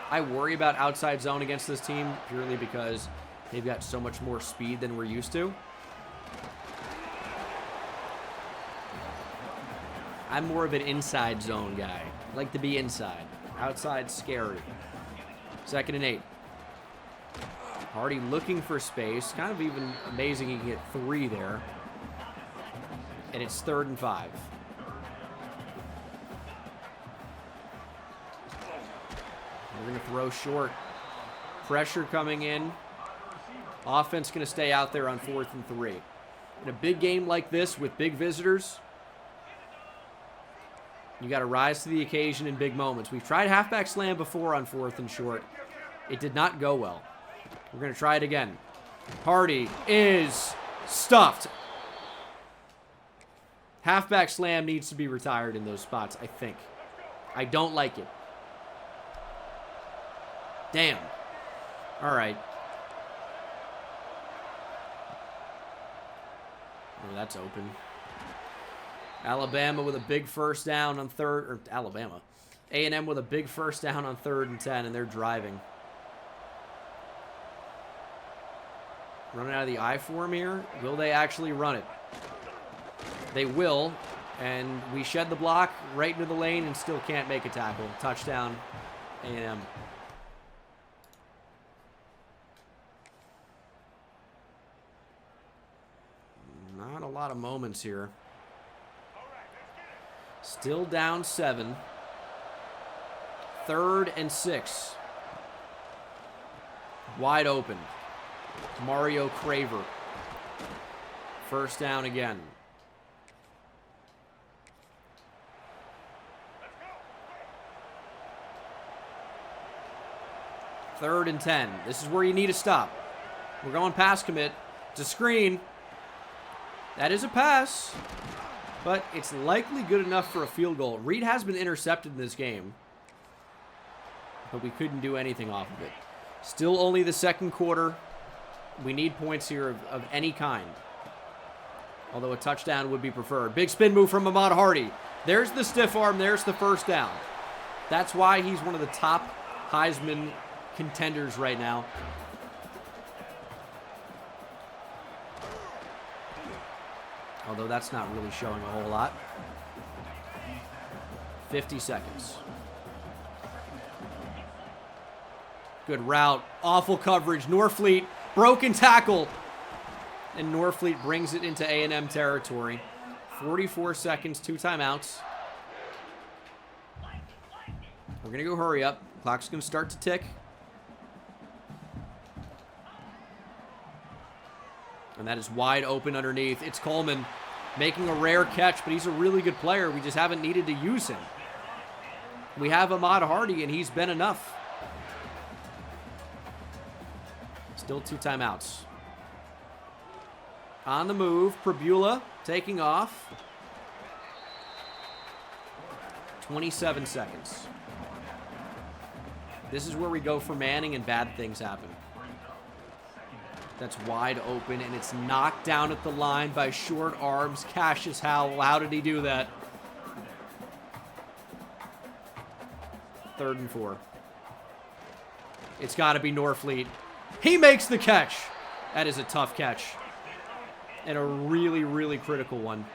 I worry about outside zone against this team purely because they've got so much more speed than we're used to. I'm more of an inside zone guy. I like to be inside. Outside, scary. 2nd and 8. Hardy looking for space. Kind of even amazing he can get 3 there. And it's 3rd and 5. We're going to throw short. Pressure coming in. Offense going to stay out there on 4th and 3. In a big game like this with big visitors, you got to rise to the occasion in big moments. We've tried halfback slam before on 4th and short. It did not go well. We're going to try it again. Hardy is stuffed. Halfback slam needs to be retired in those spots, I think. I don't like it. Damn. All right. Oh, that's open. Alabama with a big first down on Alabama. A&M with a big first down on 3rd and 10, and they're driving. Running out of the I form here. Will they actually run it? They will, and we shed the block right into the lane and still can't make a tackle. Touchdown, A&M. Not a lot of moments here. Still down 7. 3rd and 6. Wide open. Mario Craver. First down again. Third and 10. This is where you need to stop. We're going pass commit. It's a screen. That is a pass. But it's likely good enough for a field goal. Reed has been intercepted in this game. But we couldn't do anything off of it. Still only the 2nd quarter. We need points here of any kind. Although a touchdown would be preferred. Big spin move from Ahmad Hardy. There's the stiff arm. There's the first down. That's why he's one of the top Heisman contenders right now. Although that's not really showing a whole lot. 50 seconds. Good route. Awful coverage. Norfleet, broken tackle. And Norfleet brings it into A&M territory. 44 seconds, 2 timeouts. We're going to go hurry up. Clock's going to start to tick. And that is wide open underneath. It's Coleman making a rare catch, but he's a really good player. We just haven't needed to use him. We have Ahmad Hardy, and he's been enough. Still 2 timeouts. On the move, Prabula taking off. 27 seconds. This is where we go for Manning and bad things happen. That's wide open, and it's knocked down at the line by short arms. Cassius Howell, how did he do that? 3rd and 4. It's got to be Norfleet. He makes the catch. That is a tough catch. And a really, really critical one.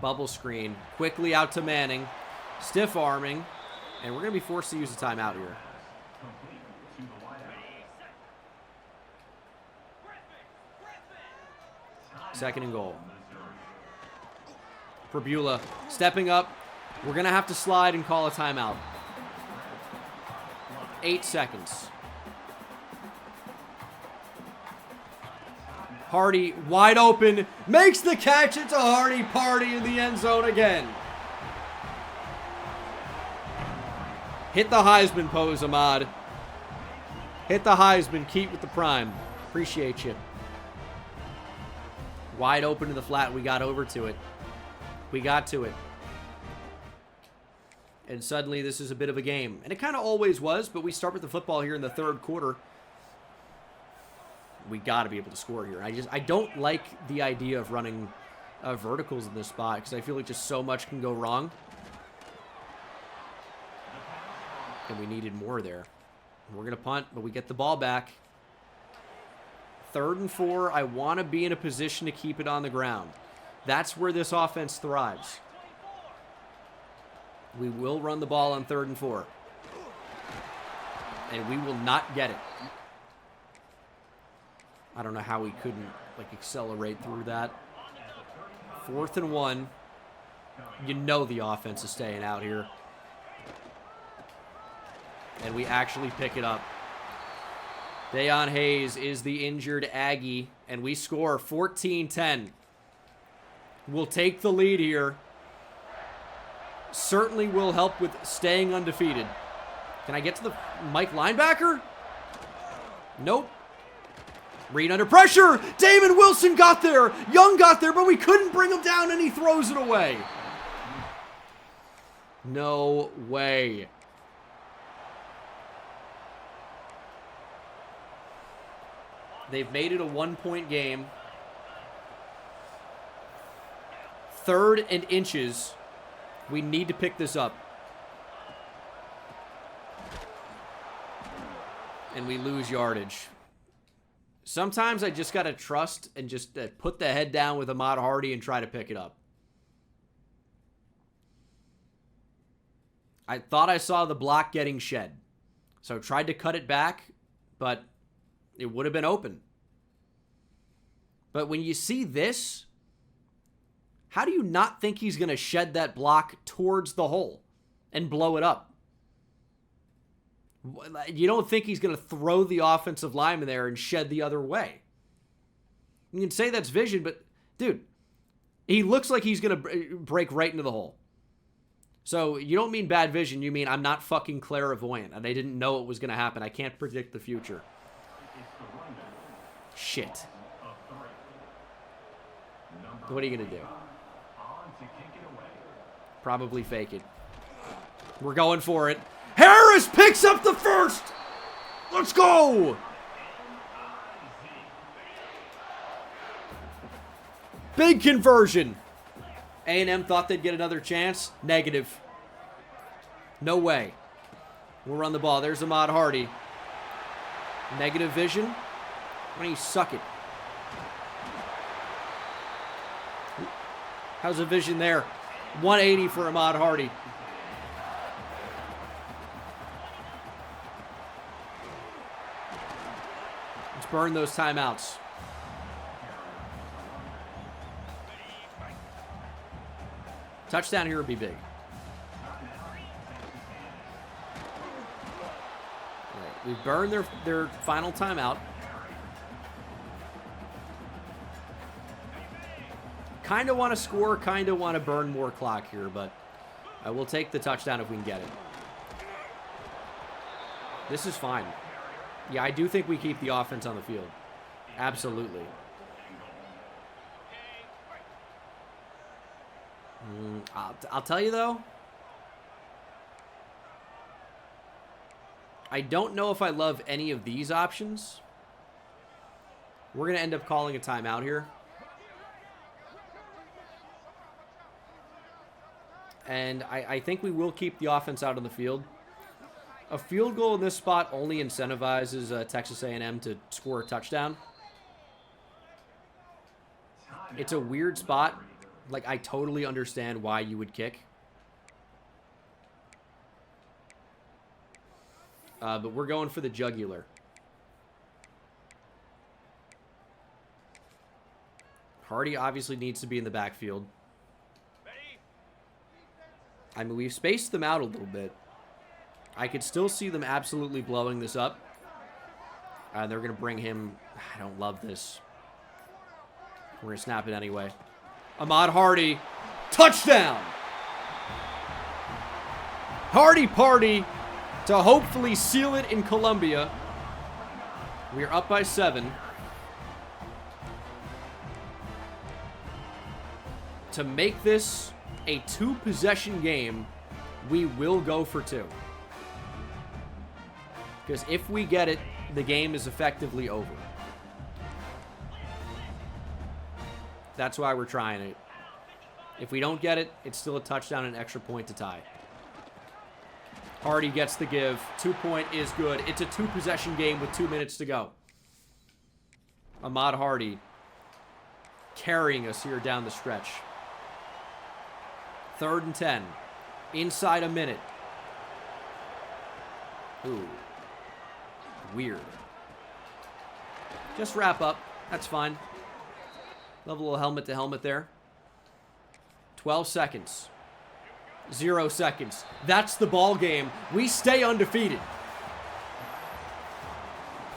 Bubble screen. Quickly out to Manning. Stiff arming. And we're going to be forced to use a timeout here. Second and goal. Prabula stepping up. We're going to have to slide and call a timeout. 8 seconds. Hardy wide open. Makes the catch. It's a Hardy party in the end zone again. Hit the Heisman pose, Ahmad. Hit the Heisman. Keep with the prime. Appreciate you. Wide open to the flat. We got over to it. We got to it. And suddenly this is a bit of a game. And it kind of always was, but we start with the football here in the third quarter. We got to be able to score here. I don't like the idea of running verticals in this spot because I feel like just so much can go wrong. And we needed more there. We're going to punt, but we get the ball back. 3rd and 4. I want to be in a position to keep it on the ground. That's where this offense thrives. We will run the ball on 3rd and 4. And we will not get it. I don't know how we couldn't accelerate through that. 4th and 1. You know the offense is staying out here. And we actually pick it up. Dayon Hayes is the injured Aggie. And we score 14-10. We'll take the lead here. Certainly will help with staying undefeated. Can I get to the Mike linebacker? Nope. Reed under pressure. Damon Wilson got there. Young got there, but we couldn't bring him down, and he throws it away. No way. They've made it a 1-point game. 3rd and inches. We need to pick this up. And we lose yardage. Sometimes I just got to trust and just put the head down with Ahmad Hardy and try to pick it up. I thought I saw the block getting shed. So I tried to cut it back, but it would have been open. But when you see this, how do you not think he's going to shed that block towards the hole and blow it up? You don't think he's going to throw the offensive lineman there and shed the other way. You can say that's vision, but dude, he looks like he's going to break right into the hole. So you don't mean bad vision. You mean I'm not fucking clairvoyant and I didn't know it was going to happen. I can't predict the future. Shit. What are you going to do? Probably fake it. We're going for it. Harris picks up the first. Let's go. Big conversion. A&M thought they'd get another chance. Negative. No way. We'll run the ball. There's Ahmad Hardy. Negative vision. Why don't you suck it? How's the vision there? 180 for Ahmad Hardy. Let's burn those timeouts. Touchdown here would be big. All right, we burned their final timeout. Kind of want to score, kind of want to burn more clock here, but we'll take the touchdown if we can get it. This is fine. Yeah, I do think we keep the offense on the field. Absolutely. I'll tell you, though. I don't know if I love any of these options. We're going to end up calling a timeout here. And I think we will keep the offense out on the field. A field goal in this spot only incentivizes Texas A&M to score a touchdown. It's a weird spot. Like, I totally understand why you would kick. But we're going for the jugular. Hardy obviously needs to be in the backfield. I mean, we've spaced them out a little bit. I could still see them absolutely blowing this up. They're going to bring him. I don't love this. We're going to snap it anyway. Ahmad Hardy. Touchdown! Hardy party to hopefully seal it in Columbia. We are up by 7. To make this a 2-possession game, we will go for 2. Because if we get it, the game is effectively over. That's why we're trying it. If we don't get it, it's still a touchdown and an extra point to tie. Hardy gets the give. 2-point is good. It's a 2-possession game with 2 minutes to go. Ahmad Hardy carrying us here down the stretch. 3rd and 10. Inside a minute. Ooh. Weird. Just wrap up. That's fine. Love a little helmet to helmet there. 12 seconds. 0 seconds. That's the ball game. We stay undefeated.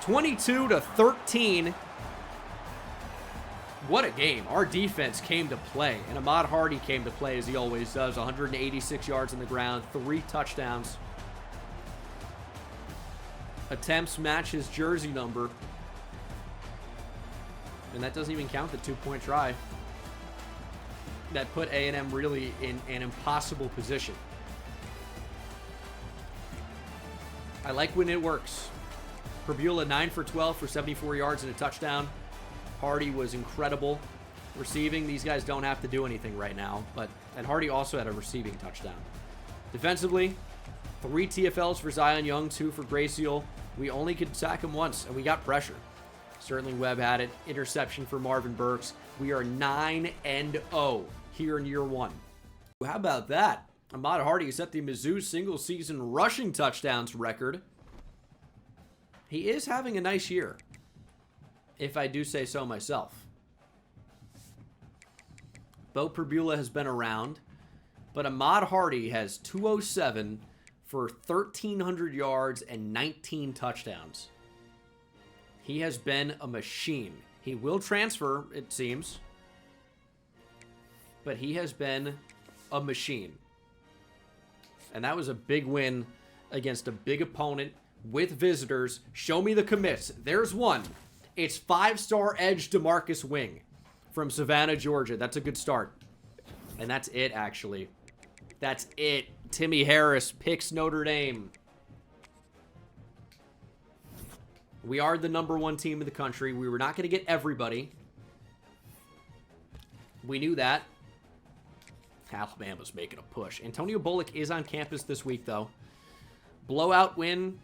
22-13. What a game. Our defense came to play. And Ahmad Hardy came to play as he always does. 186 yards on the ground. 3 touchdowns. Attempts match his jersey number. And that doesn't even count the 2-point try. That put A&M really in an impossible position. I like when it works. Perbula 9 for 12 for 74 yards and a touchdown. Hardy was incredible. Receiving, these guys don't have to do anything right now. And Hardy also had a receiving touchdown. Defensively, 3 TFLs for Zion Young, 2 for Graciel. We only could sack him once, and we got pressure. Certainly Webb had it. Interception for Marvin Burks. We are 9-0 here in year 1. How about that? Ahmad Hardy set the Mizzou single-season rushing touchdowns record. He is having a nice year, if I do say so myself. Bo Perbula has been around, but Ahmad Hardy has 207 for 1,300 yards and 19 touchdowns. He has been a machine. He will transfer, it seems. But he has been a machine. And that was a big win against a big opponent with visitors. Show me the commits. There's one. It's 5-star edge DeMarcus Wing from Savannah, Georgia. That's a good start. And that's it, actually. That's it. Timmy Harris picks Notre Dame. We are the #1 team in the country. We were not going to get everybody. We knew that. Alabama's making a push. Antonio Bullock is on campus this week, though. Blowout win,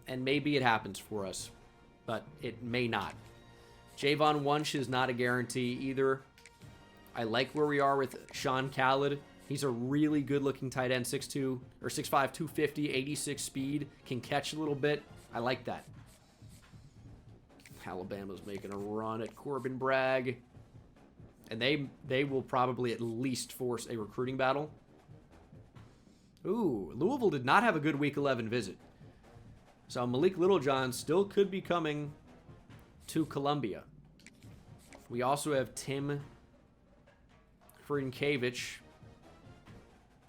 and maybe it happens for us, but it may not. Javon Wunsch is not a guarantee either. I like where we are with Sean Khaled. He's a really good-looking tight end, 6'2", or 6'5", 250, 86 speed, can catch a little bit. I like that. Alabama's making a run at Corbin Bragg. And they will probably at least force a recruiting battle. Ooh, Louisville did not have a good Week 11 visit. So Malik Littlejohn still could be coming to Columbia. We also have Tim Friedkevich.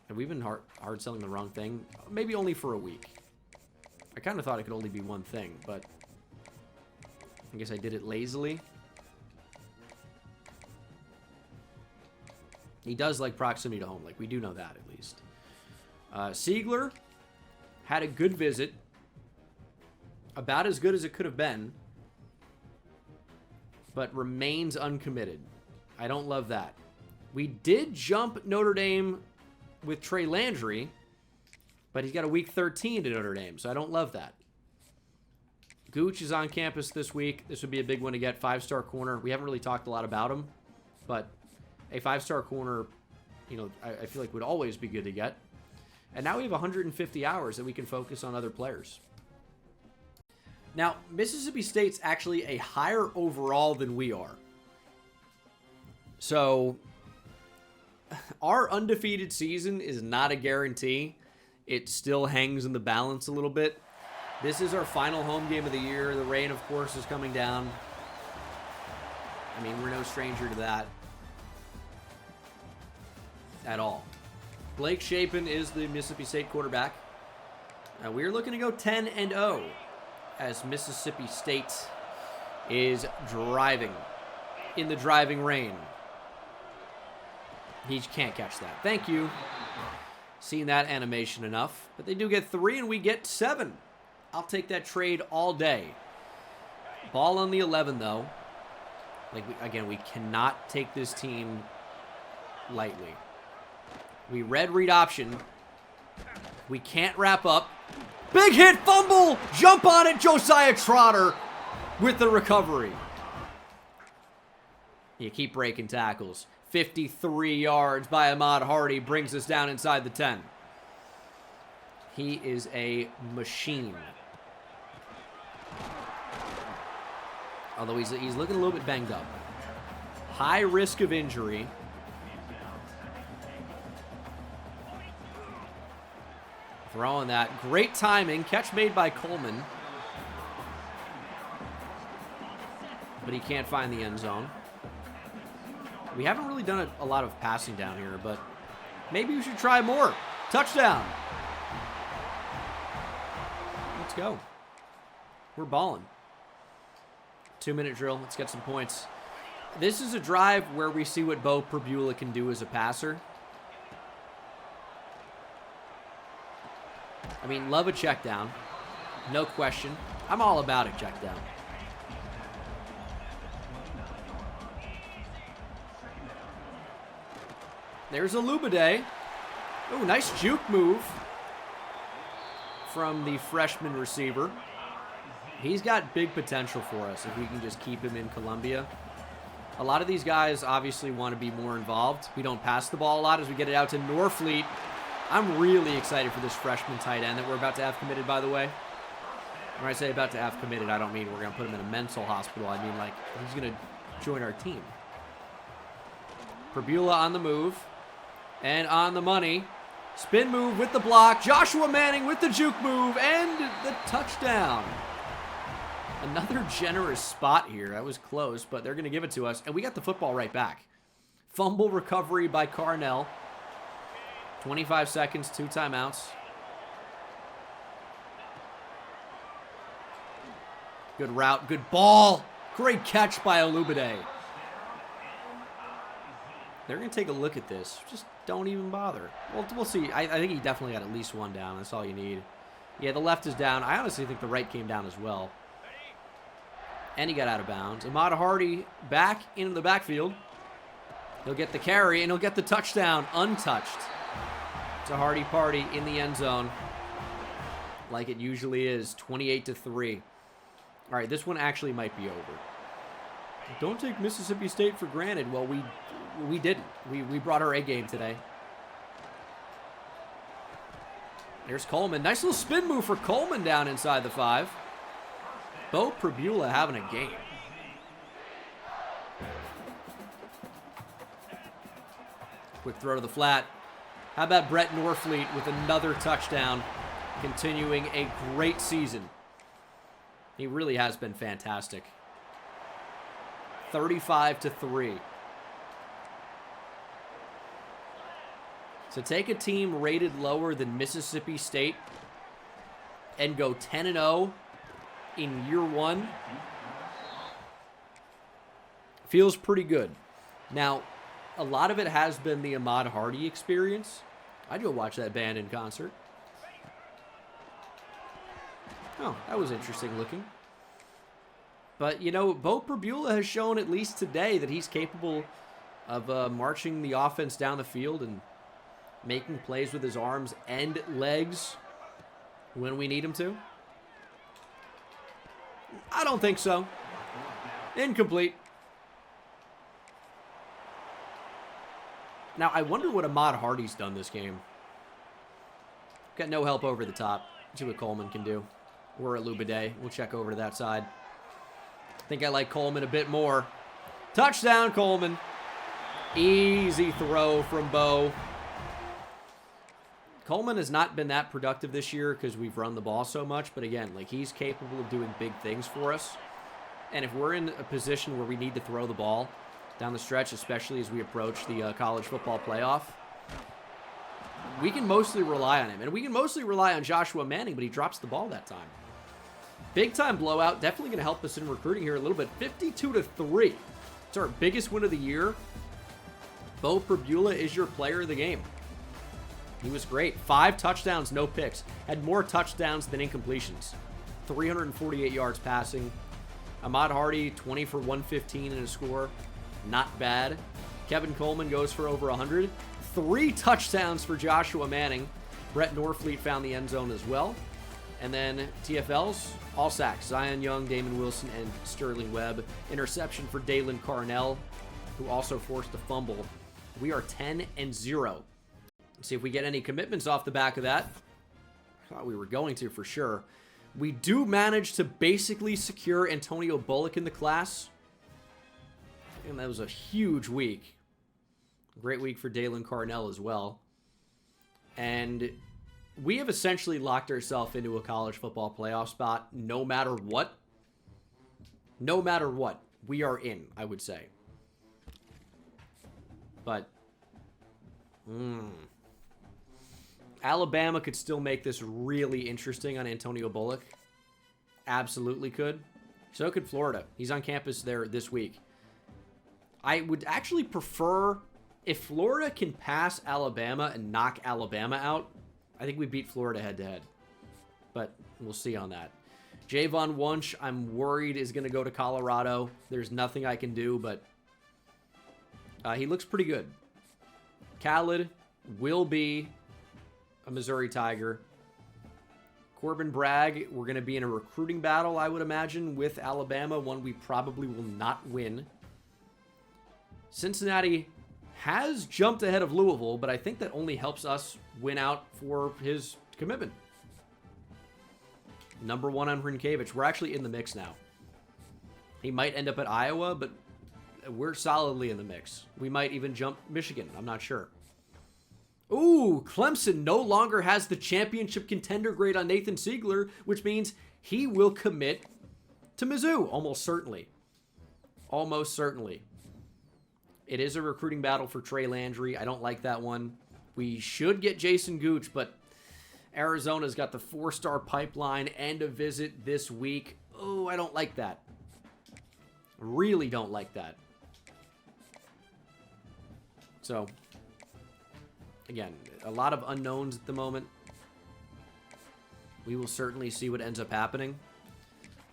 Have we been hard selling the wrong thing? Maybe only for a week. I kind of thought it could only be one thing, but I guess I did it lazily. He does like proximity to home. Like, we do know that, at least. Siegler had a good visit. About as good as it could have been. But remains uncommitted. I don't love that. We did jump Notre Dame with Trey Landry. But he's got a Week 13 to Notre Dame, so I don't love that. Gooch is on campus this week. This would be a big one to get. 5-star corner. We haven't really talked a lot about him, but a 5-star corner, you know, I feel like would always be good to get. And now we have 150 hours that we can focus on other players. Now, Mississippi State's actually a higher overall than we are. So, our undefeated season is not a guarantee. It still hangs in the balance a little bit. This is our final home game of the year. The rain, of course, is coming down. I mean, we're no stranger to that at all. Blake Shapen is the Mississippi State quarterback. We're looking to go 10-0 as Mississippi State is driving in the driving rain. He can't catch that. Thank you. Seen that animation enough. But they do get 3 and we get 7. I'll take that trade all day. Ball on the 11, though. Again, we cannot take this team lightly. We read option. We can't wrap up. Big hit, fumble, jump on it, Josiah Trotter with the recovery. You keep breaking tackles. 53 yards by Ahmad Hardy brings us down inside the 10. He is a machine. Although he's looking a little bit banged up. High risk of injury. Throwing that. Great timing. Catch made by Coleman. But he can't find the end zone. We haven't really done a lot of passing down here, but maybe we should try more. Touchdown. Let's go. We're balling. 2-minute drill. Let's get some points. This is a drive where we see what Bo Perbula can do as a passer. I mean, love a check down. No question. I'm all about a check down. There's a Lubade. Oh, nice juke move from the freshman receiver. He's got big potential for us if we can just keep him in Columbia. A lot of these guys obviously want to be more involved. We don't pass the ball a lot as we get it out to Norfleet. I'm really excited for this freshman tight end that we're about to have committed, by the way. When I say about to have committed, I don't mean we're going to put him in a mental hospital. I mean, like, he's going to join our team. Perbula on the move. And on the money. Spin move with the block. Joshua Manning with the juke move. And the touchdown. Another generous spot here. That was close, but they're going to give it to us. And we got the football right back. Fumble recovery by Carnell. 25 seconds, 2 timeouts. Good route, good ball. Great catch by Olubade. They're going to take a look at this. Just don't even bother. Well, we'll see. I think he definitely got at least one down. That's all you need. Yeah, the left is down. I honestly think the right came down as well. And he got out of bounds. Ahmad Hardy back into the backfield. He'll get the carry, and he'll get the touchdown untouched. It's a Hardy party in the end zone. Like it usually is. 28-3. All right, this one actually might be over. Don't take Mississippi State for granted. Well, we didn't. We brought our A game today. There's Coleman. Nice little spin move for Coleman down inside the 5. Bo Perbula having a game. Quick throw to the flat. How about Brett Norfleet with another touchdown, continuing a great season. He really has been fantastic. 35-3. So take a team rated lower than Mississippi State and go 10-0 in year 1. Feels pretty good. Now, a lot of it has been the Ahmad Hardy experience. I'd go watch that band in concert. Oh, that was interesting looking. But, you know, Bo Perbula has shown at least today that he's capable of marching the offense down the field and making plays with his arms and legs when we need him to. I don't think so. Incomplete. Now, I wonder what Ahmad Hardy's done this game. Got no help over the top. See what Coleman can do. We're at Lubade. We'll check over to that side. I think I like Coleman a bit more. Touchdown, Coleman. Easy throw from Bo. Coleman has not been that productive this year because we've run the ball so much. But again, like, he's capable of doing big things for us. And if we're in a position where we need to throw the ball down the stretch, especially as we approach the college football playoff, we can mostly rely on him. And we can mostly rely on Joshua Manning, but he drops the ball that time. Big-time blowout. Definitely going to help us in recruiting here a little bit. 52-3. It's our biggest win of the year. Bo Perbula is your player of the game. He was great. 5 touchdowns, no picks. Had more touchdowns than incompletions. 348 yards passing. Ahmad Hardy, 20 for 115 in a score. Not bad. Kevin Coleman goes for over 100. 3 touchdowns for Joshua Manning. Brett Norfleet found the end zone as well. And then TFLs, all sacks. Zion Young, Damon Wilson, and Sterling Webb. Interception for Dalen Carnell, who also forced a fumble. We are 10-0. Let's see if we get any commitments off the back of that. Thought we were going to for sure. We do manage to basically secure Antonio Bullock in the class. And that was a huge week. Great week for Dalen Carnell as well. And we have essentially locked ourselves into a college football playoff spot no matter what. No matter what, we are in, I would say. But Alabama could still make this really interesting on Antonio Bullock. Absolutely could. So could Florida. He's on campus there this week. I would actually prefer if Florida can pass Alabama and knock Alabama out. I think we beat Florida head-to-head. But we'll see on that. Javon Wunsch, I'm worried, is going to go to Colorado. There's nothing I can do, but he looks pretty good. Khaled will be a Missouri Tiger. Corbin Bragg, we're going to be in a recruiting battle, I would imagine, with Alabama, one we probably will not win. Cincinnati has jumped ahead of Louisville, but I think that only helps us win out for his commitment. Number 1 on Hrinkevich. We're actually in the mix now. He might end up at Iowa, but we're solidly in the mix. We might even jump Michigan. I'm not sure. Ooh, Clemson no longer has the championship contender grade on Nathan Siegler, which means he will commit to Mizzou. Almost certainly. Almost certainly. It is a recruiting battle for Trey Landry. I don't like that one. We should get Jason Gooch, but Arizona's got the 4-star pipeline and a visit this week. Oh, I don't like that. Really don't like that. So, again, a lot of unknowns at the moment. We will certainly see what ends up happening.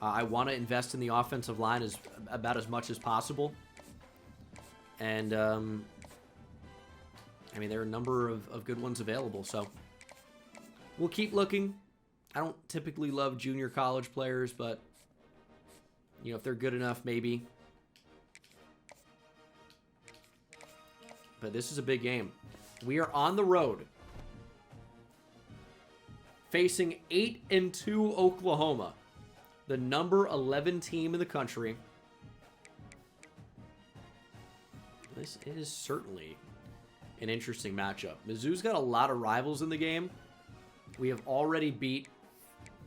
I want to invest in the offensive line about as much as possible. And, I mean, there are a number of good ones available, so we'll keep looking. I don't typically love junior college players, but, you know, if they're good enough, maybe. But this is a big game. We are on the road facing 8-2 Oklahoma, the number 11 team in the country. This is certainly an interesting matchup. Mizzou's got a lot of rivals in the game. We have already beat,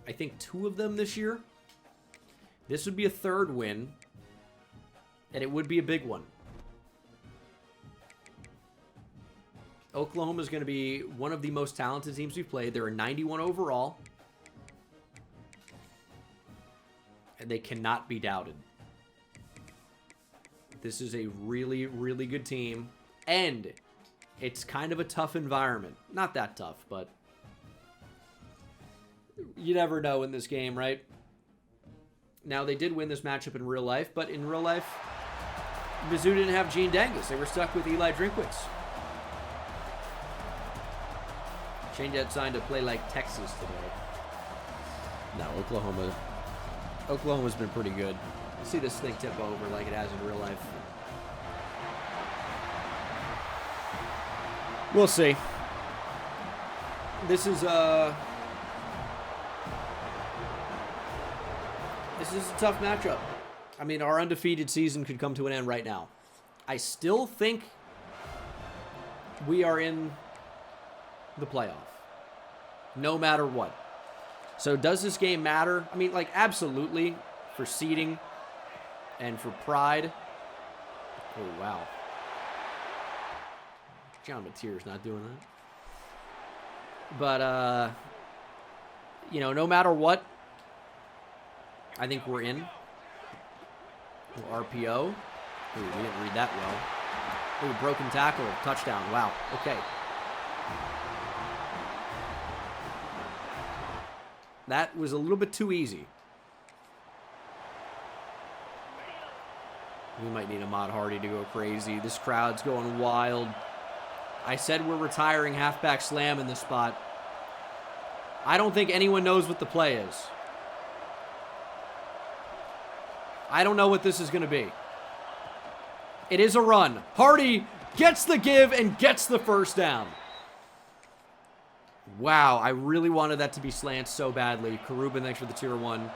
I think, 2 of them this year. This would be a 3rd win, and it would be a big one. Oklahoma is going to be one of the most talented teams we've played. They're a 91 overall, and they cannot be doubted. This is a really, really good team, and it's kind of a tough environment. Not that tough, but you never know in this game, right? Now, they did win this matchup in real life, but in real life, Mizzou didn't have Gene Dangus. They were stuck with Eli Drinkwitz. Changed that sign to play like Texas today. No, Oklahoma's been pretty good. You see this thing tip over like it has in real life. We'll see. This is a tough matchup. I mean, our undefeated season could come to an end right now. I still think we are in the playoff. No matter what. So does this game matter? I mean, like, absolutely, for seeding and for pride. Oh, wow. John Mateer's not doing that. But, you know, no matter what, I think we're in. RPO. Ooh, we didn't read that well. Ooh, broken tackle. Touchdown. Wow. Okay. That was a little bit too easy. We might need Ahmad Hardy to go crazy. This crowd's going wild. I said we're retiring halfback slam in this spot. I don't think anyone knows what the play is. I don't know what this is going to be. It is a run. Hardy gets the give and gets the first down. Wow, I really wanted that to be slant so badly. Karubin, thanks for the tier 1.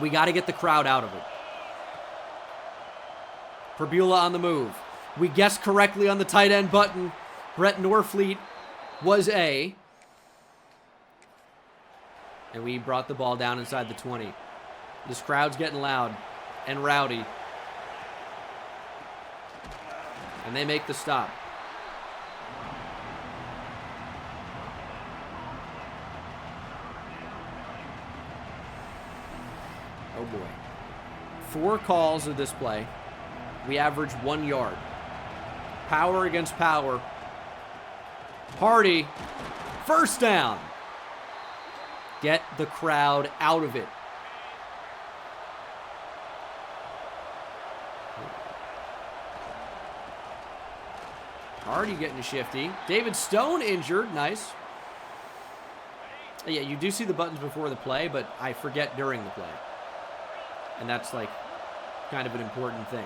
We got to get the crowd out of it. Perbula on the move. We guessed correctly on the tight end button. Brett Norfleet was A. And we brought the ball down inside the 20. This crowd's getting loud and rowdy. And they make the stop. Oh boy. 4 calls of this play. We average 1 yard. Power against power. Hardy. First down. Get the crowd out of it. Hardy getting shifty. David Stone injured. Nice. Yeah, you do see the buttons before the play, but I forget during the play. And that's like kind of an important thing.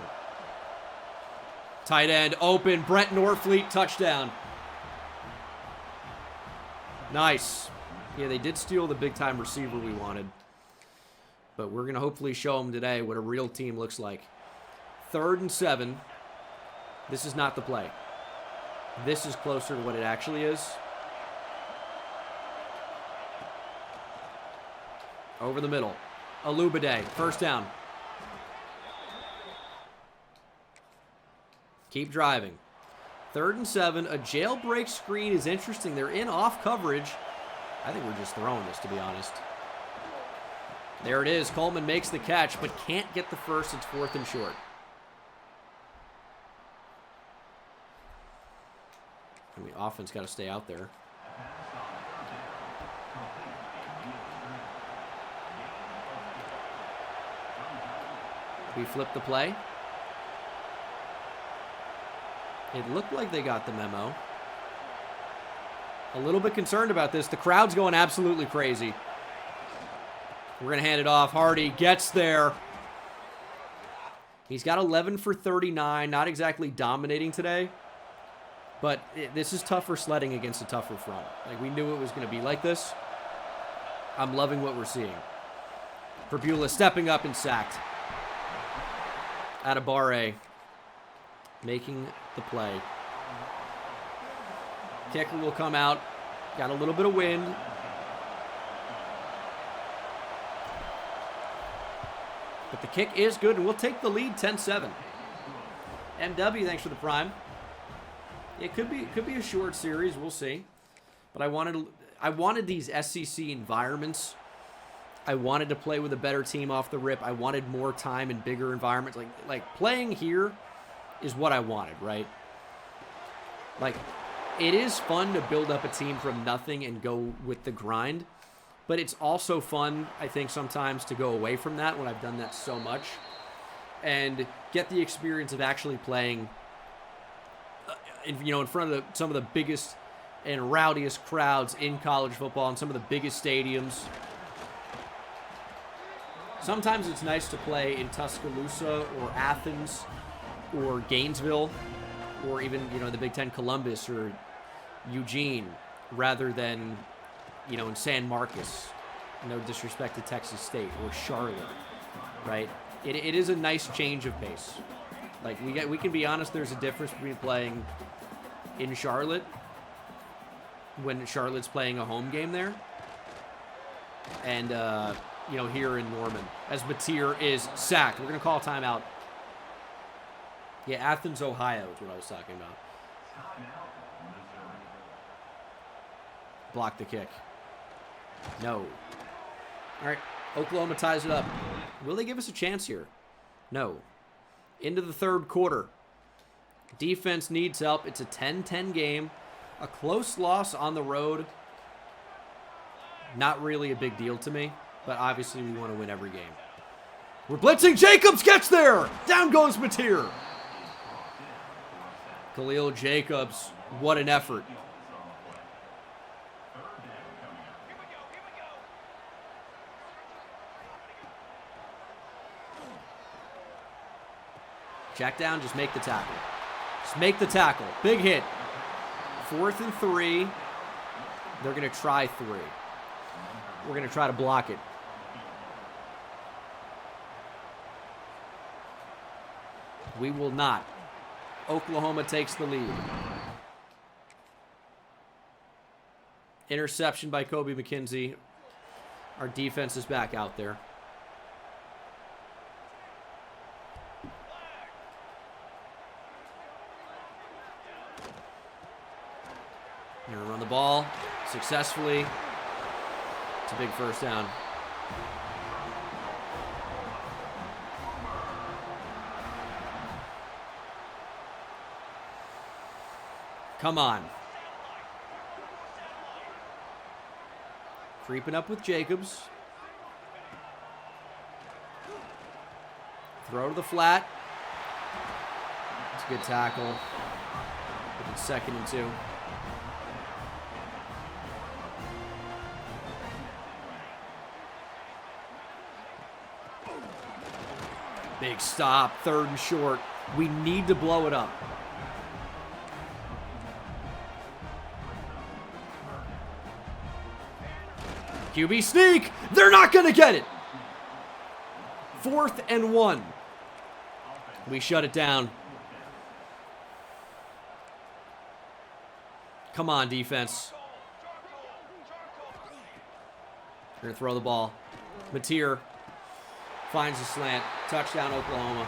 Tight end open. Brett Norfleet touchdown. Nice. Yeah, they did steal the big-time receiver we wanted. But we're going to hopefully show them today what a real team looks like. 3rd and 7. This is not the play. This is closer to what it actually is. Over the middle. Alubade. First down. Keep driving. 3rd and 7. A jailbreak screen is interesting. They're in off coverage. I think we're just throwing this, to be honest. There it is. Coleman makes the catch, but can't get the first. It's 4th and short. I mean, offense got to stay out there. We flip the play. It looked like they got the memo. A little bit concerned about this. The crowd's going absolutely crazy. We're going to hand it off. Hardy gets there. He's got 11 for 39. Not exactly dominating today. But this is tougher sledding against a tougher front. Like, we knew it was going to be like this. I'm loving what we're seeing. Perbula stepping up and sacked. Atabare making the play. Kicker will come out. Got a little bit of wind. But the kick is good, and we'll take the lead 10-7. MW, thanks for the prime. It could be a short series. We'll see. But I wanted these SEC environments. I wanted to play with a better team off the rip. I wanted more time in bigger environments. Like playing here is what I wanted, right? Like, it is fun to build up a team from nothing and go with the grind. But it's also fun, I think, sometimes to go away from that when I've done that so much. And get the experience of actually playing in front of some of the biggest and rowdiest crowds in college football and some of the biggest stadiums. Sometimes it's nice to play in Tuscaloosa or Athens or Gainesville or even, the Big Ten, Columbus or Eugene, rather than, in San Marcos. No disrespect to Texas State or Charlotte, right? It is a nice change of pace. Like, we can be honest, there's a difference between playing in Charlotte when Charlotte's playing a home game there. And, you know, here in Norman, as Mateer is sacked. We're going to call a timeout. Yeah, Athens, Ohio is what I was talking about. Block the kick. No. All right, Oklahoma ties it up. Will they give us a chance here? No. Into the third quarter. Defense needs help. It's a 10-10 game. A close loss on the road. Not really a big deal to me, but obviously we want to win every game. We're blitzing. Jacobs gets there. Down goes Mateer. Khalil Jacobs, what an effort. Check down, just make the tackle. Just make the tackle. Big hit. 4th and 3. They're going to try 3. We're going to try to block it. We will not. Oklahoma takes the lead. Interception by Kobe McKenzie. Our defense is back out there. Gonna run the ball successfully. It's a big first down. Come on. Creeping up with Jacobs. Throw to the flat. It's a good tackle. It's 2nd and 2. Big stop, 3rd and short. We need to blow it up. QB sneak. They're not going to get it. 4th and 1. We shut it down. Come on, defense. We're going to throw the ball. Mateer finds a slant. Touchdown, Oklahoma.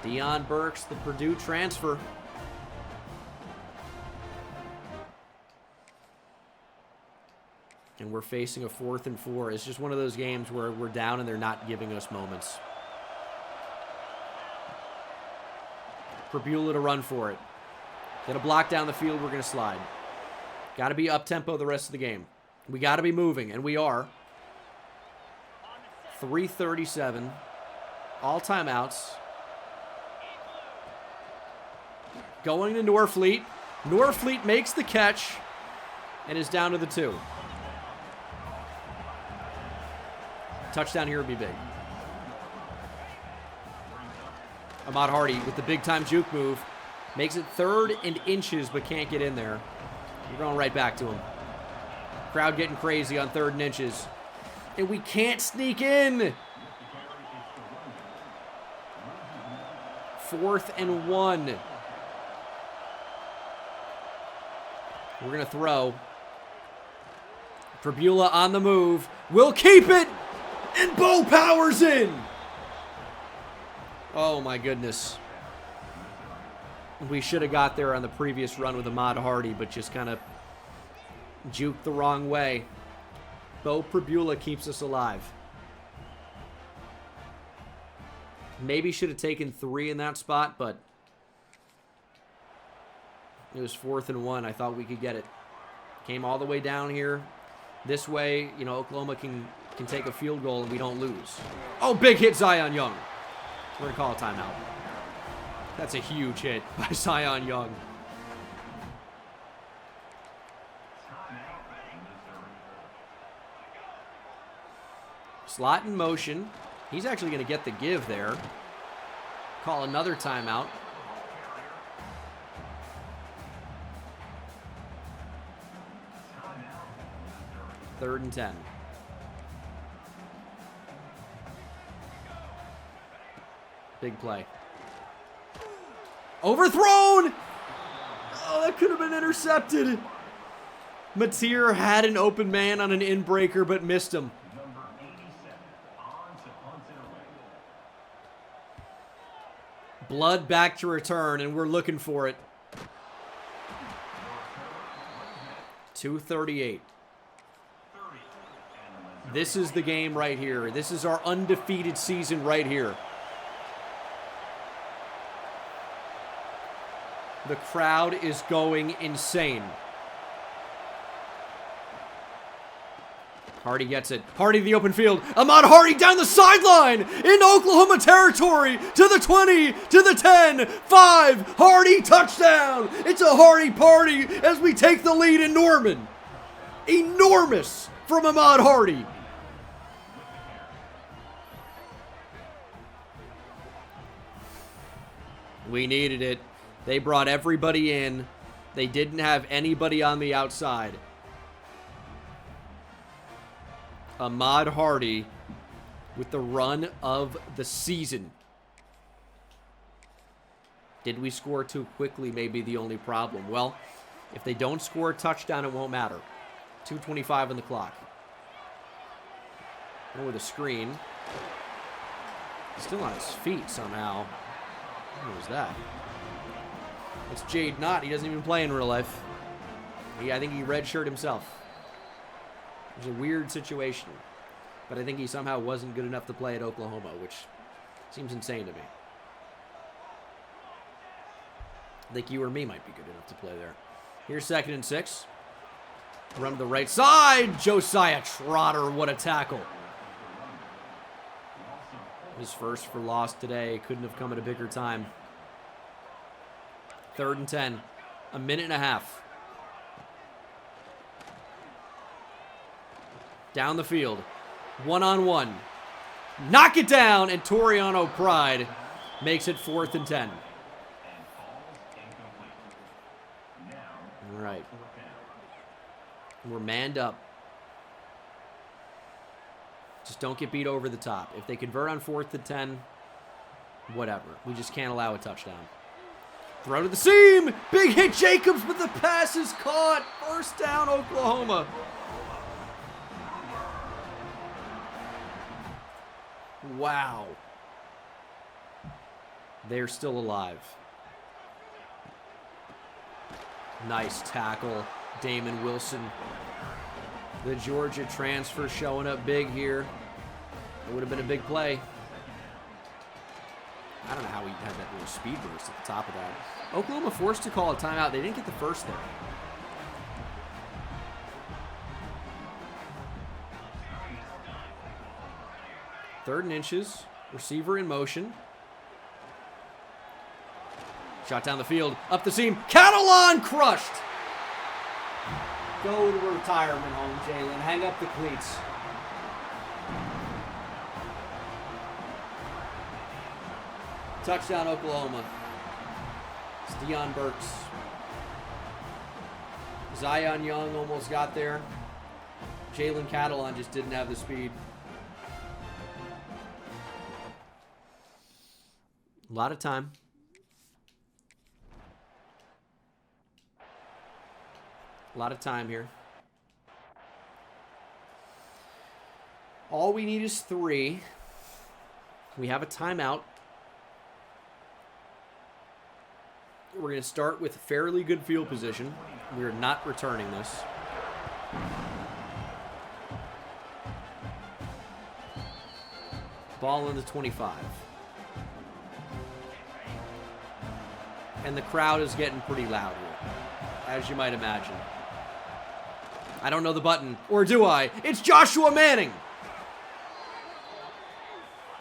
Deion Burks, the Purdue transfer. And we're facing a 4th and 4. It's just one of those games where we're down and they're not giving us moments. For Beulah to run for it. Gonna block down the field, we're gonna slide. Gotta be up-tempo the rest of the game. We gotta be moving, and we are. 3:37. All timeouts. Going to Norfleet. Norfleet makes the catch and is down to the 2. Touchdown here would be big. Ahmad Hardy with the big-time juke move. Makes it 3rd and inches, but can't get in there. We're going right back to him. Crowd getting crazy on 3rd and inches. And we can't sneak in. 4th and 1. We're going to throw. Beulah on the move. We'll keep it. And Bo powers in. Oh, my goodness. We should have got there on the previous run with Ahmad Hardy, but just kind of juked the wrong way. Bo Beulah keeps us alive. Maybe should have taken 3 in that spot, but it was 4th and 1. I thought we could get it. Came all the way down here. This way, you know, Oklahoma can take a field goal and we don't lose. Oh, big hit, Zion Young. We're going to call a timeout. That's a huge hit by Zion Young. Slot in motion. He's actually going to get the give there. Call another timeout. Third and 10. Big play. Overthrown! Oh, that could have been intercepted. Mateer had an open man on an in-breaker, but missed him. Blood back to return, and we're looking for it. 2:38. This is the game right here. This is our undefeated season right here. The crowd is going insane. Hardy gets it. Hardy to the open field. Ahmad Hardy down the sideline in Oklahoma territory to the 20, to the 10, 5. Hardy touchdown. It's a Hardy party as we take the lead in Norman. Enormous from Ahmad Hardy. We needed it. They brought everybody in. They didn't have anybody on the outside. Ahmad Hardy with the run of the season. Did we score too quickly? Maybe the only problem. Well, if they don't score a touchdown, it won't matter. 2:25 on the clock. Oh, with a screen. Still on his feet somehow. What was that? It's Jade Knott. He doesn't even play in real life. I think he redshirted himself. It was a weird situation. But I think he somehow wasn't good enough to play at Oklahoma, which seems insane to me. I think you or me might be good enough to play there. Here's 2nd and 6. Run to the right side. Josiah Trotter, what a tackle. His first for loss today. Couldn't have come at a bigger time. 3rd and 10. A minute and a half. Down the field. One-on-one. Knock it down, and Toriano Pride makes it 4th and 10. All right. We're manned up. Just don't get beat over the top. If they convert on 4th and 10, whatever. We just can't allow a touchdown. Throw to the seam. Big hit Jacobs, but the pass is caught. 1st down, Oklahoma. Wow. They're still alive. Nice tackle. Damon Wilson. The Georgia transfer showing up big here. It would have been a big play. I don't know how he had that little speed burst at the top of that. Oklahoma forced to call a timeout. They didn't get the first there. Third and inches. Receiver in motion. Shot down the field. Up the seam. Catalan crushed. Go to retirement home, Jalen. Hang up the cleats. Touchdown, Oklahoma. It's Deion Burks. Zion Young almost got there. Jalen Catalan just didn't have the speed. A lot of time. A lot of time here. All we need is 3. We have a timeout. We're going to start with fairly good field position. We are not returning this. Ball in the 25. And the crowd is getting pretty loud here, as you might imagine. I don't know the button, or do I? It's Joshua Manning!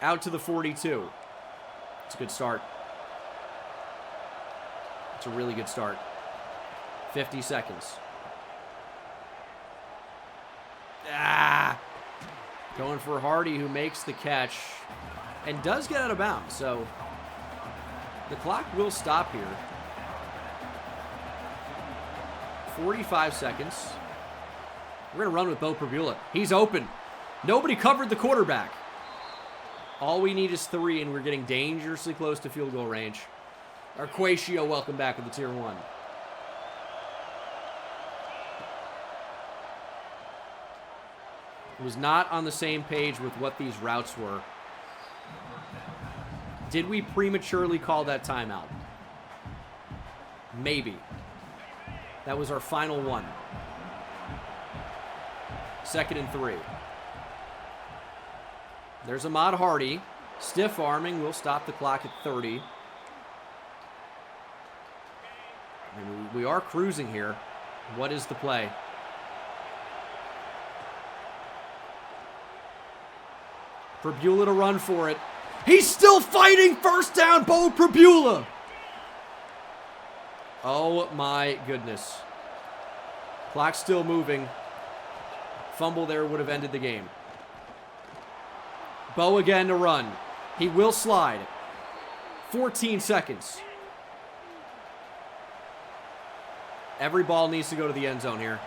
Out to the 42. It's a good start. It's a really good start. 50 seconds. Going for Hardy, who makes the catch and does get out of bounds. So the clock will stop here. 45 seconds. We're going to run with Bo Perbula. He's open. Nobody covered the quarterback. All we need is 3, and we're getting dangerously close to field goal range. Arquatio, welcome back with the Tier 1. Was not on the same page with what these routes were. Did we prematurely call that timeout? Maybe. That was our final one. 2nd and 3. There's Ahmad Hardy. Stiff arming will stop the clock at 30. And we are cruising here. What is the play? Prabula to run for it. He's still fighting. First down, Bo Prabula. Oh my goodness. Clock's still moving. Fumble there would have ended the game. Bo again to run. He will slide. 14 seconds. Every ball needs to go to the end zone here.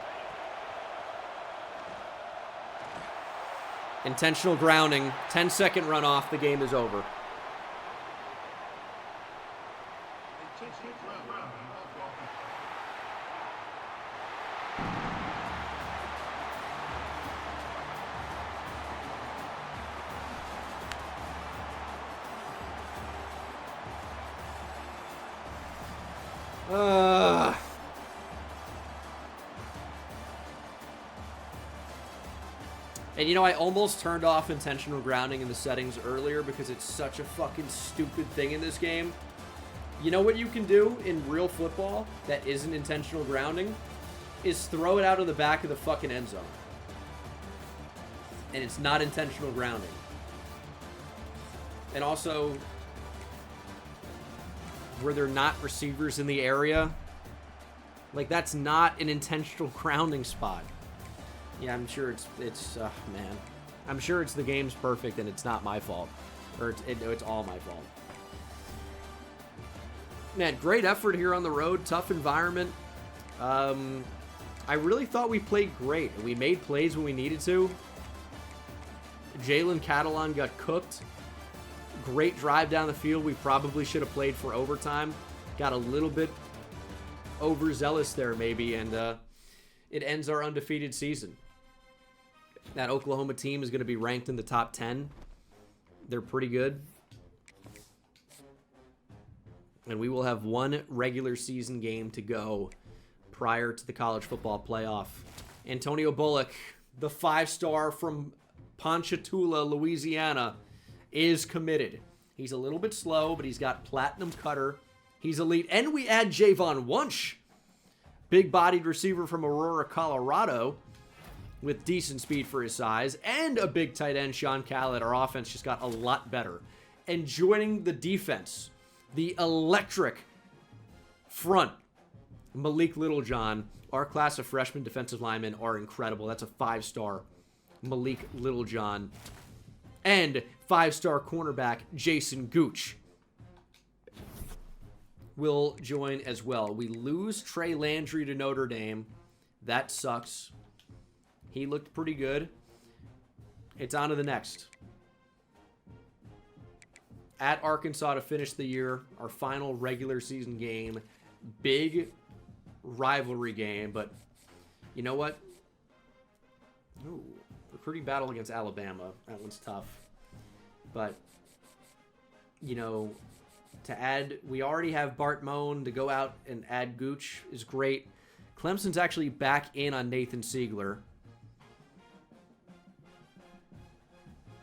Intentional grounding. 10-second runoff. The game is over. And you know, I almost turned off intentional grounding in the settings earlier because it's such a fucking stupid thing in this game. You know what you can do in real football that isn't intentional grounding? Is throw it out of the back of the fucking end zone. And it's not intentional grounding. And also, where they're not receivers in the area, like that's not an intentional grounding spot. Yeah, I'm sure it's man. I'm sure it's the game's perfect and it's not my fault. Or it's all my fault. Man, great effort here on the road. Tough environment. I really thought we played great. We made plays when we needed to. Jalen Catalan got cooked. Great drive down the field. We probably should have played for overtime. Got a little bit overzealous there maybe, and it ends our undefeated season. That Oklahoma team is going to be ranked in the top 10. They're pretty good. And we will have one regular season game to go prior to the college football playoff. Antonio Bullock, the 5-star from Ponchatoula, Louisiana, is committed. He's a little bit slow, but he's got platinum cutter. He's elite. And we add Javon Wunsch, big-bodied receiver from Aurora, Colorado, with decent speed for his size, and a big tight end, Sean Callett. Our offense just got a lot better. And joining the defense, the electric front, Malik Littlejohn. Our class of freshman defensive linemen are incredible. That's a 5-star Malik Littlejohn. And 5-star cornerback Jason Gooch will join as well. We lose Trey Landry to Notre Dame. That sucks. He looked pretty good. It's on to the next. At Arkansas to finish the year, our final regular season game. Big rivalry game, but you know what? Ooh, recruiting battle against Alabama. That one's tough. But, you know, to add, we already have Bart Moan. To go out and add Gooch is great. Clemson's actually back in on Nathan Siegler.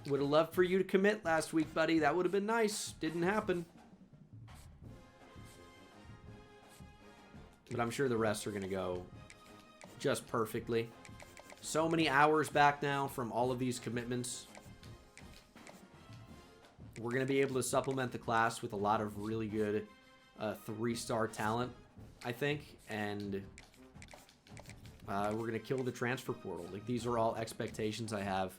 Would have loved for you to commit last week, buddy. That would have been nice. Didn't happen. But I'm sure the rest are going to go just perfectly. So many hours back now from all of these commitments. We're going to be able to supplement the class with a lot of really good 3-star talent, I think. And we're going to kill the transfer portal. Like, these are all expectations I have.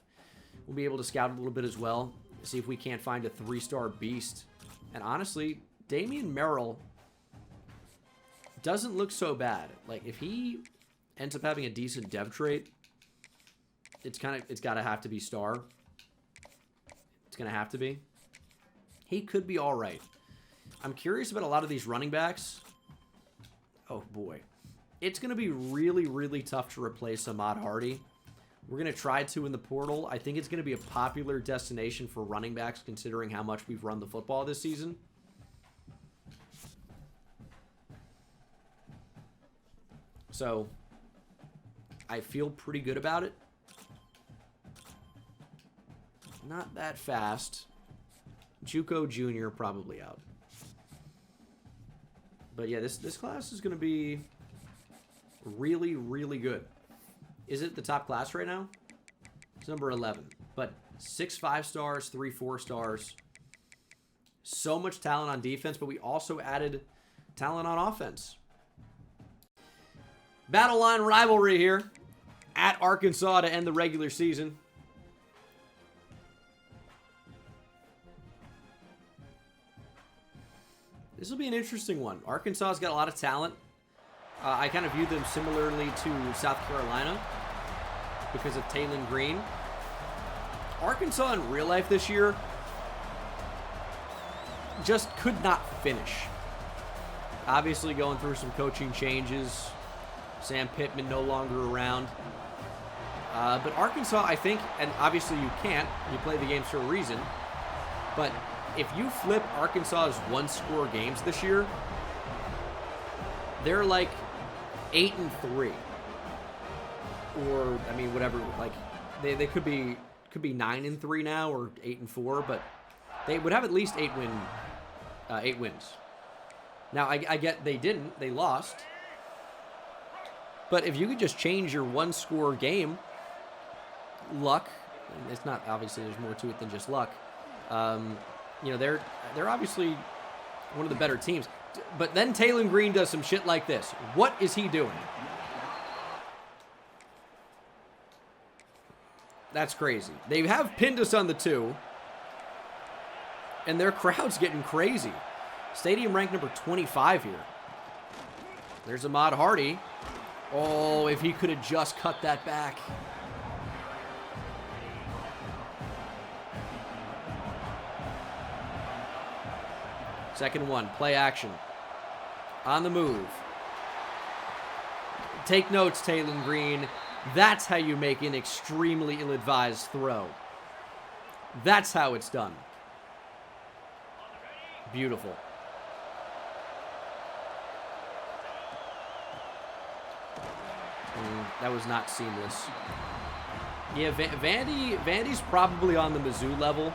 We'll be able to scout a little bit as well. See if we can't find a 3-star beast. And honestly, Damian Merrill doesn't look so bad. Like, if he ends up having a decent dev trait, it's got to have to be star. It's going to have to be. He could be all right. I'm curious about a lot of these running backs. Oh, boy. It's going to be really, really tough to replace Ahmad Hardy. We're going to try to in the portal. I think it's going to be a popular destination for running backs considering how much we've run the football this season. So, I feel pretty good about it. Not that fast. Juco Jr. probably out. But yeah, this class is going to be really, really good. Is it the top class right now? It's number 11. But 6 5-stars, 3 4-stars. So much talent on defense, but we also added talent on offense. Battle line rivalry here at Arkansas to end the regular season. This will be an interesting one. Arkansas's got a lot of talent. I kind of view them similarly to South Carolina because of Taylon Green. Arkansas in real life this year just could not finish. Obviously going through some coaching changes. Sam Pittman no longer around. But Arkansas, I think, and obviously you can't. You play the games for a reason. But if you flip Arkansas's one-score games this year, they're like 8-3. Or, I mean, whatever. Like, they could be 9-3 now or 8-4, but they would have at least 8 wins. Now, I get they didn't. They lost. But if you could just change your one-score game, luck, and it's not, obviously there's more to it than just luck. You know, they're obviously one of the better teams. But then Taylon Green does some shit like this. What is he doing? That's crazy. They have pinned us on the 2. And their crowd's getting crazy. Stadium ranked number 25 here. There's Ahmad Hardy. Oh, if he could have just cut that back. Second one, play action. On the move. Take notes, Taylon Green. That's how you make an extremely ill-advised throw. That's how it's done. Beautiful. That was not seamless. Yeah, Vandy's probably on the Mizzou level.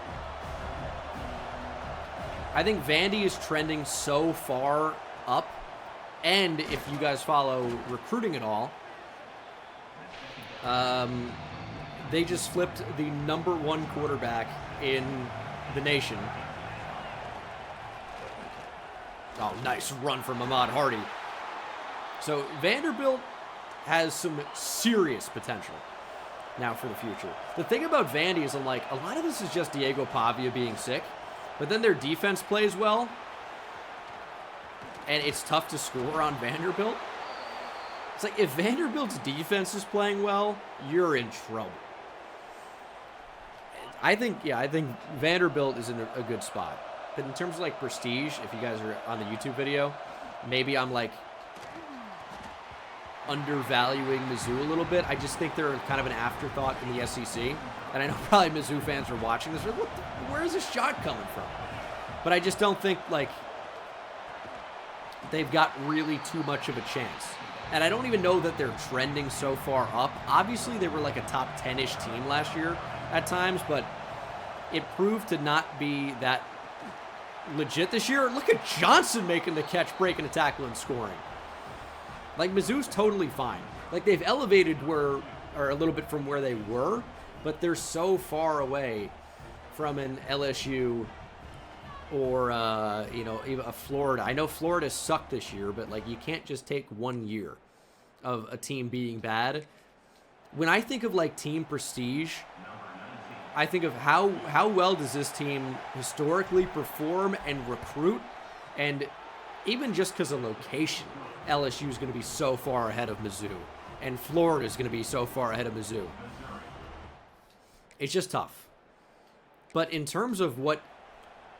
I think Vandy is trending so far up. And if you guys follow recruiting at all, they just flipped the #1 quarterback in the nation. Oh, nice run from Ahmad Hardy. So Vanderbilt has some serious potential now for the future. The thing about Vandy is, I'm like, a lot of this is just Diego Pavia being sick, but then their defense plays well, and it's tough to score on Vanderbilt. It's like, if Vanderbilt's defense is playing well, you're in trouble. I think Vanderbilt is in a good spot. But in terms of, like, prestige, if you guys are on the YouTube video, maybe I'm, like, undervaluing Mizzou a little bit. I just think they're kind of an afterthought in the SEC. And I know probably Mizzou fans are watching this. Where is this shot coming from? But I just don't think, like, they've got really too much of a chance. And I don't even know that they're trending so far up. Obviously, they were like a top 10-ish team last year at times, but it proved to not be that legit this year. Look at Johnson making the catch, breaking a tackle, and scoring. Like, Mizzou's totally fine. Like, they've elevated or a little bit from where they were, but they're so far away from an LSU or, even a Florida. I know Florida sucked this year, but, like, you can't just take 1 year of a team being bad. When I think of, like, team prestige, I think of how well does this team historically perform and recruit, and even just because of location, LSU is going to be so far ahead of Mizzou, and Florida is going to be so far ahead of Mizzou. It's just tough. But in terms of what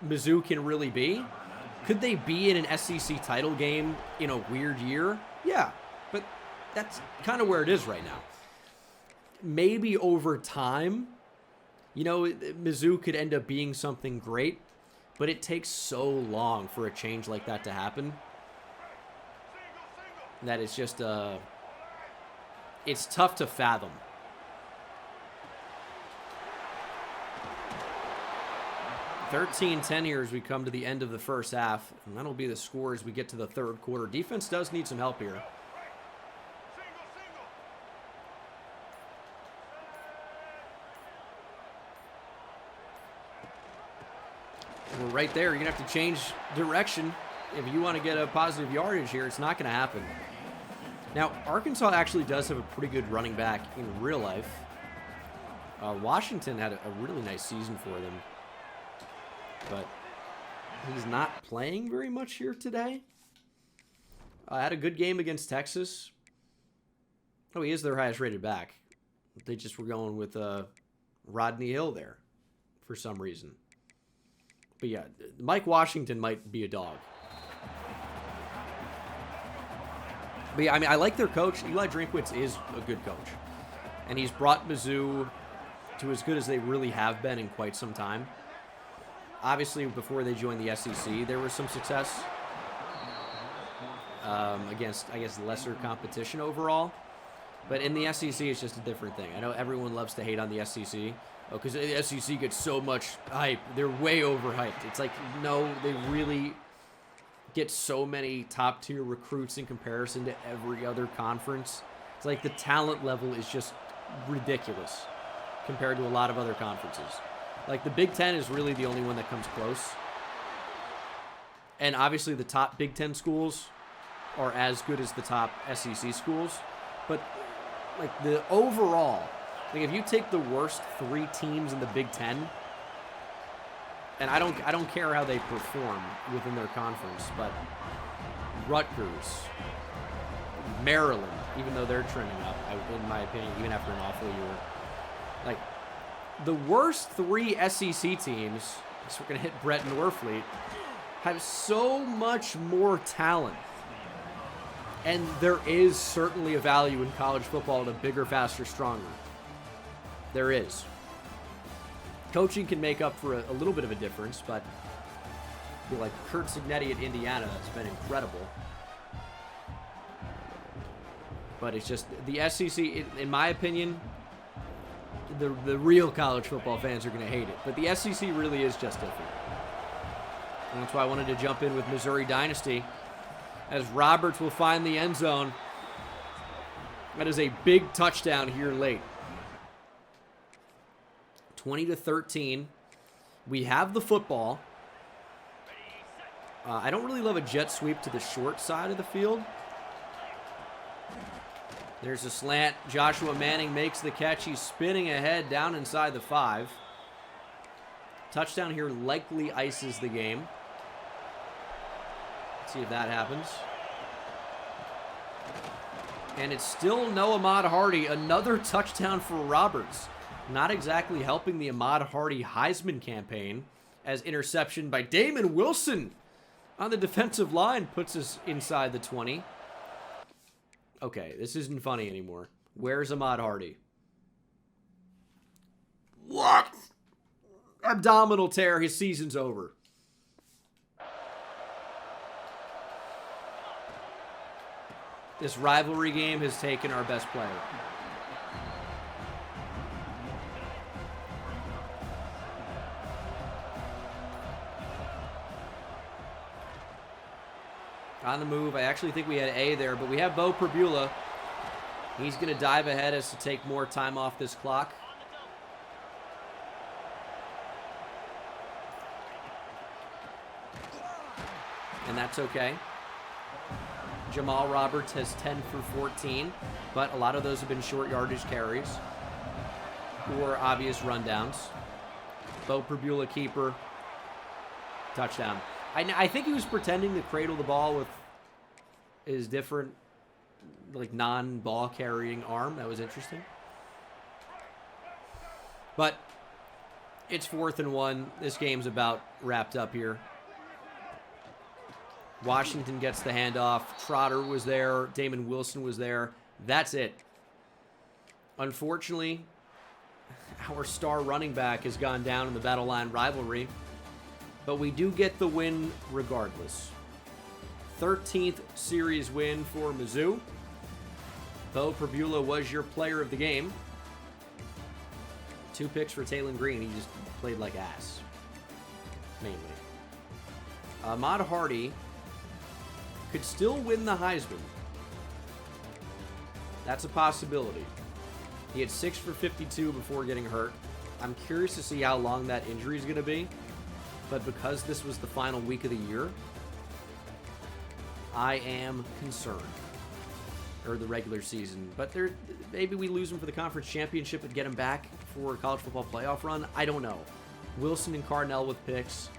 Mizzou can really be, could they be in an SEC title game in a weird year? Yeah, but that's kind of where it is right now. Maybe over time, you know, Mizzou could end up being something great, but it takes so long for a change like that to happen that it's just, it's tough to fathom. (13-10) here as we come to the end of the first half, and that'll be the score as we get to the third quarter. Defense does need some help here. We're right there. You're going to have to change direction if you want to get a positive yardage here. It's not going to happen. Now, Arkansas actually does have a pretty good running back in real life. Washington had a really nice season for them, but he's not playing very much here today. Had a good game against Texas. Oh, he is their highest rated back. They just were going with Rodney Hill there for some reason. But yeah, Mike Washington might be a dog. But yeah, I mean, I like their coach. Eli Drinkwitz is a good coach. And he's brought Mizzou to as good as they really have been in quite some time. Obviously, before they joined the SEC, there was some success against, I guess, lesser competition overall. But in the SEC, it's just a different thing. I know everyone loves to hate on the SEC. Oh, because the SEC gets so much hype. They're way overhyped. It's like, no, they really get so many top-tier recruits in comparison to every other conference. It's like the talent level is just ridiculous compared to a lot of other conferences. Like, the Big Ten is really the only one that comes close. And obviously the top Big Ten schools are as good as the top SEC schools. But, like, the overall, like, if you take the worst 3 teams in the Big Ten, and I don't care how they perform within their conference, but Rutgers, Maryland, even though they're trending up, in my opinion, even after an awful year, like, the worst 3 SEC teams, so we're going to hit Brett Norfleet, have so much more talent. And there is certainly a value in college football to bigger, faster, stronger. There is. Coaching can make up for a little bit of a difference, but I feel like Kurt Cignetti at Indiana has been incredible. But it's just the SEC, in my opinion, the real college football fans are going to hate it. But the SEC really is just different. And that's why I wanted to jump in with Missouri Dynasty, as Roberts will find the end zone. That is a big touchdown here late. 20-13. We have the football. I don't really love a jet sweep to the short side of the field. There's a slant. Joshua Manning makes the catch. He's spinning ahead down inside the 5. Touchdown here likely ices the game. Let's see if that happens. And it's still no Ahmad Hardy. Another touchdown for Roberts. Not exactly helping the Ahmad Hardy Heisman campaign, as interception by Damon Wilson on the defensive line puts us inside the 20. Okay, this isn't funny anymore. Where's Ahmad Hardy? What? Abdominal tear. His season's over. This rivalry game has taken our best player. On the move. I actually think we had A there, but we have Bo Perbula. He's going to dive ahead as to take more time off this clock. And that's okay. Jamal Roberts has 10 for 14, but a lot of those have been short yardage carries or obvious rundowns. Bo Perbula keeper. Touchdown. I think he was pretending to cradle the ball with his different, like, non-ball carrying arm. That was interesting. But It's 4th and 1. This game's about wrapped up here. Washington gets the handoff. Trotter was there. Damon Wilson was there. That's it. Unfortunately, our star running back has gone down in the Battle Line rivalry, but we do get the win regardless. 13th series win for Mizzou. Bo Perbula was your player of the game. 2 picks for Taylon Green. He just played like ass, mainly. Ahmad Hardy could still win the Heisman. That's a possibility. He had 6 for 52 before getting hurt. I'm curious to see how long that injury is going to be. But because this was the final week of the year, I am concerned. Or the regular season. But maybe we lose him for the conference championship and get him back for a college football playoff run. I don't know. Wilson and Carnell with picks.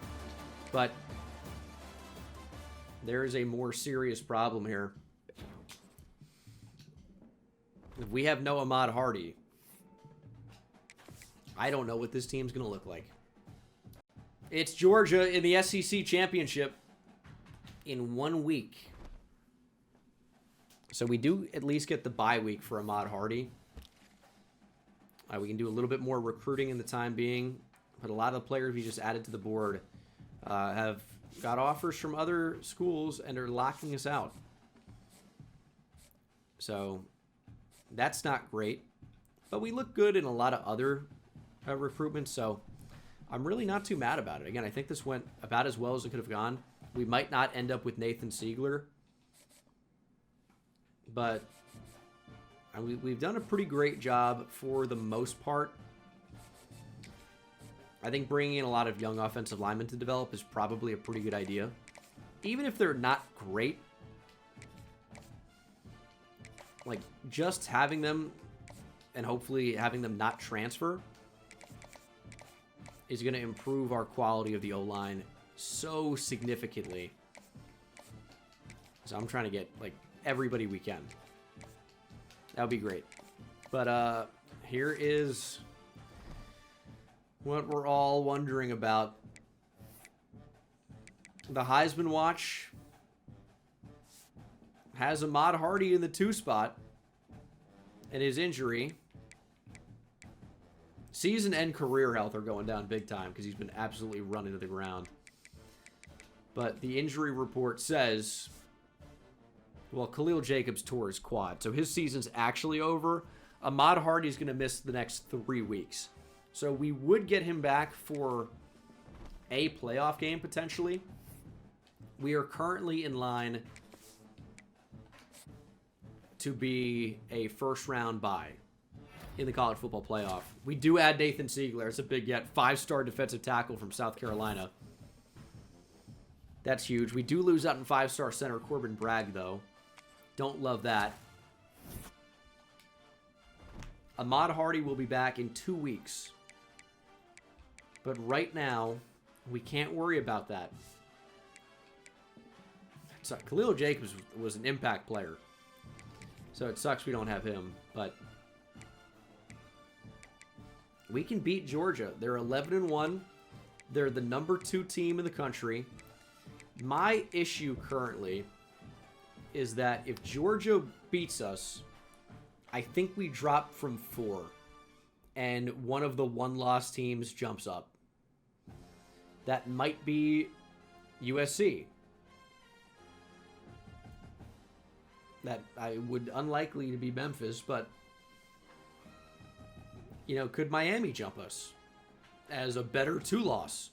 But there is a more serious problem here. If we have no Ahmad Hardy, I don't know what this team's going to look like. It's Georgia in the SEC championship in 1 week. So we do at least get the bye week for Ahmad Hardy. We can do a little bit more recruiting in the time being. But a lot of the players we just added to the board have got offers from other schools and are locking us out. So that's not great. But we look good in a lot of other recruitments, so I'm really not too mad about it. Again, I think this went about as well as it could have gone. We might not end up with Nathan Siegler, but we've done a pretty great job for the most part. I think bringing in a lot of young offensive linemen to develop is probably a pretty good idea. Even if they're not great, like just having them and hopefully having them not transfer is going to improve our quality of the O-line so significantly. So I'm trying to get like everybody we can. That would be great. But here is what we're all wondering about. The Heisman Watch has Ahmad Hardy in the 2 spot and his injury. Season and career health are going down big time because he's been absolutely run into the ground. But the injury report says, well, Khalil Jacobs tore his quad, so his season's actually over. Ahmad Hardy's going to miss the next 3 weeks. So we would get him back for a playoff game, potentially. We are currently in line to be a first-round bye in the college football playoff. We do add Nathan Siegler. It's a big get. 5-star defensive tackle from South Carolina. That's huge. We do lose out in 5-star center Corbin Bragg, though. Don't love that. Ahmad Hardy will be back in 2 weeks. But right now, we can't worry about that. So, Khalil Jacobs was an impact player. So it sucks we don't have him, but we can beat Georgia. They're 11-1. They're the number 2 team in the country. My issue currently is that if Georgia beats us, I think we drop from 4, and one of the 1-loss teams jumps up. That might be USC. That I would unlikely to be Memphis, but you know, could Miami jump us as a better 2-loss?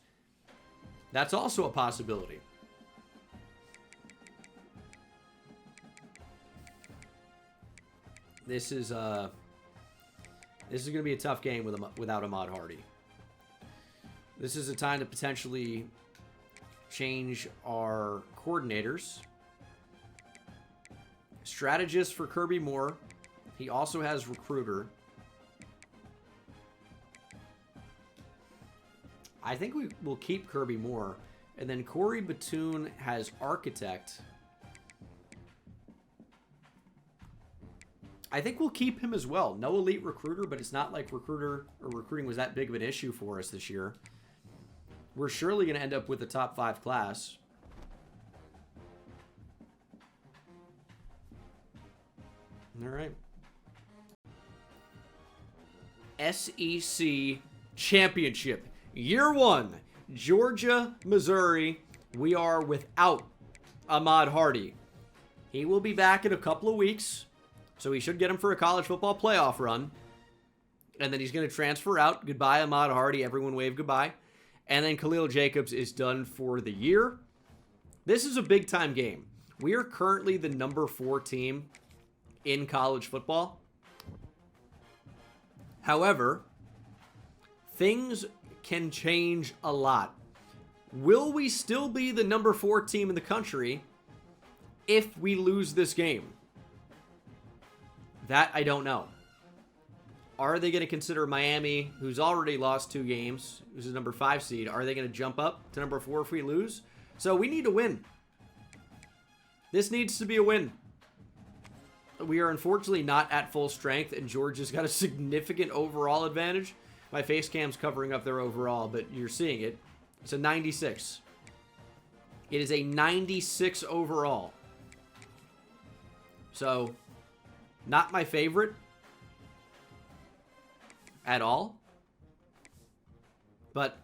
That's also a possibility. This is going to be a tough game without Ahmad Hardy. This is a time to potentially change our coordinators. Strategist for Kirby Moore. He also has recruiter. I think we will keep Kirby Moore. And then Corey Batoon has architect. I think we'll keep him as well. No elite recruiter, but it's not like recruiting was that big of an issue for us this year. We're surely going to end up with a top 5 class. All right. SEC Championship. Year 1. Georgia, Missouri. We are without Ahmad Hardy. He will be back in a couple of weeks, so we should get him for a college football playoff run. And then he's going to transfer out. Goodbye, Ahmad Hardy. Everyone wave goodbye. And then Khalil Jacobs is done for the year. This is a big-time game. We are currently the number 4 team in college football. However, things can change a lot. Will we still be the number 4 team in the country if we lose this game? That I don't know. Are they going to consider Miami, who's already lost 2 games, who's a number 5 seed, are they going to jump up to number 4 if we lose? So we need to win. This needs to be a win. We are unfortunately not at full strength, and Georgia's got a significant overall advantage. My face cam's covering up their overall, but you're seeing it. It's a 96. It is a 96 overall. So, not my favorite at all. But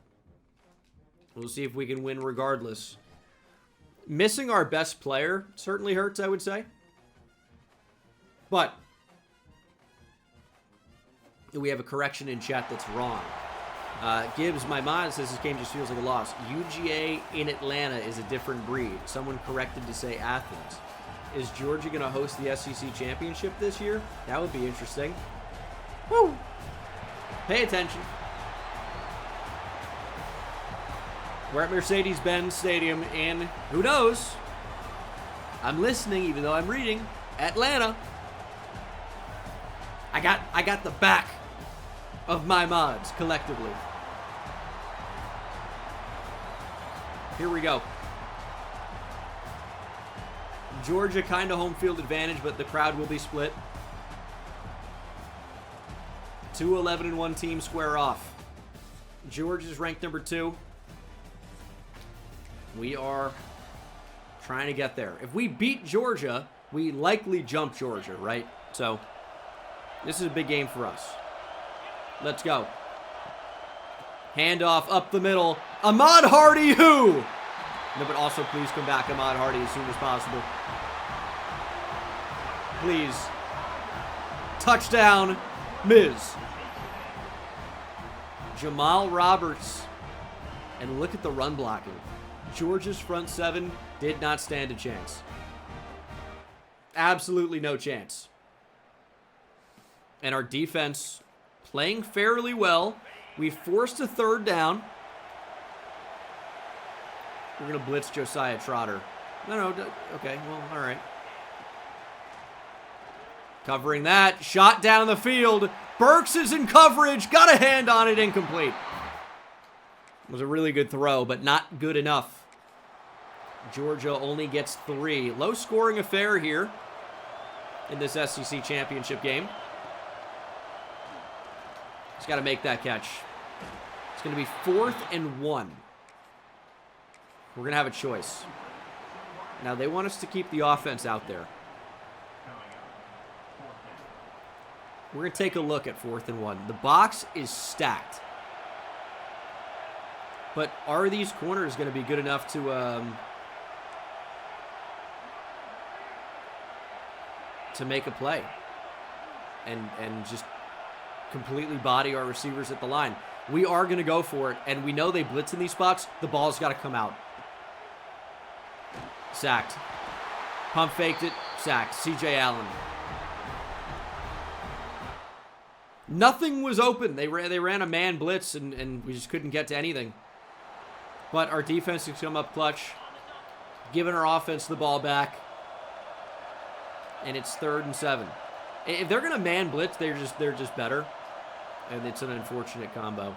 we'll see if we can win regardless. Missing our best player certainly hurts, I would say. But we have a correction in chat that's wrong. Gibbs, my mod says this game just feels like a loss. UGA in Atlanta is a different breed. Someone corrected to say Athens. Is Georgia going to host the SEC Championship this year? That would be interesting. Woo! Pay attention. We're at Mercedes-Benz Stadium in, who knows? I'm listening even though I'm reading. Atlanta. I got the back of my mods collectively. Here we go. Georgia kind of home field advantage, but the crowd will be split. 2 11-1 teams square off. Georgia's ranked number 2. We are trying to get there. If we beat Georgia, we likely jump Georgia, right? So, this is a big game for us. Let's go. Handoff up the middle. Ahmad Hardy, who? No, but also please come back, Ahmad Hardy, as soon as possible. Please. Touchdown, Miz. Jamal Roberts. And look at the run blocking. Georgia's front 7 did not stand a chance. Absolutely no chance. And our defense playing fairly well. We forced a 3rd down. We're going to blitz Josiah Trotter. No, okay, well, all right. Covering that. Shot down the field. Burks is in coverage. Got a hand on it. Incomplete. It was a really good throw, but not good enough. Georgia only gets 3. Low scoring affair here in this SEC championship game. He's got to make that catch. It's going to be 4th and 1. We're going to have a choice. Now, they want us to keep the offense out there. We're going to take a look at 4th and 1. The box is stacked. But are these corners going to be good enough to make a play? And just completely body our receivers at the line? We are going to go for it, and we know they blitz in these spots. The ball's got to come out. Sacked. Pump faked it. Sacked. C.J. Allen. Nothing was open. They ran a man blitz, and we just couldn't get to anything. But our defense has come up clutch, giving our offense the ball back, and it's 3rd and 7. If they're going to man blitz, they're just better, and it's an unfortunate combo.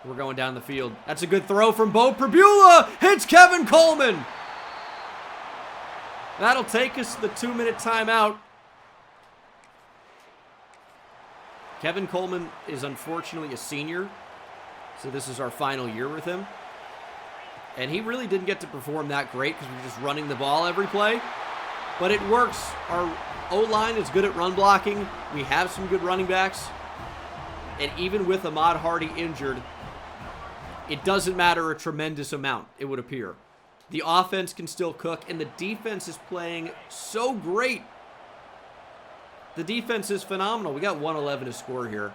We're going down the field. That's a good throw from Bo Prabula. Hits Kevin Coleman. That'll take us to the 2-minute timeout. Kevin Coleman is unfortunately a senior, so this is our final year with him. And he really didn't get to perform that great because we're just running the ball every play. But it works. Our O-line is good at run blocking. We have some good running backs. And even with Ahmad Hardy injured, it doesn't matter a tremendous amount, it would appear. The offense can still cook, and the defense is playing so great. The defense is phenomenal. We got 111 to score here.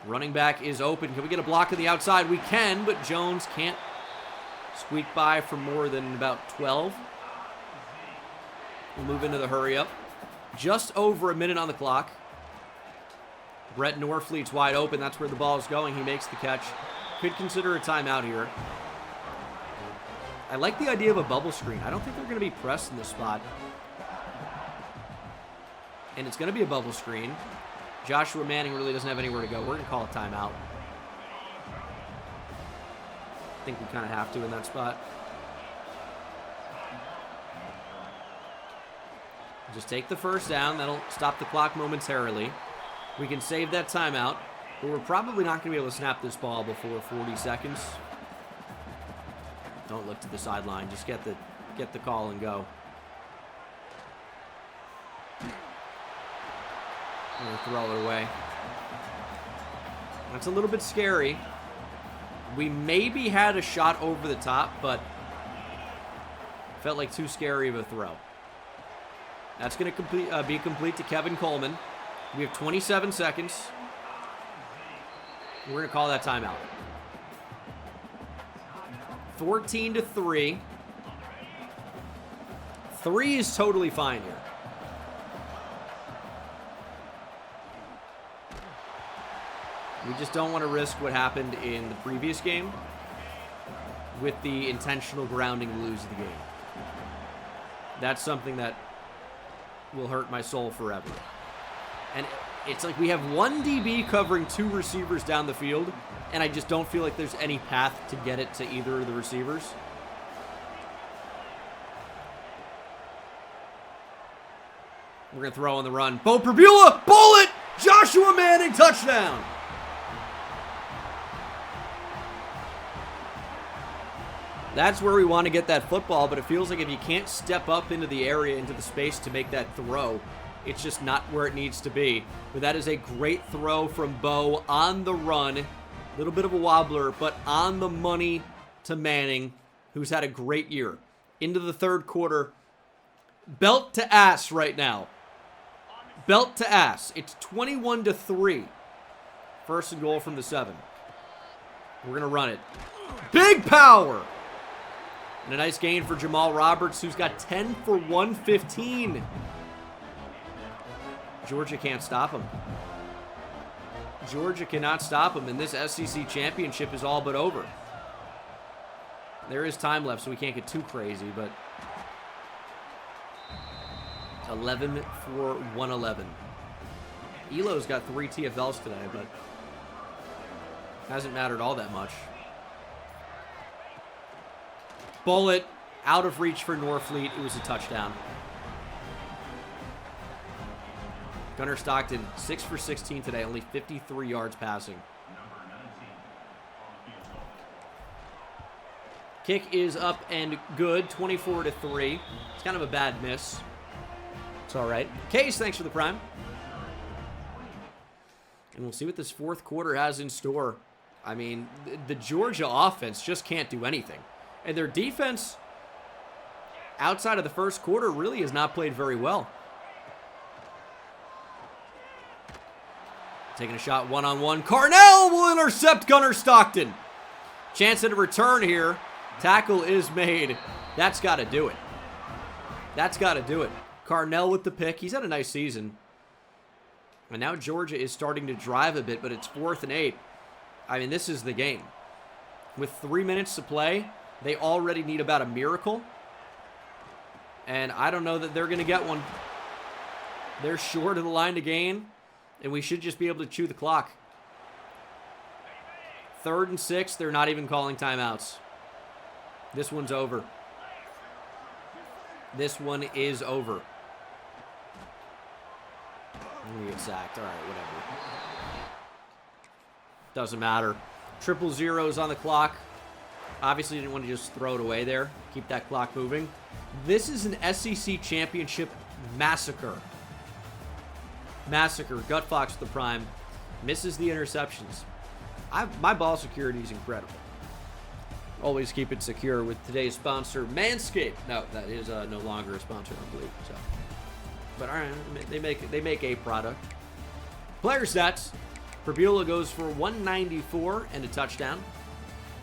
Running back is open. Can we get a block on the outside? We can, but Jones can't squeak by for more than about 12. We'll move into the hurry up. Just over a minute on the clock. Brett Norfleet's wide open. That's where the ball is going. He makes the catch. Could consider a timeout here. I like the idea of a bubble screen. I don't think they're going to be pressed in this spot. And it's going to be a bubble screen. Joshua Manning really doesn't have anywhere to go. We're going to call a timeout. I think we kind of have to in that spot. Just take the first down. That'll stop the clock momentarily. We can save that timeout, but we're probably not going to be able to snap this ball before 40 seconds. Don't look to the sideline. Just get the call and go. I'm going to throw it away. That's a little bit scary. We maybe had a shot over the top, but felt like too scary of a throw. That's going to be complete to Kevin Coleman. We have 27 seconds. We're going to call that timeout. 14-3. 3 is totally fine here. We just don't want to risk what happened in the previous game with the intentional grounding to lose the game. That's something that will hurt my soul forever. And it's like we have one DB covering 2 receivers down the field, and I just don't feel like there's any path to get it to either of the receivers. We're going to throw on the run. Bo Perbula, bullet! Joshua Manning, touchdown! That's where we want to get that football, but it feels like if you can't step up into the area, into the space to make that throw, it's just not where it needs to be. But that is a great throw from Bo on the run. A little bit of a wobbler, but on the money to Manning, who's had a great year. Into the third quarter. Belt to ass right now. Belt to ass. It's 21-3. First and goal from the 7. We're going to run it. Big power! And a nice gain for Jamal Roberts, who's got 10 for 115. Georgia can't stop him. Georgia cannot stop him, and this SEC championship is all but over. There is time left, so we can't get too crazy, but 11 for 111. Elo's got 3 TFLs today, but hasn't mattered all that much. Bullet out of reach for Norfleet. It was a touchdown. Gunnar Stockton, 6 for 16 today, only 53 yards passing. Kick is up and good, 24-3. It's kind of a bad miss. It's all right. Case, thanks for the prime. And we'll see what this fourth quarter has in store. I mean, the Georgia offense just can't do anything. And their defense, outside of the first quarter, really has not played very well. Taking a shot one-on-one. Carnell will intercept Gunnar Stockton. Chance at a return here. Tackle is made. That's got to do it. That's got to do it. Carnell with the pick. He's had a nice season. And now Georgia is starting to drive a bit, but it's 4th and 8. I mean, this is the game. With 3 minutes to play, they already need about a miracle. And I don't know that they're going to get one. They're short of the line to gain, and we should just be able to chew the clock. 3rd and 6, they're not even calling timeouts. This one's over. This one is over. We get sacked. All right, whatever. Doesn't matter. Triple zeros on the clock. Obviously, didn't want to just throw it away there. Keep that clock moving. This is an SEC championship massacre. Massacre. Gut Fox with the prime. Misses the interceptions. My ball security is incredible. Always keep it secure with today's sponsor, Manscaped. No, that is no longer a sponsor, I believe. So, but all right, they make a product. Player stats. Fabiola goes for 194 and a touchdown.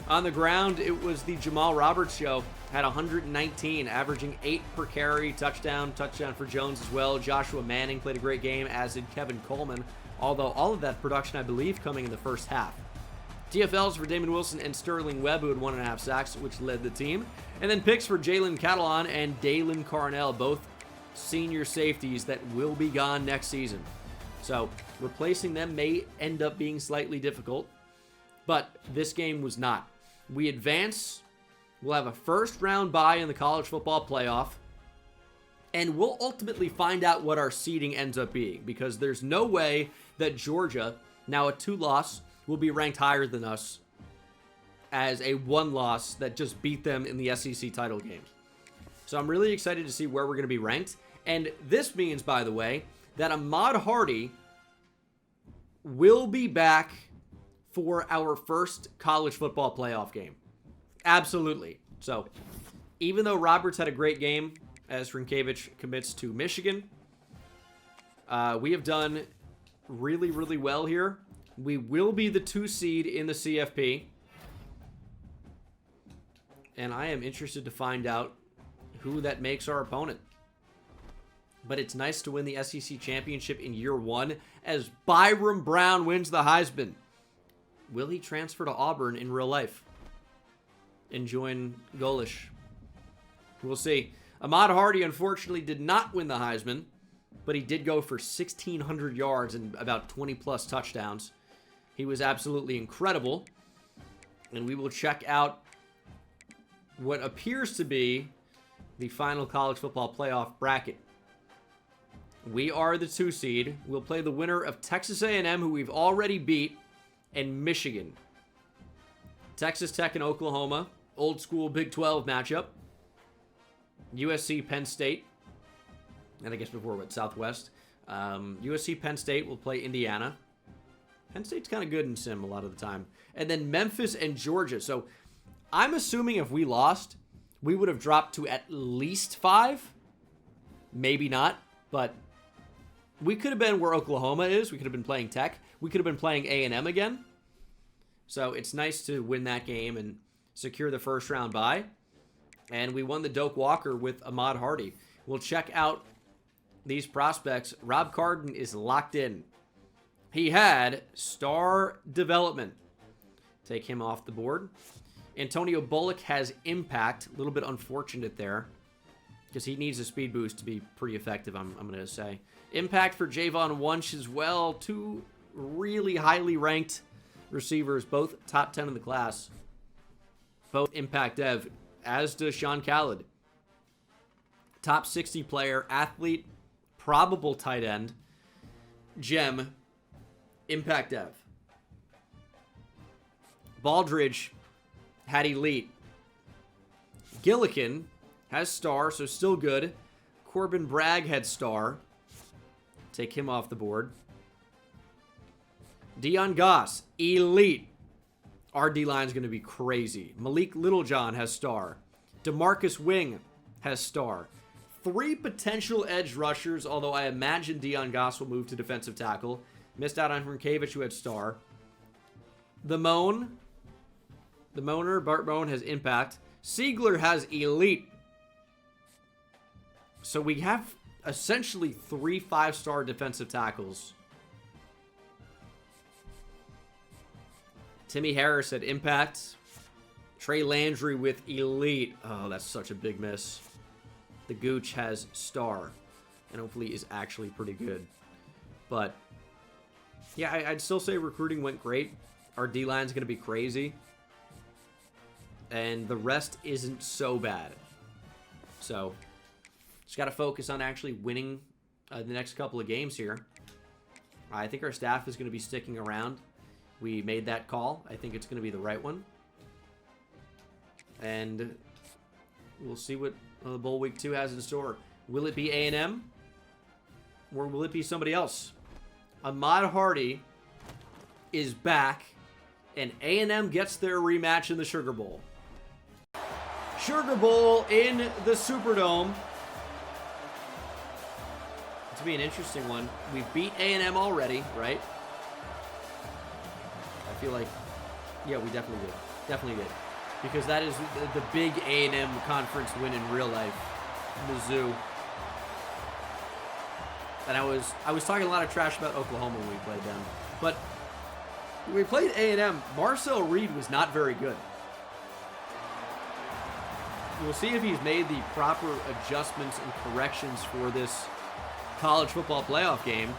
On the ground, it was the Jamal Roberts show. Had 119, averaging 8 per carry. Touchdown for Jones as well. Joshua Manning played a great game, as did Kevin Coleman. Although all of that production, I believe, coming in the first half. TFLs for Damon Wilson and Sterling Webb, who had 1.5 sacks, which led the team. And then picks for Jalen Catalan and Dalen Carnell, both senior safeties that will be gone next season. So replacing them may end up being slightly difficult, but this game was not. We advance. We'll have a first-round bye in the college football playoff, and we'll ultimately find out what our seeding ends up being, because there's no way that Georgia, now a 2-loss, will be ranked higher than us as a 1-loss that just beat them in the SEC title games. So I'm really excited to see where we're going to be ranked. And this means, by the way, that Ahmad Hardy will be back for our first college football playoff game. Absolutely. So even though Roberts had a great game as Rinkevich commits to Michigan, we have done really, really well here. We will be the 2 seed in the CFP. And I am interested to find out who that makes our opponent. But it's nice to win the SEC championship in year 1 as Byram Brown wins the Heisman. Will he transfer to Auburn in real life and join Golish? We'll see. Ahmad Hardy, unfortunately, did not win the Heisman, but he did go for 1,600 yards and about 20-plus touchdowns. He was absolutely incredible. And we will check out what appears to be the final college football playoff bracket. We are the 2 seed. We'll play the winner of Texas A&M, who we've already beat, and Michigan. Texas Tech and Oklahoma, old school Big 12 matchup. USC Penn State, and I guess before what, Southwest. USC Penn State will play Indiana. Penn State's kind of good in sim a lot of the time. And then Memphis and Georgia. So I'm assuming if we lost, we would have dropped to at least 5. Maybe not, but we could have been where Oklahoma is. We could have been playing Tech. We could have been playing A&M again. So it's nice to win that game and secure the first round bye. And we won the Doak Walker with Ahmad Hardy. We'll check out these prospects. Rob Carden is locked in. He had star development. Take him off the board. Antonio Bullock has impact. A little bit unfortunate there, because he needs a speed boost to be pretty effective, I'm going to say. Impact for Javon Wunsch as well. 2 really highly ranked receivers, both top 10 in the class. Both impact dev, as does Sean Khaled. Top 60 player, athlete, probable tight end, gem, impact dev. Baldridge had elite. Gillikin has star, so still good. Corbin Bragg had star. Take him off the board. Dion Goss, elite. Our D-line is going to be crazy. Malik Littlejohn has star. DeMarcus Wing has star. 3 potential edge rushers, although I imagine Dion Goss will move to defensive tackle. Missed out on Hrinkevich, who had star. The Moaner, Bart Moan, has impact. Siegler has elite. So we have essentially 3 5-star defensive tackles. Timmy Harris at impact. Trey Landry with elite. Oh, that's such a big miss. The Gooch has star, and hopefully is actually pretty good. But yeah, I'd still say recruiting went great. Our D-line's going to be crazy. And the rest isn't so bad. So just got to focus on actually winning the next couple of games here. I think our staff is going to be sticking around. We made that call. I think it's going to be the right one. And we'll see what the Bowl Week 2 has in store. Will it be A&M? Or will it be somebody else? Ahmad Hardy is back, and A&M gets their rematch in the Sugar Bowl. Sugar Bowl in the Superdome. It's going to be an interesting one. We've beat A&M already, right? I feel like, yeah, we definitely did. Definitely did. Because that is the big A&M conference win in real life. Mizzou. And I was talking a lot of trash about Oklahoma when we played them. But when we played A&M, Marcel Reed was not very good. We'll see if he's made the proper adjustments and corrections for this college football playoff game.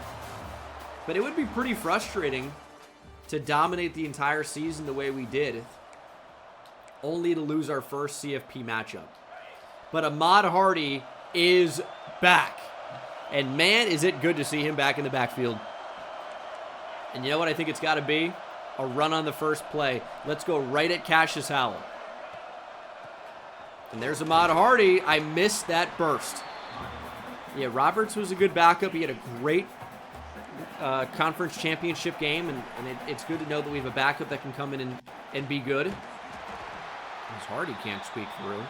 But it would be pretty frustrating to dominate the entire season the way we did, only to lose our first CFP matchup. But Ahmad Hardy is back. And man, is it good to see him back in the backfield. And you know what I think it's got to be? A run on the first play. Let's go right at Cassius Howell. And there's Ahmad Hardy. I missed that burst. Yeah, Roberts was a good backup. He had a great conference championship game. And it's good to know that we have a backup that can come in and be good. Because Hardy can't squeak through.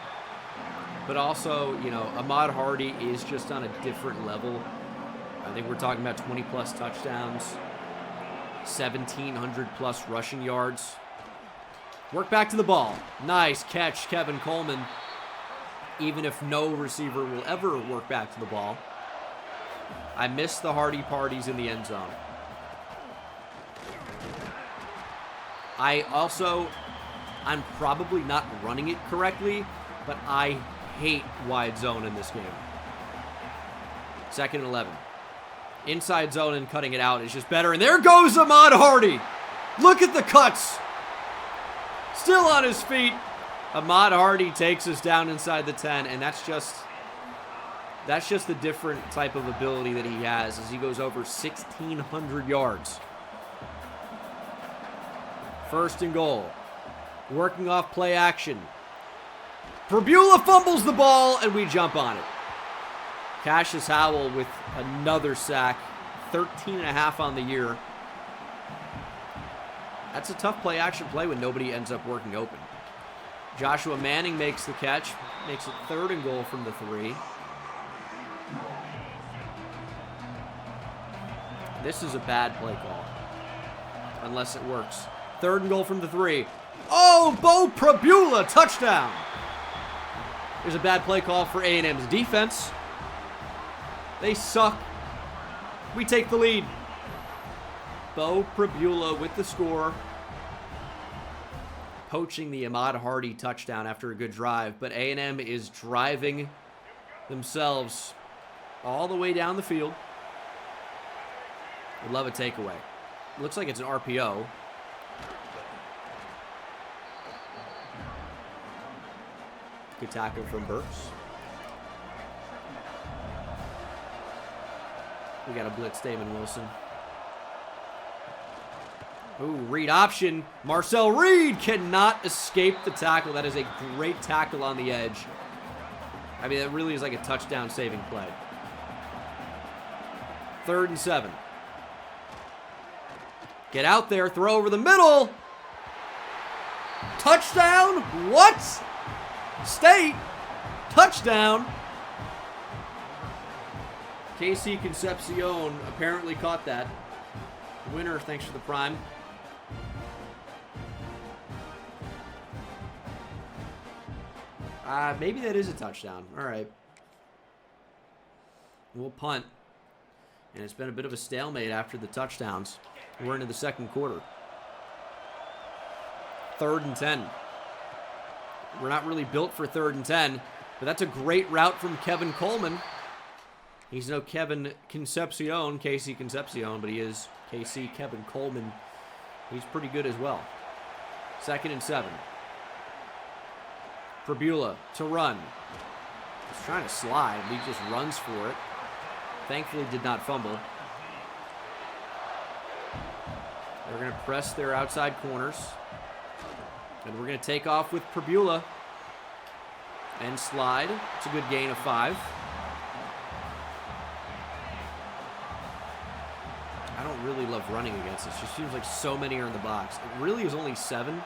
But also, you know, Ahmad Hardy is just on a different level. I think we're talking about 20-plus touchdowns, 1,700-plus rushing yards. Work back to the ball. Nice catch, Kevin Coleman. Even if no receiver will ever work back to the ball. I miss the Hardy parties in the end zone. I'm probably not running it correctly, but I hate wide zone in this game. 2nd and 11. Inside zone and cutting it out is just better. And there goes Ahmad Hardy. Look at the cuts. Still on his feet. Ahmad Hardy takes us down inside the 10, and that's just the different type of ability that he has as he goes over 1,600 yards. 1st and goal. Working off play action. Prabula fumbles the ball, and we jump on it. Cassius Howell with another sack. 13.5 on the year. That's a tough play action play when nobody ends up working open. Joshua Manning makes the catch. Makes it 3rd and goal from the 3. This is a bad play call. Unless it works. 3rd and goal from the 3. Oh, Bo Prabula, touchdown. There's a bad play call for A&M's defense. They suck. We take the lead. Bo Prabula with the score. Poaching the Ahmad Hardy touchdown after a good drive. But A&M is driving themselves all the way down the field. Would love a takeaway. Looks like it's an RPO. Good tackle from Burks. We got a blitz Damon Wilson. Ooh, read option. Marcel Reed cannot escape the tackle. That is a great tackle on the edge. I mean, that really is like a touchdown saving play. 3rd and 7. Get out there, throw over the middle. Touchdown? What? State. Touchdown. KC Concepcion apparently caught that. Winner, thanks for the prime. Maybe that is a touchdown. All right. We'll punt. And it's been a bit of a stalemate after the touchdowns. We're into the 2nd quarter. 3rd and 10. We're not really built for 3rd and 10, but that's a great route from Kevin Coleman. He's no Kevin Concepcion, KC Concepcion, but he is KC Kevin Coleman. He's pretty good as well. 2nd and 7. Prabula to run. He's trying to slide. He just runs for it. Thankfully did not fumble. They're going to press their outside corners. And we're going to take off with Prebula. And slide. It's a good gain of 5. I don't really love running against this. It just seems like so many are in the box. It really is only 7.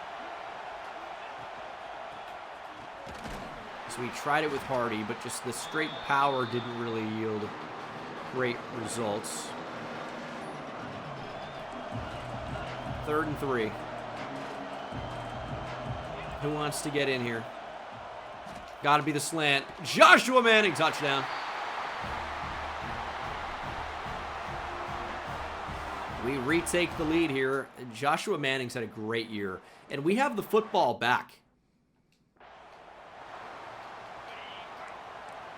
So we tried it with Hardy, but just the straight power didn't really yield great results. 3rd and 3. Who wants to get in here? Got to be the slant. Joshua Manning, touchdown. We retake the lead here. Joshua Manning's had a great year. And we have the football back.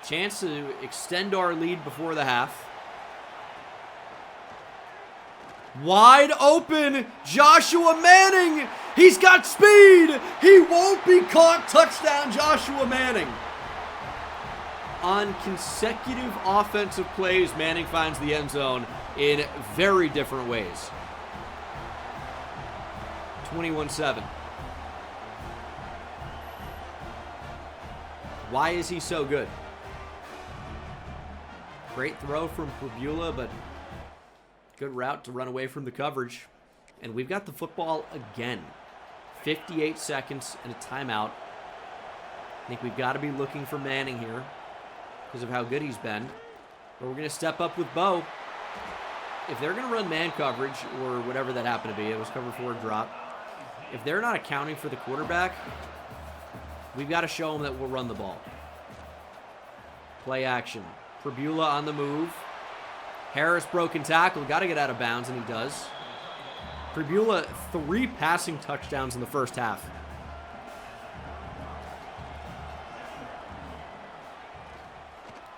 Chance to extend our lead before the half. Wide open, Joshua Manning. He's got speed. He won't be caught. Touchdown, Joshua Manning. On consecutive offensive plays, Manning finds the end zone in very different ways. 21-7. Why is he so good? Great throw from Prebula, but good route to run away from the coverage. And we've got the football again. 58 seconds and a timeout. I think we've got to be looking for Manning here because of how good he's been. But we're going to step up with Bo. If they're going to run man coverage or whatever that happened to be, it was cover 4 drop. If they're not accounting for the quarterback, we've got to show them that we'll run the ball. Play action. Prebula on the move. Harris broken tackle. Got to get out of bounds, and he does. Prebula, 3 passing touchdowns in the first half.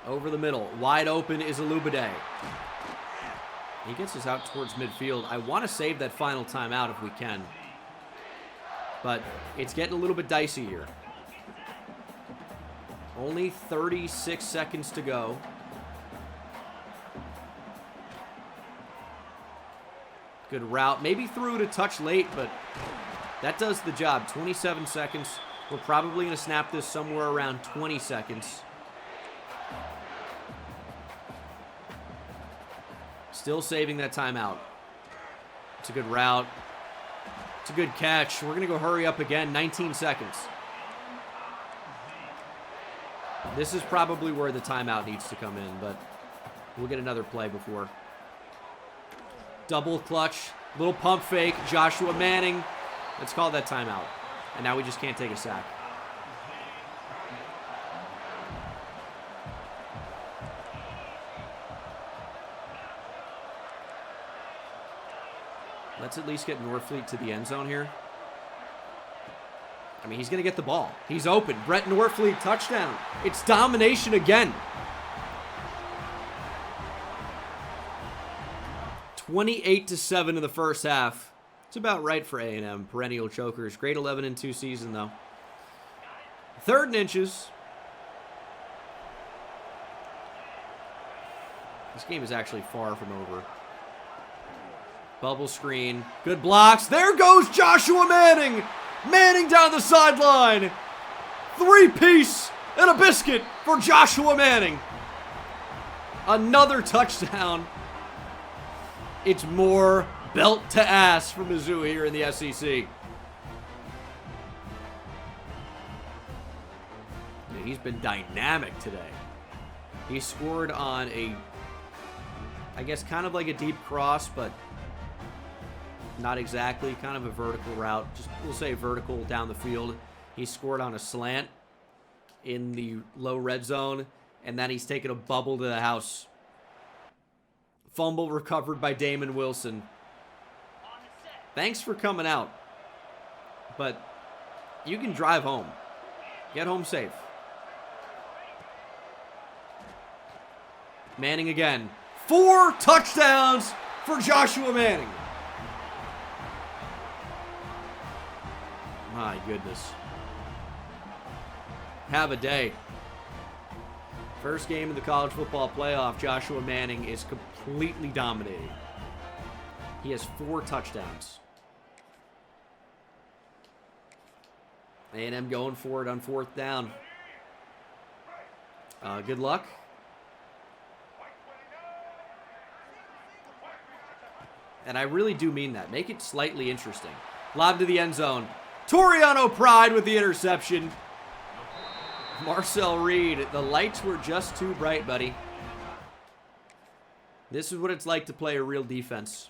Over the middle. Wide open is Alubade. He gets us out towards midfield. I want to save that final timeout if we can. But it's getting a little bit dicey here. Only 36 seconds to go. Good route. Maybe threw it a touch late, but that does the job. 27 seconds. We're probably going to snap this somewhere around 20 seconds. Still saving that timeout. It's a good route. It's a good catch. We're going to go hurry up again. 19 seconds. This is probably where the timeout needs to come in, but we'll get another play before. Double clutch. Little pump fake. Joshua Manning. Let's call that timeout. And now we just can't take a sack. Let's at least get Norfleet to the end zone here. I mean, he's going to get the ball. He's open. Brett Norfleet, touchdown. It's domination again. 28-7 in the first half. It's about right for A&M. Perennial chokers. Grade 11-2 season, though. 3rd and inches. This game is actually far from over. Bubble screen. Good blocks. There goes Joshua Manning. Manning down the sideline. 3-piece and a biscuit for Joshua Manning. Another touchdown. It's more belt to ass for Mizzou here in the SEC. He's been dynamic today. He scored on a, I guess, kind of like a deep cross, but not exactly. Kind of a vertical route. Just, we'll say vertical down the field. He scored on a slant in the low red zone, and then he's taken a bubble to the house. Fumble recovered by Damon Wilson. Thanks for coming out. But you can drive home. Get home safe. Manning again. 4 touchdowns for Joshua Manning. My goodness. Have a day. First game of the college football playoff, Joshua Manning is completely dominating. He has 4 touchdowns. A&M going for it on 4th down. Good luck. And I really do mean that. Make it slightly interesting. Lob to the end zone. Toriano Pride with the interception. Marcel Reed, the lights were just too bright, buddy. This is what it's like to play a real defense.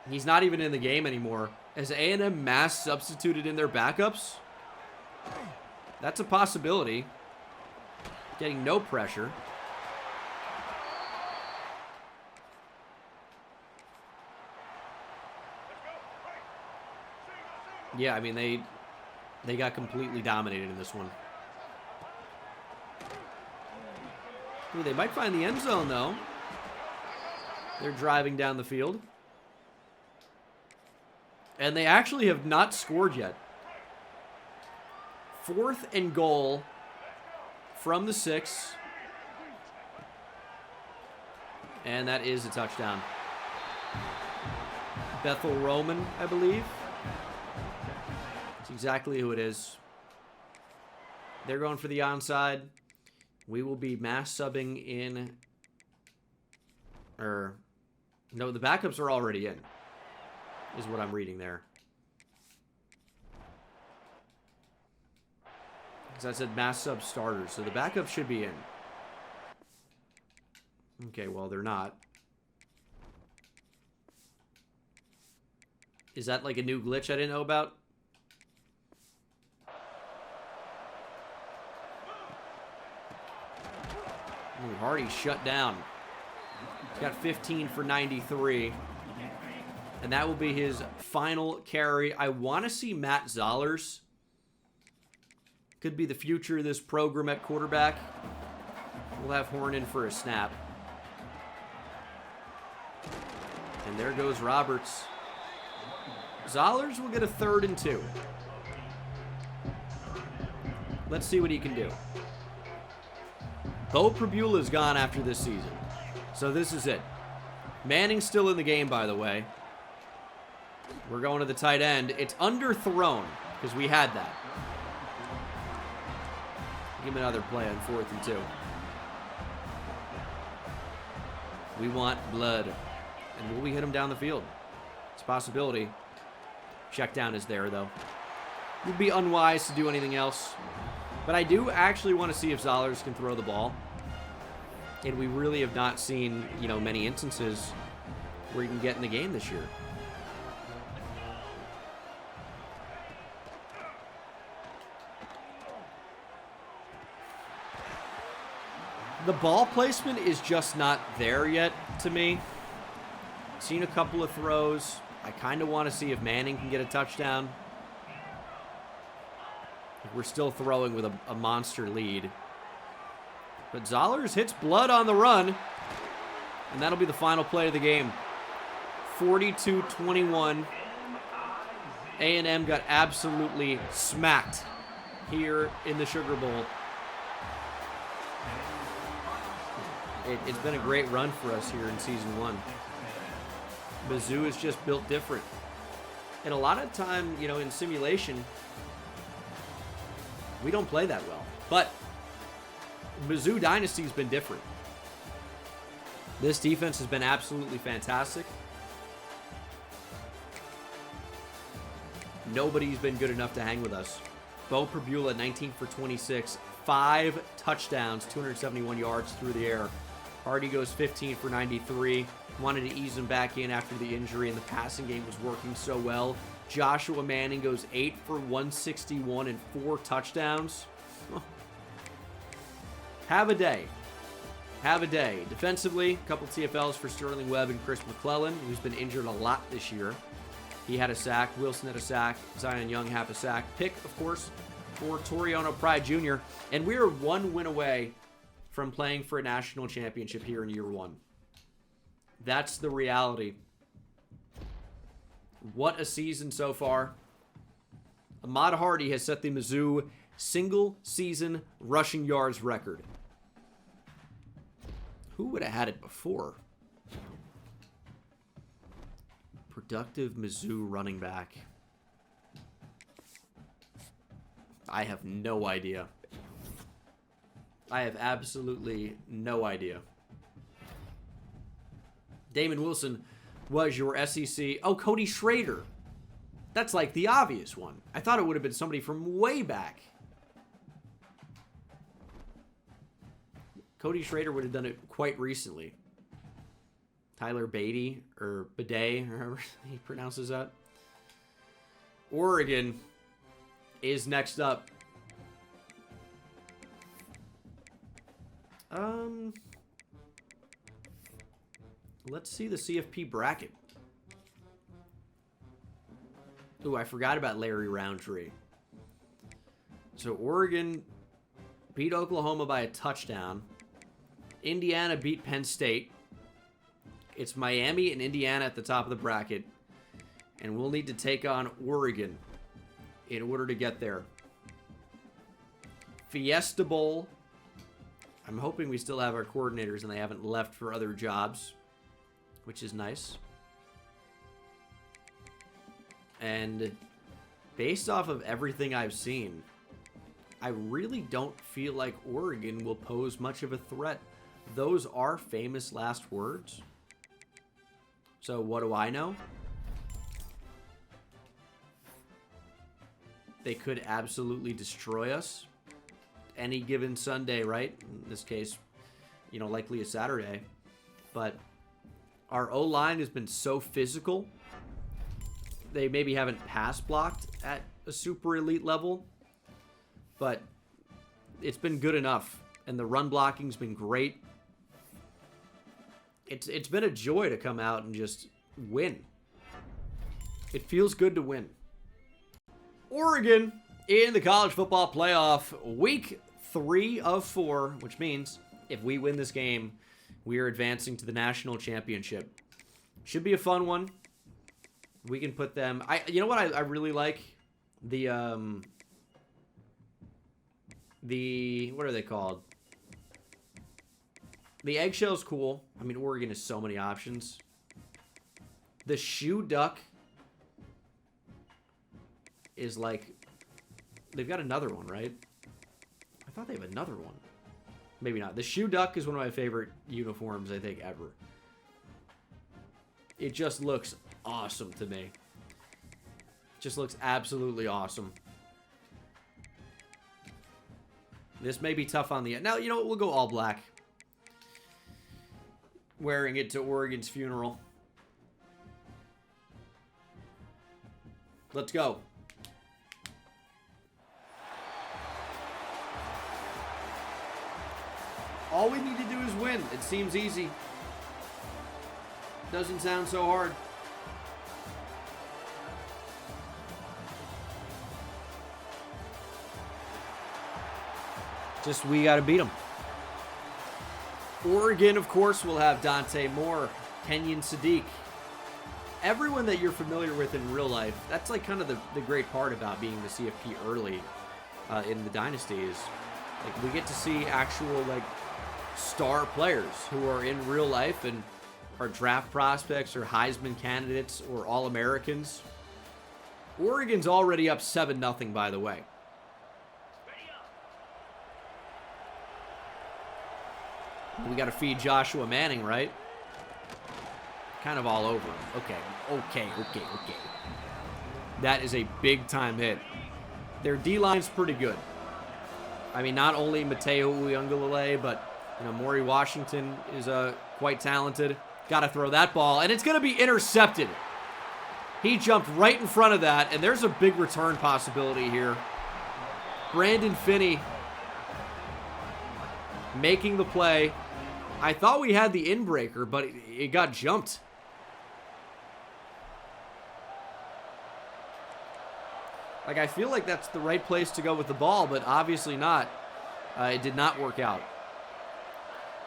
He's not even in the game anymore. Has A&M mass substituted in their backups? That's a possibility. Getting no pressure. Yeah, I mean, they got completely dominated in this one. Ooh, they might find the end zone, though. They're driving down the field. And they actually have not scored yet. 4th and goal from the 6. And that is a touchdown. Bethel Roman, I believe. That's exactly who it is. They're going for the onside. We will be mass subbing in. No, the backups are already in, is what I'm reading there. Because I said mass sub starters, so the backups should be in. Okay, well, they're not. Is that like a new glitch I didn't know about? Ooh, Hardy shut down. He's got 15 for 93. And that will be his final carry. I want to see Matt Zollers. Could be the future of this program at quarterback. We'll have Horn in for a snap. And there goes Roberts. Zollers will get a 3rd and 2. Let's see what he can do. Bo Prabula's gone after this season. So this is it. Manning's still in the game, by the way. We're going to the tight end. It's underthrown because we had that. Give him another play on 4th and 2. We want blood. And will we hit him down the field? It's a possibility. Check down is there, though. It would be unwise to do anything else. But I do actually want to see if Zollers can throw the ball. And we really have not seen, you know, many instances where he can get in the game this year. The ball placement is just not there yet to me. Seen a couple of throws. I kind of want to see if Manning can get a touchdown. We're still throwing with a monster lead. But Zollers hits blood on the run. And that'll be the final play of the game. 42-21. A&M got absolutely smacked here in the Sugar Bowl. It's been a great run for us here in Season 1. Mizzou is just built different. And a lot of time, you know, in simulation, we don't play that well. But Mizzou Dynasty has been different. This defense has been absolutely fantastic. Nobody's been good enough to hang with us. Bo Prabula, 19 for 26. 5 touchdowns, 271 yards through the air. Hardy goes 15 for 93. Wanted to ease him back in after the injury, and the passing game was working so well. Joshua Manning goes 8 for 161 and 4 touchdowns. Have a day. Have a day. Defensively, a couple TFLs for Sterling Webb and Chris McClellan, who's been injured a lot this year. He had a sack. Wilson had a sack. Zion Young half a sack. Pick, of course, for Toriano Pride Jr. And we are 1 win away from playing for a national championship here in year 1. That's the reality. What a season so far. Ahmad Hardy has set the Mizzou single-season rushing yards record. Who would have had it before? productive Mizzou running back. I have no idea. I have absolutely no idea. Damon Wilson was your SEC. Oh, Cody Schrader. That's like the obvious one. I thought it would have been somebody from way back. Cody Schrader would have done it quite recently. Tyler Beatty, or Bidet, or however he pronounces that. Oregon is next up. Let's see the CFP bracket. Ooh, I forgot about Larry Roundtree. So Oregon beat Oklahoma by a touchdown. Indiana beat Penn State. It's Miami and Indiana at the top of the bracket. And we'll need to take on Oregon in order to get there. Fiesta Bowl. I'm hoping we still have our coordinators and they haven't left for other jobs, which is nice. And based off of everything I've seen, I really don't feel like Oregon will pose much of a threat. Those are famous last words. So what do I know? They could absolutely destroy us any given Sunday, right? In this case, you know, likely a Saturday. But our O-line has been so physical. They maybe haven't pass blocked at a super elite level, but it's been good enough. And the run blocking's been great. It's been a joy to come out and just win. It feels good to win. Oregon in the college football playoff, week 3 of 4, which means if we win this game, we are advancing to the national championship. Should be a fun one. We can put them... you know what I really like? The... What are they called? The eggshell's cool. I mean, Oregon has so many options. The shoe duck is like... They've got another one, right? I thought they have another one. Maybe not. The shoe duck is one of my favorite uniforms, I think, ever. It just looks awesome to me. Just looks absolutely awesome. This may be tough on the end. Now, you know what? We'll go all black. Wearing it to Oregon's funeral. Let's go. All we need to do is win. It seems easy. Doesn't sound so hard. Just we got to beat them. Oregon, of course, will have Dante Moore, Kenyon Sadiq. Everyone that you're familiar with in real life. That's like kind of the great part about being the CFP early in the Dynasty is like we get to see actual like star players who are in real life and are draft prospects or Heisman candidates or All-Americans. Oregon's already up 7-0, by the way. We got to feed Joshua Manning, right? Kind of all over him. Okay. That is a big-time hit. Their D-line's pretty good. I mean, not only Mateo Uiagalelei, but you know, Maury Washington is quite talented. Got to throw that ball, and it's going to be intercepted. He jumped right in front of that, and there's a big return possibility here. Brandon Finney making the play. I thought we had the inbreaker, but it got jumped. Like, I feel like that's the right place to go with the ball, but obviously not. It did not work out.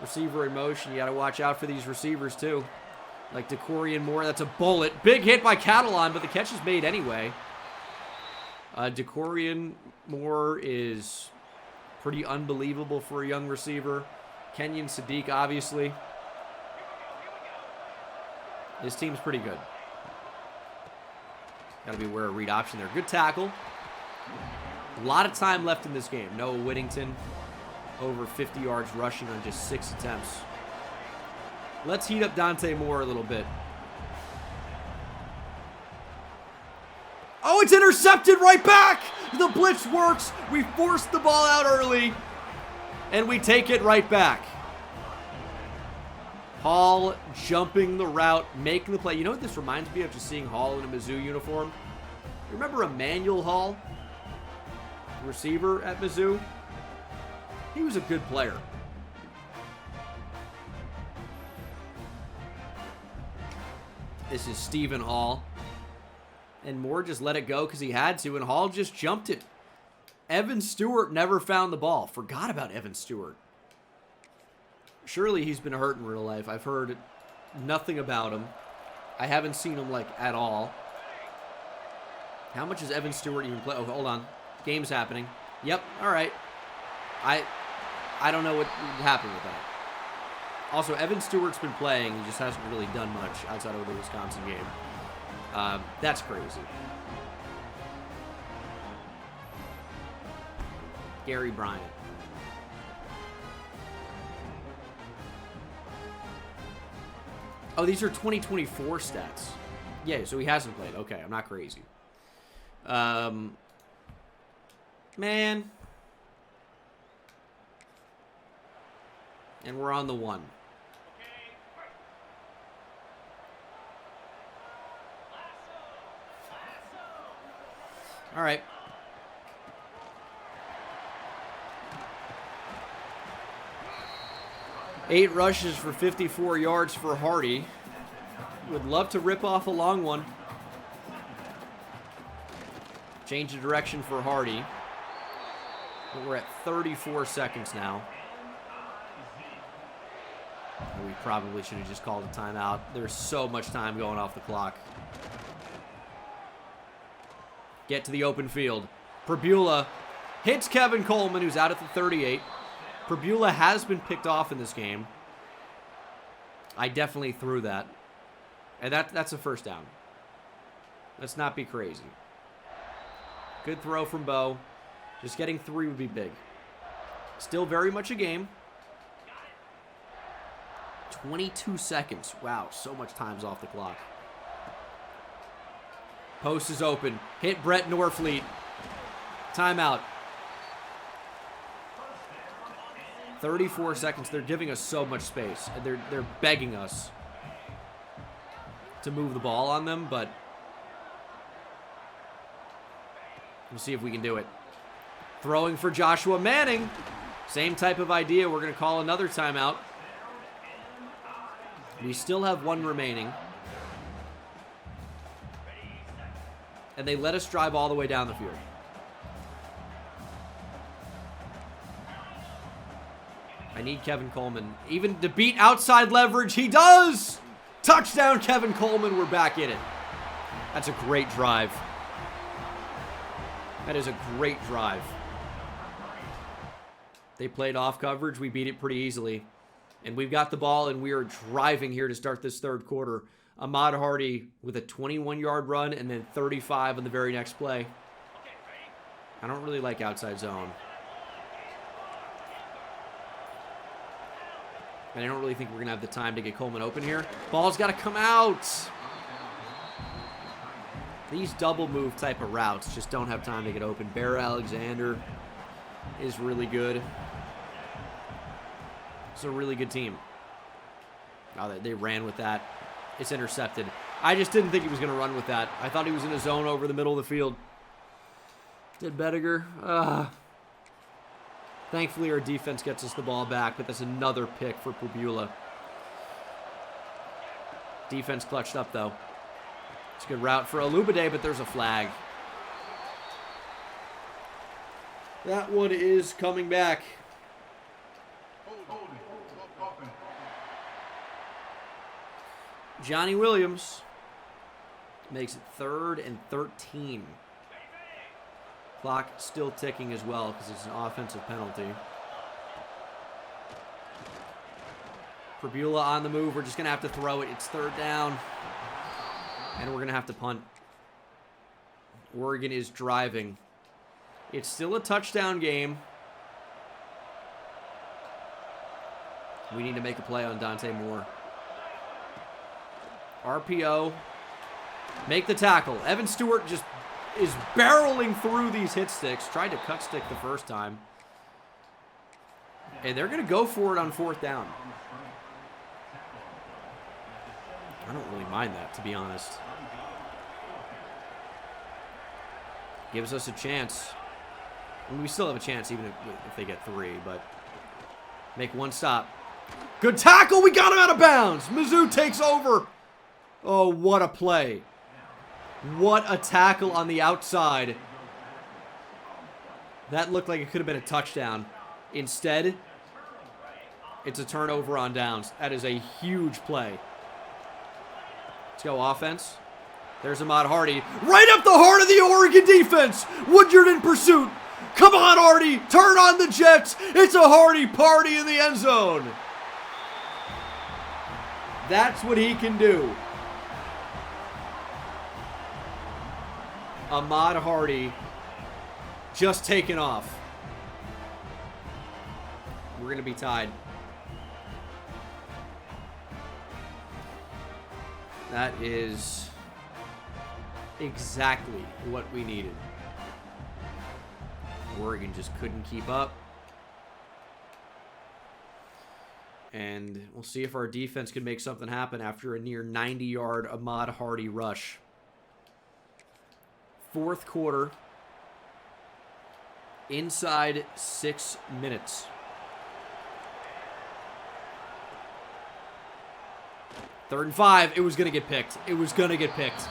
Receiver in motion. You got to watch out for these receivers, too. Like DeCorian Moore. That's a bullet. Big hit by Catalan, but the catch is made anyway. DeCorian Moore is pretty unbelievable for a young receiver. Kenyon Sadiq, obviously. His team's pretty good. Got to be aware of read option there. Good tackle. A lot of time left in this game. Noah Whittington, over 50 yards rushing on just 6 attempts. Let's heat up Dante Moore a little bit. Oh, it's intercepted right back! The blitz works. We forced the ball out early, and we take it right back. Hall jumping the route, making the play. You know what this reminds me of, just seeing Hall in a Mizzou uniform? Remember Emmanuel Hall? Receiver at Mizzou? He was a good player. This is Stephen Hall. And Moore just let it go because he had to, and Hall just jumped it. Evan Stewart never found the ball. Forgot about Evan Stewart. Surely he's been hurt in real life. I've heard nothing about him. I haven't seen him, like, at all. How much is Evan Stewart even play? Oh, hold on. Game's happening. Yep, all right. I don't know what happened with that. Also, Evan Stewart's been playing. He just hasn't really done much outside of the Wisconsin game. That's crazy. Gary Bryant. Oh, these are 2024 stats. Yeah, so he hasn't played. Okay, I'm not crazy. Man. And we're on the 1. All right. Eight rushes for 54 yards for Hardy. Would love to rip off a long one. Change of direction for Hardy. But we're at 34 seconds now. We probably should have just called a timeout. There's so much time going off the clock. Get to the open field. Perbula hits Kevin Coleman, who's out at the 38. Perbula has been picked off in this game. I definitely threw that. And that's a first down. Let's not be crazy. Good throw from Bo. Just getting 3 would be big. Still very much a game. 22 seconds. Wow, so much time's off the clock. Post is open. Hit Brett Norfleet. Timeout. 34 seconds. They're giving us so much space. They're begging us to move the ball on them, but we'll see if we can do it. Throwing for Joshua Manning. Same type of idea. We're going to call another timeout. We still have 1 remaining. And they let us drive all the way down the field. I need Kevin Coleman. Even to beat outside leverage, he does! Touchdown, Kevin Coleman. We're back in it. That's a great drive. That is a great drive. They played off coverage. We beat it pretty easily. And we've got the ball, and we are driving here to start this third quarter. Ahmad Hardy with a 21-yard run and then 35 on the very next play. I don't really like outside zone. And I don't really think we're going to have the time to get Coleman open here. Ball's got to come out. These double move type of routes just don't have time to get open. Bear Alexander is really good. It's a really good team. Oh, they ran with that. It's intercepted. I just didn't think he was going to run with that. I thought he was in a zone over the middle of the field. Did Bettiger. Thankfully, our defense gets us the ball back, but that's another pick for Perbula. Defense clutched up, though. It's a good route for Olubade, but there's a flag. That one is coming back. Johnny Williams makes it 3rd and 13. Clock still ticking as well because it's an offensive penalty. Perbula on the move. We're just going to have to throw it. It's 3rd down. And we're going to have to punt. Oregon is driving. It's still a touchdown game. We need to make a play on Dante Moore. RPO. Make the tackle. Evan Stewart just is barreling through these hit sticks. Tried to cut stick the first time. And they're going to go for it on 4th down. I don't really mind that, to be honest. Gives us a chance. I mean, we still have a chance even if they get 3, but make one stop. Good tackle. We got him out of bounds. Mizzou takes over. Oh, what a play. What a tackle on the outside. That looked like it could have been a touchdown. Instead, it's a turnover on downs. That is a huge play. Let's go offense. There's Ahmad Hardy. Right up the heart of the Oregon defense. Woodyard in pursuit. Come on, Hardy. Turn on the Jets. It's a Hardy party in the end zone. That's what he can do. Ahmad Hardy just taking off. We're going to be tied. That is exactly what we needed. Oregon just couldn't keep up. And we'll see if our defense can make something happen after a near 90-yard Ahmad Hardy rush. 4th quarter. Inside 6 minutes. 3rd and 5. It was going to get picked. It was going to get picked.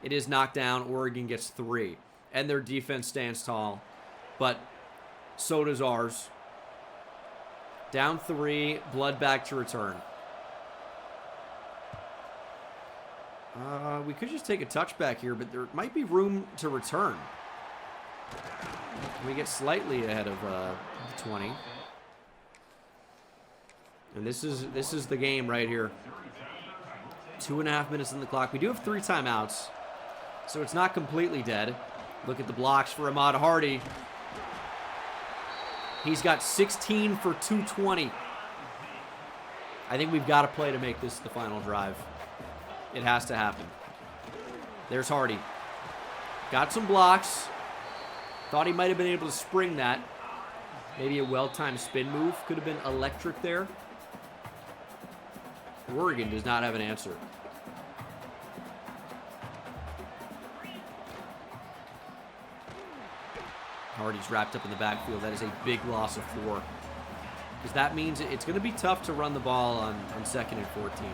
It is knocked down. Oregon gets 3. And their defense stands tall. But so does ours. Down 3. Blood back to return. We could just take a touchback here, but there might be room to return. We get slightly ahead of 20. And this is the game right here. 2.5 minutes on the clock. We do have 3 timeouts, so it's not completely dead. Look at the blocks for Ahmad Hardy. He's got 16 for 220. I think we've got to play to make this the final drive. It has to happen. There's Hardy. Got some blocks. Thought he might have been able to spring that. Maybe a well-timed spin move. Could have been electric there. Oregon does not have an answer. Hardy's wrapped up in the backfield. That is a big loss of 4. Because that means it's going to be tough to run the ball on 2nd and 14.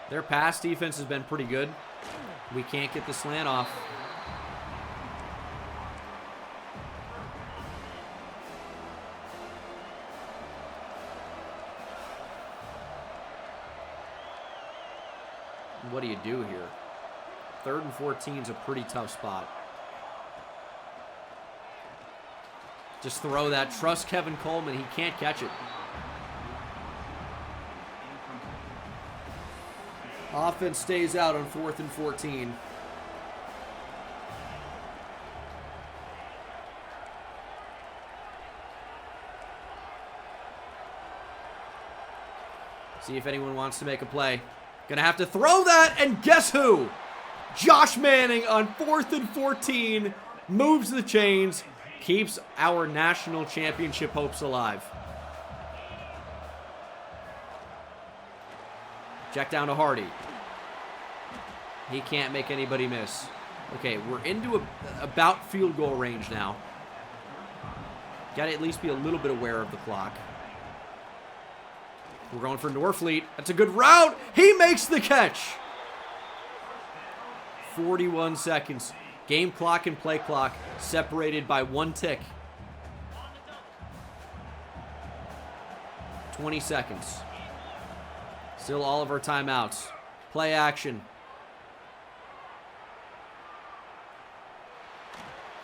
Their pass defense has been pretty good. We can't get the slant off. What do you do here? 3rd and 14 is a pretty tough spot. Just throw that. Trust Kevin Coleman. He can't catch it. Offense stays out on 4th and 14. See if anyone wants to make a play. Gonna have to throw that, and guess who? Josh Manning on 4th and 14 moves the chains, keeps our national championship hopes alive. Check down to Hardy. He can't make anybody miss. Okay, we're into about field goal range now. Got to at least be a little bit aware of the clock. We're going for Norfleet. That's a good route. He makes the catch. 41 seconds. Game clock and play clock separated by 1 tick. 20 seconds. Still all of our timeouts. Play action.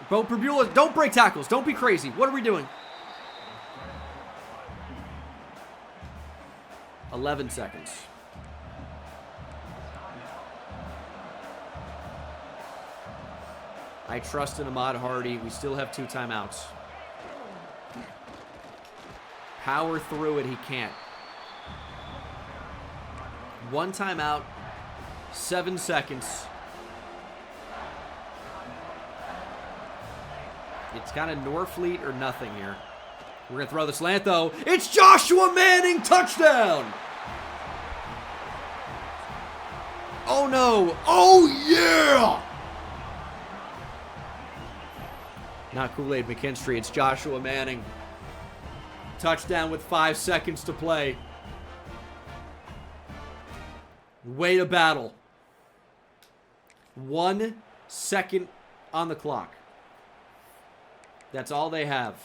Bo Perbula, don't break tackles. Don't be crazy. What are we doing? 11 seconds. I trust in Ahmad Hardy. We still have 2 timeouts. Power through it, he can't. 1 timeout, 7 seconds. It's kind of Norfleet or nothing here. We're going to throw the slant, though. It's Joshua Manning, touchdown! Oh, no. Oh, yeah! Not Kool-Aid McKinstry. It's Joshua Manning. Touchdown with 5 seconds to play. Way to battle. 1 second on the clock. That's all they have.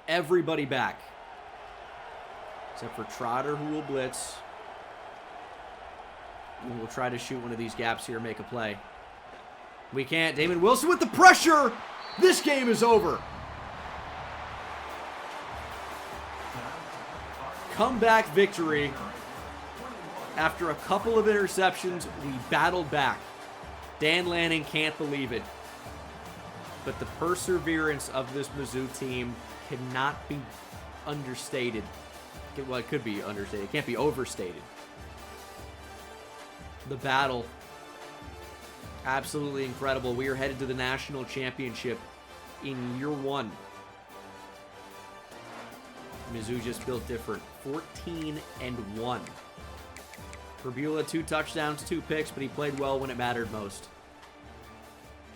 Everybody back. Except for Trotter, who will blitz. And we'll try to shoot one of these gaps here and make a play. We can't. Damon Wilson with the pressure. This game is over. Comeback victory. After a couple of interceptions, we battled back. Dan Lanning can't believe it. But the perseverance of this Mizzou team cannot be understated. Well, it could be understated. It can't be overstated. The battle. Absolutely incredible. We are headed to the national championship in year 1. Mizzou just built different. 14-1. Rabula, 2 touchdowns, 2 picks, but he played well when it mattered most.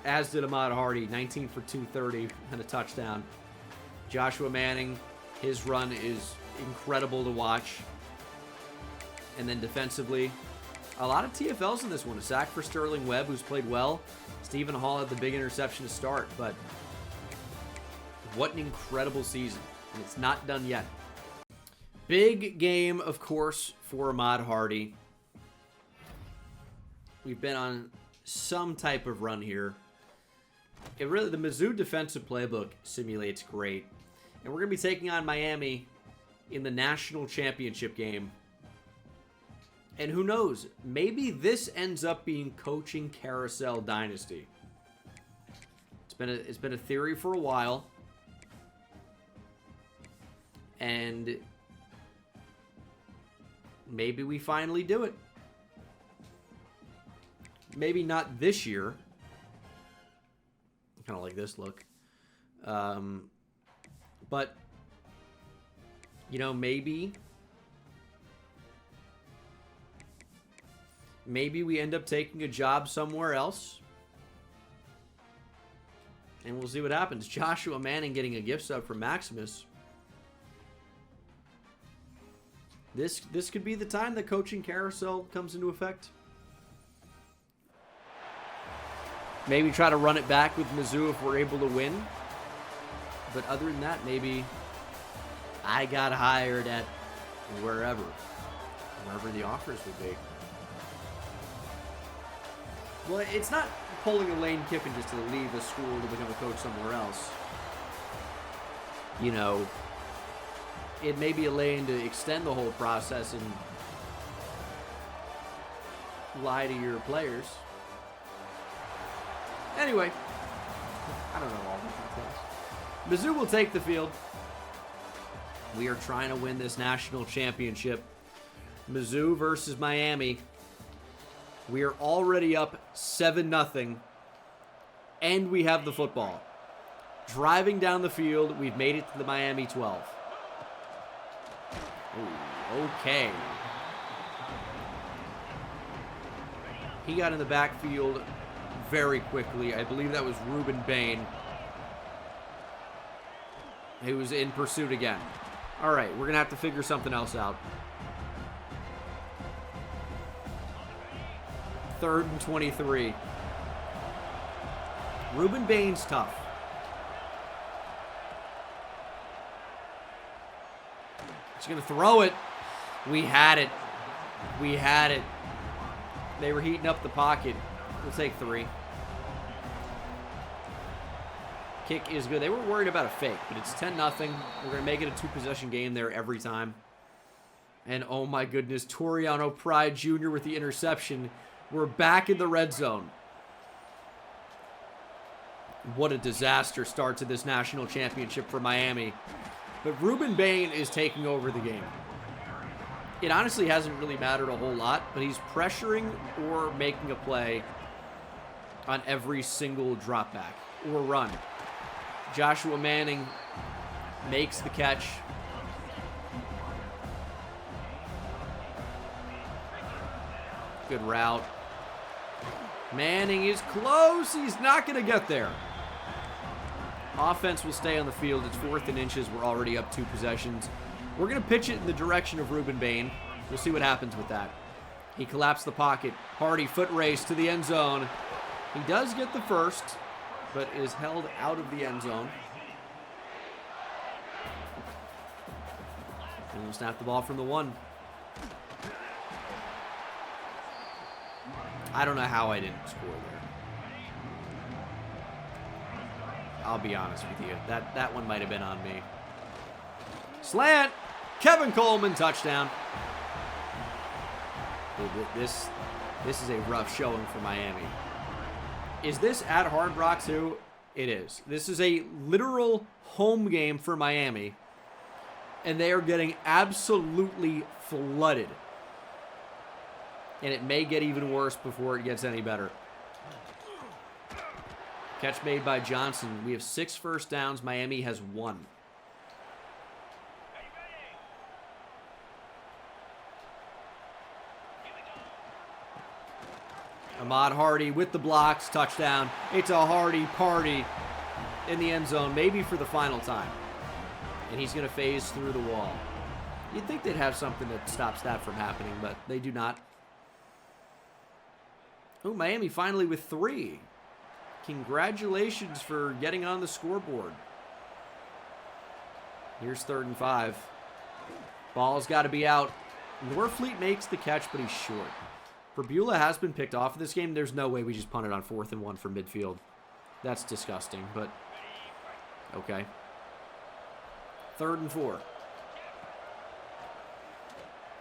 As did Ahmad Hardy, 19 for 230 and a touchdown. Joshua Manning, his run is incredible to watch. And then defensively, a lot of TFLs in this one. A sack for Sterling Webb, who's played well. Stephen Hall had the big interception to start, but what an incredible season. And it's not done yet. Big game, of course, for Ahmad Hardy. We've been on some type of run here. The Mizzou defensive playbook simulates great. And we're going to be taking on Miami in the national championship game. And who knows, maybe this ends up being coaching carousel dynasty. It's been a theory for a while. And maybe we finally do it. Maybe not this year. Kind of like this look. But, you know, maybe we end up taking a job somewhere else. And we'll see what happens. Joshua Manning getting a gift sub from Maximus. This could be the time that coaching carousel comes into effect. Maybe try to run it back with Mizzou if we're able to win. But other than that, maybe I got hired at wherever the offers would be. Well, it's not pulling a Lane Kiffin just to leave the school to become a coach somewhere else. You know, it may be a Lane to extend the whole process and lie to your players. Anyway, I don't know all the details. Mizzou will take the field. We are trying to win this national championship. Mizzou versus Miami. We are already up 7-0. And we have the football. Driving down the field, we've made it to the Miami 12. Ooh, okay. He got in the backfield very quickly. I believe that was Ruben Bain. He was in pursuit again. All right, we're going to have to figure something else out. 3rd and 23. Ruben Bain's tough. He's going to throw it. We had it. We had it. They were heating up the pocket. We'll take 3. Kick is good. They were worried about a fake, but it's 10-0. We're going to make it a 2-possession game there every time. And oh my goodness, Toriano Pride Jr. with the interception. We're back in the red zone. What a disaster start to this national championship for Miami. But Ruben Bain is taking over the game. It honestly hasn't really mattered a whole lot, but he's pressuring or making a play on every single drop back or run. Joshua Manning makes the catch. Good route. Manning is close. He's not going to get there. Offense will stay on the field. It's 4th and inches. We're already up 2 possessions. We're going to pitch it in the direction of Ruben Bain. We'll see what happens with that. He collapsed the pocket. Hardy foot race to the end zone. He does get the first, but is held out of the end zone. And we'll snap the ball from the 1. I don't know how I didn't score there. I'll be honest with you. That one might have been on me. Slant! Kevin Coleman, touchdown. This is a rough showing for Miami. Is this at Hard Rock too? It is. This is a literal home game for Miami. And they are getting absolutely flooded. And it may get even worse before it gets any better. Catch made by Johnson. We have 6 first downs. Miami has 1. Ahmad Hardy with the blocks. Touchdown. It's a Hardy party in the end zone, maybe for the final time. And he's going to phase through the wall. You'd think they'd have something that stops that from happening, but they do not. Oh, Miami finally with 3. Congratulations for getting on the scoreboard. Here's 3rd and 5. Ball's got to be out. Norfleet makes the catch, but he's short. Verbula has been picked off in this game. There's no way we just punted on 4th and 1 from midfield. That's disgusting, but okay. 3rd and 4.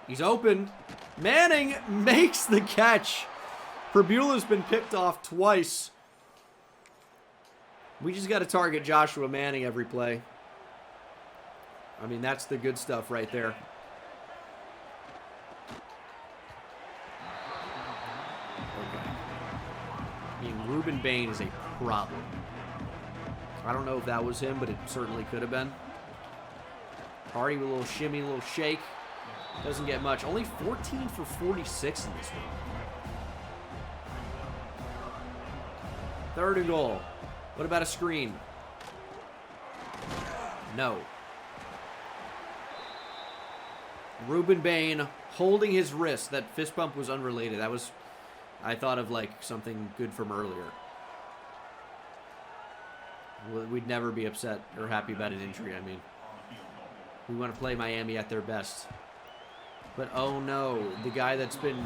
He's open. Manning makes the catch. Verbula's been picked off twice. We just got to target Joshua Manning every play. I mean, that's the good stuff right there. Okay. I mean, Ruben Bain is a problem. I don't know if that was him, but it certainly could have been. Hardy with a little shimmy, a little shake. Doesn't get much. Only 14 for 46 in this one. 3rd and goal. What about a screen? No. Ruben Bain holding his wrist. That fist bump was unrelated. That was, I thought of like something good from earlier. We'd never be upset or happy about an injury. I mean, we want to play Miami at their best. But oh no, the guy that's been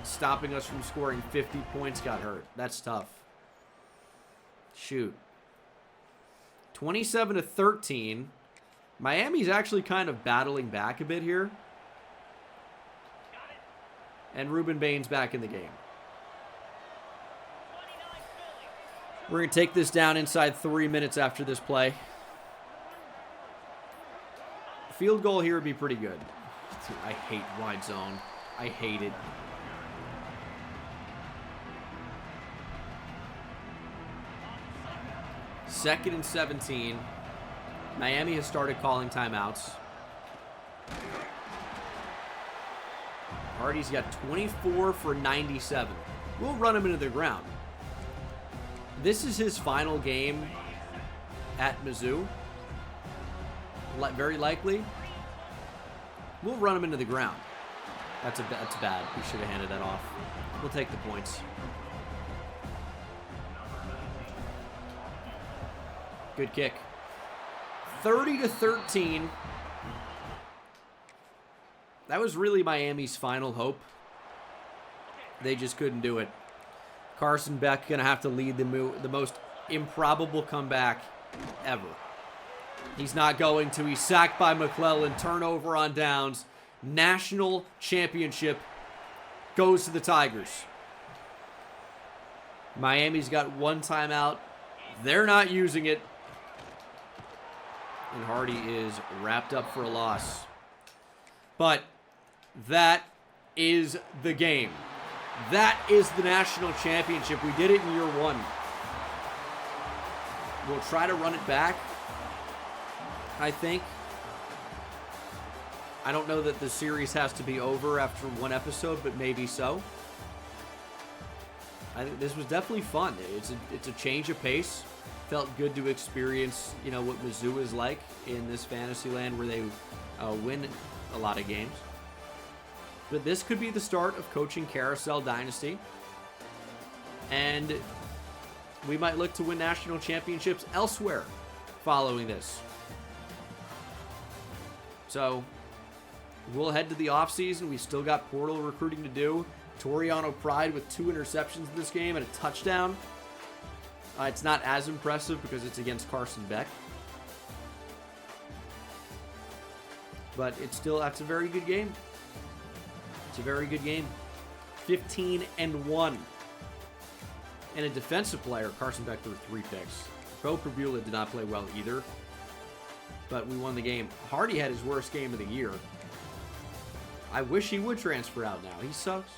stopping us from scoring 50 points got hurt. That's tough. Shoot. 27-13. Miami's actually kind of battling back a bit here. And Ruben Bain's back in the game. We're going to take this down inside 3 minutes after this play. Field goal here would be pretty good. I hate wide zone. I hate it. Second and 17. Miami has started calling timeouts. Hardy's got 24 for 97. We'll run him into the ground. This is his final game at Mizzou. Very likely. We'll run him into the ground. That's bad. We should have handed that off. We'll take the points. Good kick. 30-13. That was really Miami's final hope. They just couldn't do it. Carson Beck going to have to lead the most improbable comeback ever. He's not going to. He's sacked by McClellan. Turnover on downs. National championship goes to the Tigers. Miami's got 1 timeout They're not using it. And Hardy is wrapped up for a loss. But that is the game. That is the national championship. We did it in year 1. We'll try to run it back, I think. I don't know that the series has to be over after 1 episode, but maybe so. I think this was definitely fun. It's a change of pace. Felt good to experience, you know, what Mizzou is like in this fantasy land where they win a lot of games. But this could be the start of coaching Carousel Dynasty. And we might look to win national championships elsewhere following this. So we'll head to the offseason. We still got portal recruiting to do. Toriano Pride with 2 interceptions in this game and a touchdown. It's not as impressive because it's against Carson Beck. But that's a very good game. It's a very good game. 15-1. And a defensive player, Carson Beck, threw 3 picks. Bo Prabula did not play well either. But we won the game. Hardy had his worst game of the year. I wish he would transfer out now. He sucks.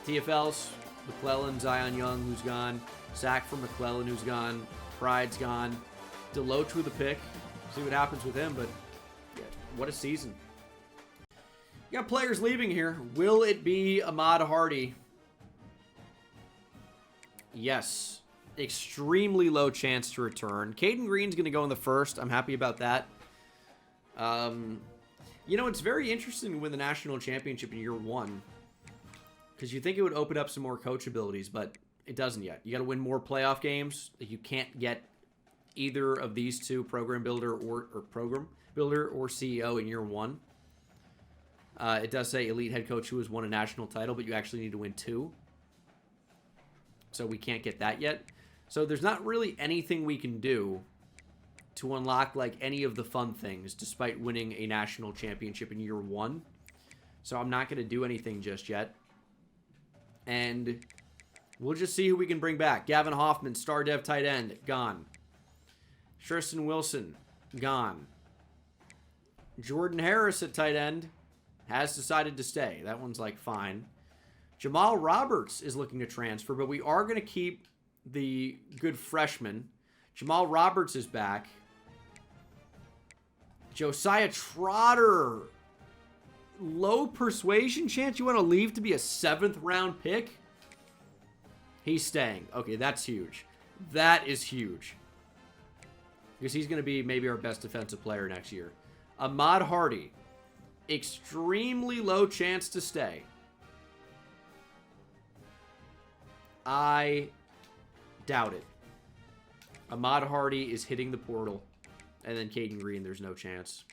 TFLs, McClellan, Zion Young, who's gone. Sack from McClellan, who's gone. Pride's gone. Deloach with a pick. See what happens with him, but yeah, what a season. You got players leaving here. Will it be Ahmad Hardy? Yes. Extremely low chance to return. Caden Green's going to go in the first. I'm happy about that. You know, it's very interesting to win the national championship in year 1. Because you think it would open up some more coach abilities, but it doesn't yet. You got to win more playoff games. You can't get either of these two, program builder or CEO, in year 1. It does say elite head coach who has won a national title, but you actually need to win 2. So we can't get that yet. So there's not really anything we can do to unlock like any of the fun things, despite winning a national championship in year 1. So I'm not going to do anything just yet. And we'll just see who we can bring back. Gavin Hoffman, star dev tight end, gone. Tristan Wilson, gone. Jordan Harris at tight end has decided to stay. That one's like fine. Jamal Roberts is looking to transfer, but we are going to keep the good freshman. Jamal Roberts is back. Josiah Trotter. Low persuasion chance. You want to leave to be a 7th round pick? He's staying. Okay, that's huge. That is huge. Because he's going to be maybe our best defensive player next year. Ahmad Hardy. Extremely low chance to stay. I doubt it. Ahmad Hardy is hitting the portal. And then Caden Green, there's no chance.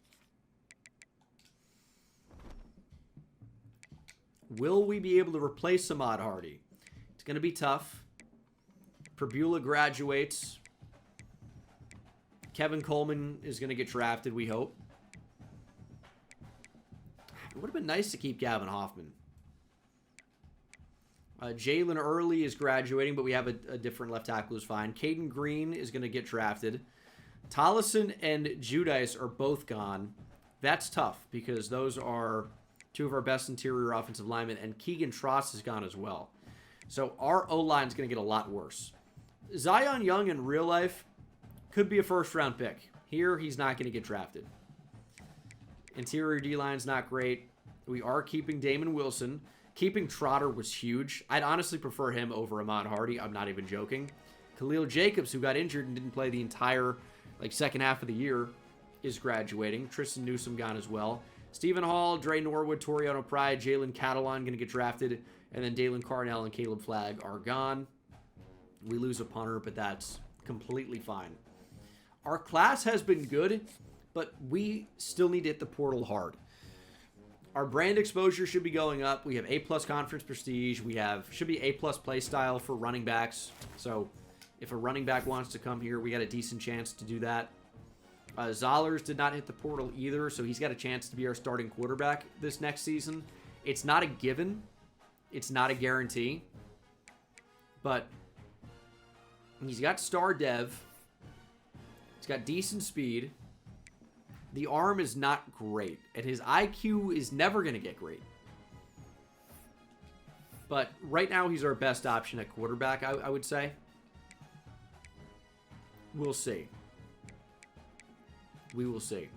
Will we be able to replace Ahmad Hardy? It's going to be tough. Prabula graduates. Kevin Coleman is going to get drafted, we hope. It would have been nice to keep Gavin Hoffman. Jalen Early is graduating, but we have a different left tackle who's fine. Caden Green is going to get drafted. Tollison and Judice are both gone. That's tough because those are 2 of our best interior offensive linemen, and Keegan Tross is gone as well. So our O-line is going to get a lot worse. Zion Young in real life could be a first-round pick. Here, he's not going to get drafted. Interior D-line's not great. We are keeping Damon Wilson. Keeping Trotter was huge. I'd honestly prefer him over Ahmad Hardy. I'm not even joking. Khalil Jacobs, who got injured and didn't play the entire second half of the year, is graduating. Tristan Newsome gone as well. Stephen Hall, Dre Norwood, Toriano Pride, Jalen Catalan going to get drafted. And then Dalen Carnell and Caleb Flagg are gone. We lose a punter, but that's completely fine. Our class has been good, but we still need to hit the portal hard. Our brand exposure should be going up. We have A+ conference prestige. We should be A+ play style for running backs. So if a running back wants to come here, we got a decent chance to do that. Zollers did not hit the portal either, so he's got a chance to be our starting quarterback this next season. It's not a given. It's not a guarantee. But He's got star dev. He's got decent speed. The arm is not great, and his IQ is never going to get great. But right now, he's our best option at quarterback, I would say. We'll see. We will see.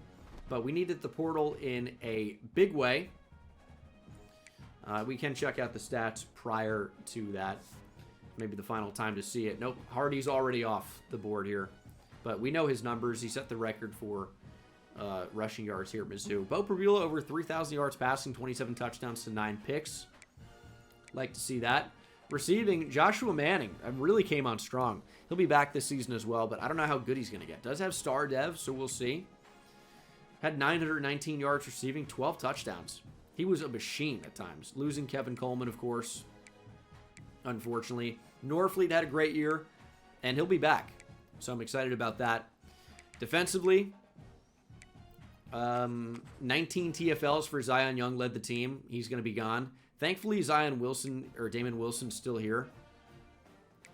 But we needed the portal in a big way. We can check out the stats prior to that. Maybe the final time to see it. Nope, Hardy's already off the board here. But we know his numbers. He set the record for rushing yards here at Mizzou. Bo Prabula over 3,000 yards passing, 27 touchdowns to 9 picks. Like to see that. Receiving, Joshua Manning really came on strong. He'll be back this season as well, but I don't know how good he's going to get. Does have star dev, so we'll see. Had 919 yards receiving, 12 touchdowns. He was a machine at times. Losing Kevin Coleman, of course, unfortunately. Norfleet had a great year, and he'll be back. So I'm excited about that. Defensively, 19 TFLs for Zion Young led the team. He's going to be gone. Thankfully, Damon Wilson's still here.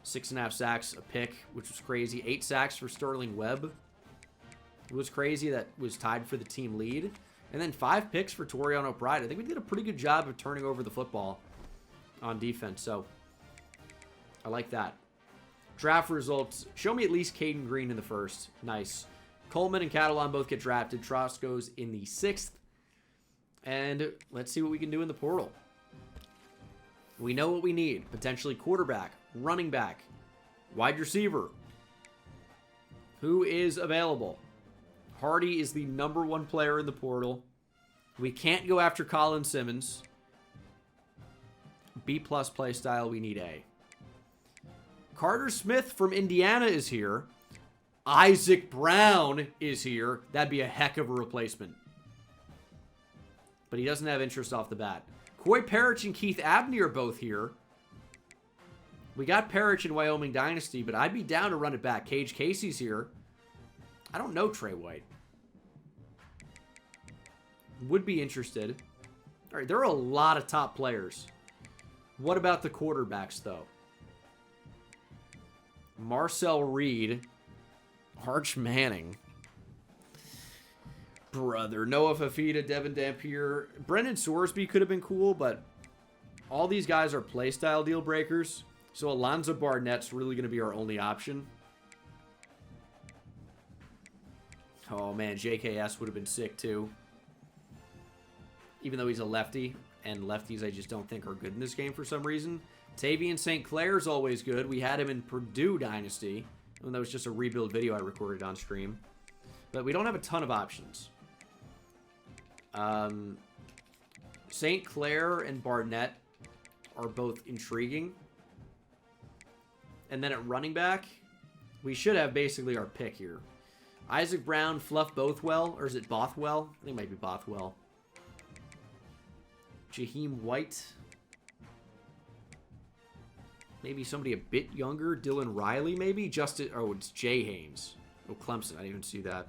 6.5 sacks, a pick, which was crazy. 8 sacks for Sterling Webb. It was crazy. That was tied for the team lead. And then 5 picks for Toriano Pride. I think we did a pretty good job of turning over the football on defense. So, I like that. Draft results. Show me at least Caden Green in the first. Nice. Coleman and Catalan both get drafted. Trost goes in the 6th. And let's see what we can do in the portal. We know what we need. Potentially quarterback, running back, wide receiver. Who is available? Hardy is the #1 player in the portal. We can't go after Colin Simmons. B+ play style, we need A. Carter Smith from Indiana is here. Isaac Brown is here. That'd be a heck of a replacement. But he doesn't have interest off the bat. Coy Parrish and Keith Abney are both here. We got Parrish in Wyoming Dynasty, but I'd be down to run it back. Cage Casey's here. I don't know Trey White. Would be interested. All right, there are a lot of top players. What about the quarterbacks, though? Marcel Reed. Arch Manning. Brother. Noah Fafita, Devin Dampier. Brendan Sorsby could have been cool, but all these guys are playstyle deal breakers. So Alonzo Barnett's really going to be our only option. Oh, man. JKS would have been sick, too. Even though he's a lefty. And lefties I just don't think are good in this game for some reason. Tavian St. Clair's always good. We had him in Purdue Dynasty. And that was just a rebuild video I recorded on stream. But we don't have a ton of options. St. Clair and Barnett are both intriguing. And then at running back, we should have basically our pick here. Isaac Brown, Fluff Bothwell, or is it Bothwell? I think it might be Bothwell. Jaheim White. Maybe somebody a bit younger. Dylan Riley, maybe? Justin. Oh, it's Jay Haynes. Oh, Clemson. I didn't even see that.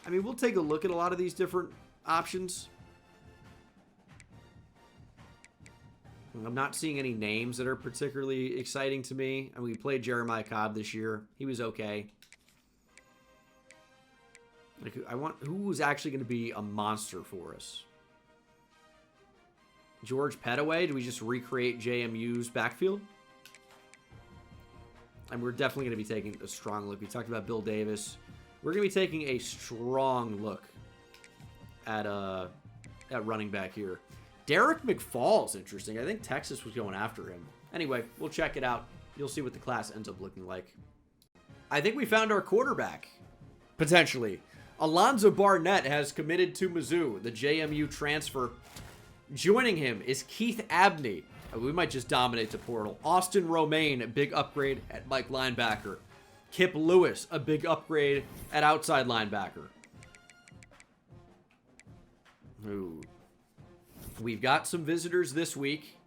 I mean, we'll take a look at a lot of these different options. I'm not seeing any names that are particularly exciting to me. I mean, we played Jeremiah Cobb this year. He was okay. Like, who's actually going to be a monster for us? George Pettaway? Do we just recreate JMU's backfield? And we're definitely going to be taking a strong look. We talked about Bill Davis. We're going to be taking a strong look at running back here. Derek McFall's interesting. I think Texas was going after him. Anyway, we'll check it out. You'll see what the class ends up looking like. I think we found our quarterback. Potentially. Alonzo Barnett has committed to Mizzou, the JMU transfer. Joining him is Keith Abney. We might just dominate the portal. Austin Romaine, a big upgrade at Mike linebacker. Kip Lewis, a big upgrade at outside linebacker. Ooh. We've got some visitors this week.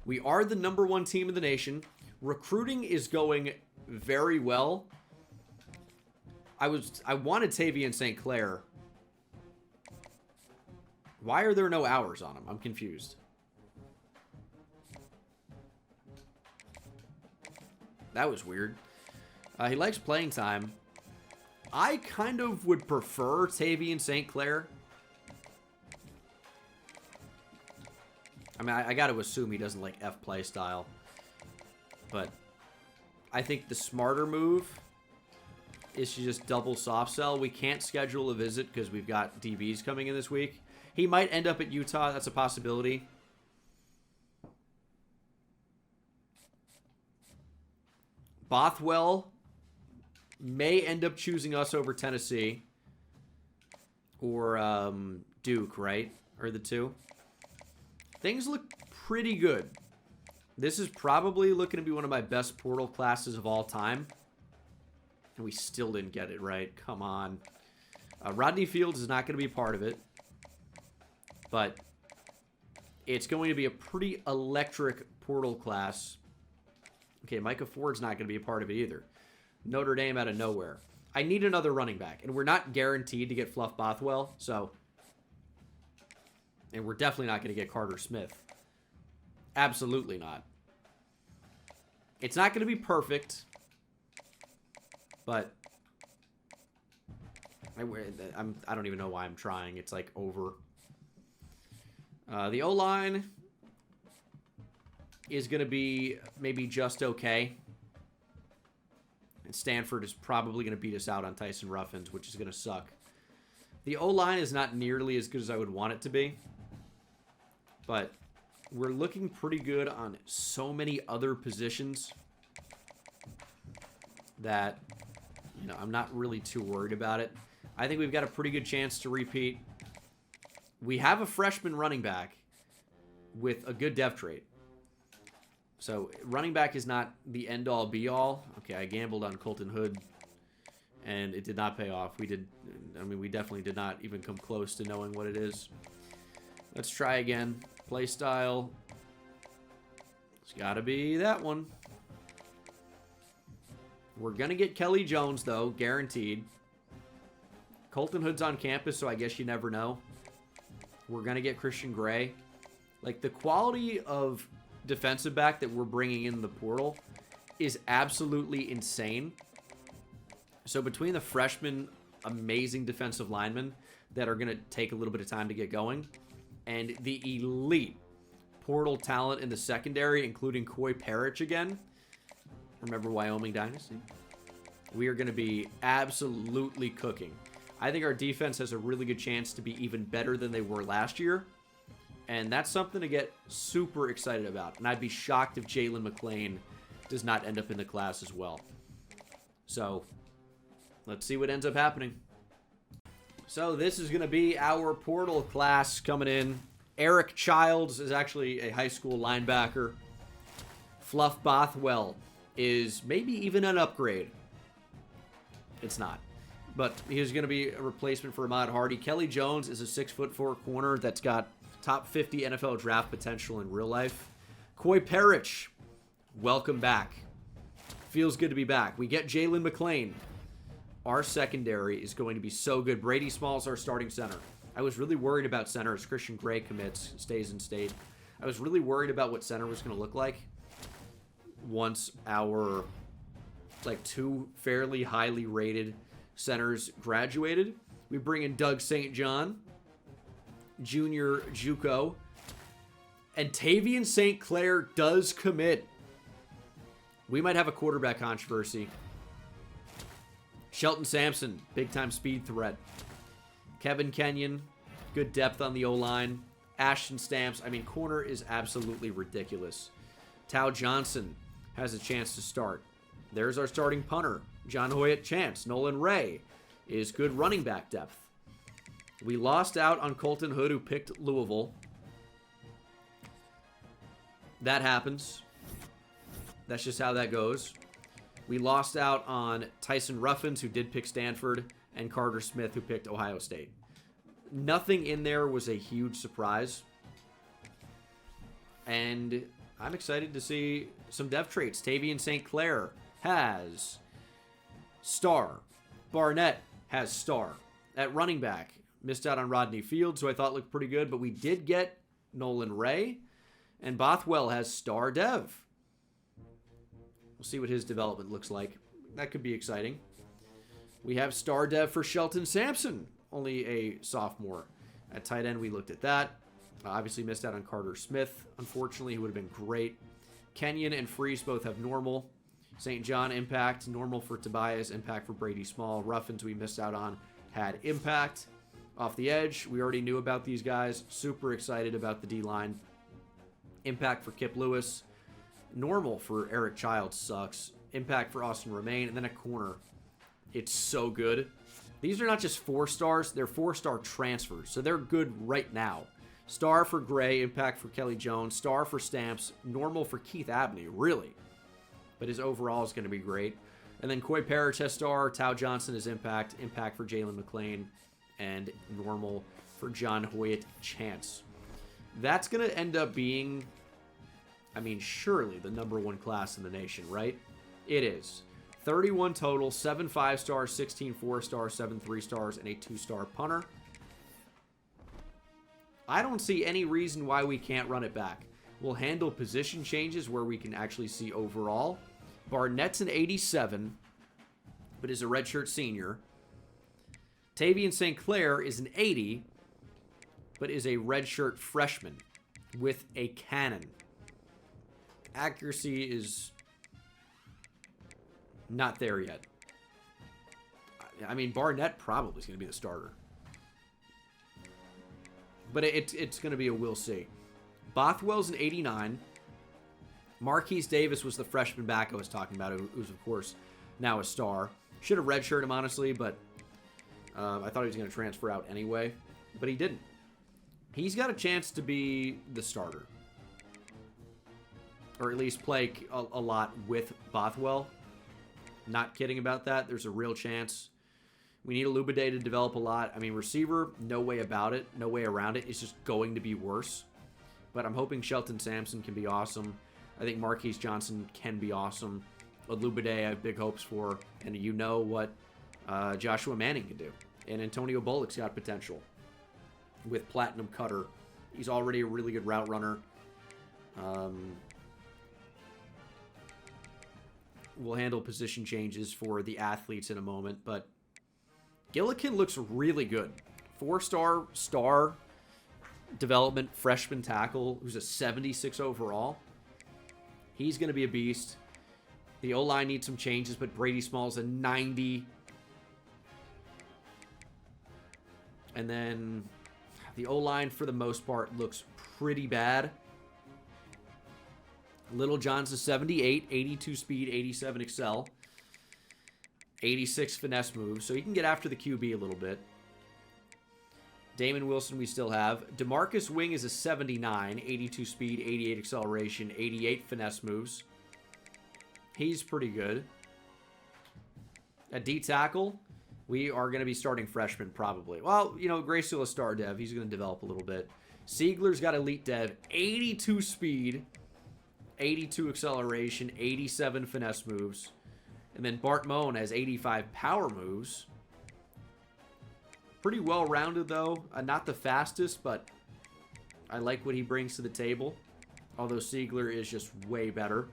We are the #1 team in the nation. Recruiting is going very well. I wanted Tavian St. Clair. Why are there no hours on him? I'm confused. That was weird. He likes playing time. I kind of would prefer Tavian St. Clair. I mean, I got to assume he doesn't like F play style. But I think the smarter move is to just double soft sell. We can't schedule a visit because we've got DBs coming in this week. He might end up at Utah. That's a possibility. Bothwell may end up choosing us over Tennessee. Or Duke, right? Or the two. Things look pretty good. This is probably looking to be one of my best portal classes of all time. And we still didn't get it right. Come on. Rodney Fields is not going to be part of it. But it's going to be a pretty electric portal class. Okay, Micah Ford's not going to be a part of it either. Notre Dame out of nowhere. I need another running back. And we're not guaranteed to get Fluff Bothwell. So. And we're definitely not going to get Carter Smith. Absolutely not. It's not going to be perfect. But I don't even know why I'm trying. It's like over. The O-line is going to be maybe just okay. And Stanford is probably going to beat us out on Tyson Ruffins, which is going to suck. The O-line is not nearly as good as I would want it to be. But we're looking pretty good on so many other positions that, you know, I'm not really too worried about it. I think we've got a pretty good chance to repeat. We have a freshman running back with a good depth trait. So running back is not the end-all, be-all. Okay, I gambled on Colton Hood, and it did not pay off. We definitely did not even come close to knowing what it is. Let's try again. Play style. It's got to be that one. We're going to get Kelly Jones, though, guaranteed. Colton Hood's on campus, so I guess you never know. We're going to get Christian Gray. Like, the quality of defensive back that we're bringing in the portal is absolutely insane. So between the freshmen, amazing defensive linemen that are going to take a little bit of time to get going, and the elite portal talent in the secondary, including Coy Parrish again. Remember Wyoming Dynasty? We are going to be absolutely cooking. I think our defense has a really good chance to be even better than they were last year. And that's something to get super excited about. And I'd be shocked if Jalen McClain does not end up in the class as well. So, let's see what ends up happening. So this is going to be our portal class coming in. Eric Childs is actually a high school linebacker. Fluff Bothwell is maybe even an upgrade. It's not. But he's going to be a replacement for Ahmad Hardy. Kelly Jones is a 6'4" corner that's got top 50 NFL draft potential in real life. Coy Parrish, welcome back. Feels good to be back. We get Jalen McClain. Our secondary is going to be so good. Brady Small's our starting center. I was really worried about center as Christian Gray commits, stays in state. I was really worried about what center was going to look like once our two fairly highly rated centers graduated. We bring in Doug St. John, Junior JUCO, and Tavian St. Clair does commit. We might have a quarterback controversy. Shelton Sampson, big-time speed threat. Kevin Kenyon, good depth on the O-line. Ashton Stamps, corner is absolutely ridiculous. Tao Johnson has a chance to start. There's our starting punter, John Hoyt Chance. Nolan Ray is good running back depth. We lost out on Colton Hood, who picked Louisville. That happens. That's just how that goes. We lost out on Tyson Ruffins, who did pick Stanford, and Carter Smith, who picked Ohio State. Nothing in there was a huge surprise. And I'm excited to see some depth traits. Tavian St. Clair has star. Barnett has star. At running back, missed out on Rodney Fields, who I thought looked pretty good, but we did get Nolan Ray. And Bothwell has star dev. We'll see what his development looks like. That could be exciting. We have star dev for Shelton Sampson, only a sophomore. At tight end, we looked at that. Obviously missed out on Carter Smith. Unfortunately, he would have been great. Kenyon and Freeze both have normal. St. John, impact. Normal for Tobias. Impact for Brady Small. Ruffins, we missed out on, had impact. Off the edge, we already knew about these guys. Super excited about the D-line. Impact for Kip Lewis. Normal for Eric Childs sucks. Impact for Austin Romaine. And then a corner. It's so good. These are not just 4 stars. They're 4-star transfers. So they're good right now. Star for Gray. Impact for Kelly Jones. Star for Stamps. Normal for Keith Abney. Really. But his overall is going to be great. And then Coy Parrish has star. Tao Johnson is impact. Impact for Jalen McLean. And normal for John Hoyt Chance. That's going to end up being, I mean, surely the #1 class in the nation, right? It is. 31 total, 7 5-stars, 16 4-stars, 7 3-stars, and a 2-star punter. I don't see any reason why we can't run it back. We'll handle position changes where we can actually see overall. Barnett's an 87, but is a redshirt senior. Tavian St. Clair is an 80, but is a redshirt freshman with a cannon. Accuracy is not there yet. I mean, Barnett probably is going to be the starter. But it's going to be a we'll see. Bothwell's an 89. Marquise Davis was the freshman back I was talking about, who's, of course, now a star. Should have redshirt him, honestly, but I thought he was going to transfer out anyway. But he didn't. He's got a chance to be the starter. Or at least play a lot with Bothwell. Not kidding about that. There's a real chance. We need Alubade to develop a lot. I mean, receiver, no way about it. No way around it. It's just going to be worse. But I'm hoping Shelton Sampson can be awesome. I think Marquise Johnson can be awesome. Alubade, I have big hopes for. And you know what Joshua Manning can do. And Antonio Bullock's got potential. With Platinum Cutter. He's already a really good route runner. We'll handle position changes for the athletes in a moment, but Gillikin looks really good. 4-star star development freshman tackle who's a 76 overall. He's going to be a beast. The O-line needs some changes, but Brady Small's a 90. And then the O-line, for the most part, looks pretty bad. Little John's a 78, 82 speed, 87 excel, 86 finesse moves, so he can get after the QB a little bit. Damon Wilson we still have. DeMarcus Wing is a 79, 82 speed, 88 acceleration, 88 finesse moves. He's pretty good. At D-tackle, we are going to be starting freshman probably. Well, you know, Grayson is star dev. He's going to develop a little bit. Siegler's got elite dev, 82 speed, 82 acceleration, 87 finesse moves. And then Bart Moan has 85 power moves. Pretty well-rounded, though. Not the fastest, but I like what he brings to the table. Although Siegler is just way better,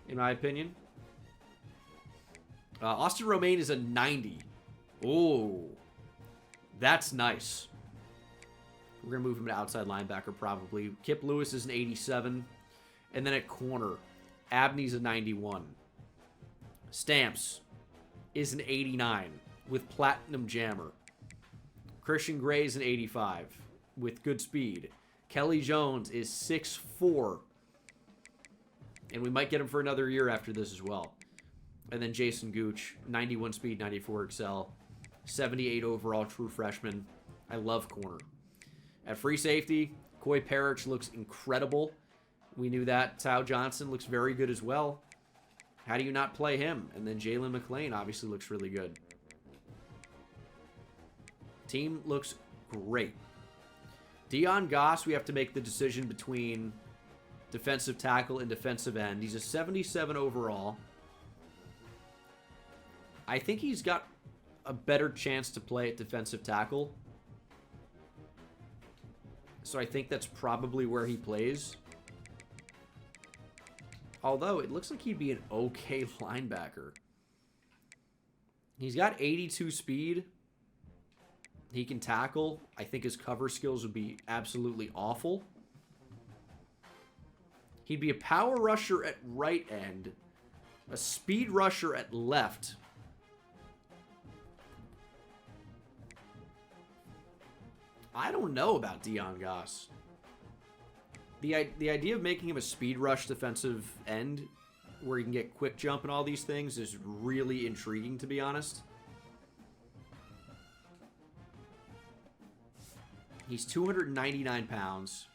in my opinion. Austin Romaine is a 90. Oh, that's nice. We're going to move him to outside linebacker, probably. Kip Lewis is an 87. And then at corner, Abney's a 91. Stamps is an 89 with Platinum Jammer. Christian Gray's an 85 with good speed. Kelly Jones is 6'4". And we might get him for another year after this as well. And then Jason Gooch, 91 speed, 94 excel, 78 overall true freshman. I love corner. At free safety, Coy Parrish looks incredible. We knew that. Tao Johnson looks very good as well. How do you not play him? And then Jalen McLean obviously looks really good. Team looks great. Dion Goss, we have to make the decision between defensive tackle and defensive end. He's a 77 overall. I think he's got a better chance to play at defensive tackle. So I think that's probably where he plays. Although, it looks like he'd be an okay linebacker. He's got 82 speed. He can tackle. I think his cover skills would be absolutely awful. He'd be a power rusher at right end. A speed rusher at left. I don't know about Dion Goss. The idea of making him a speed rush defensive end where he can get quick jump and all these things is really intriguing, to be honest. He's 299 pounds.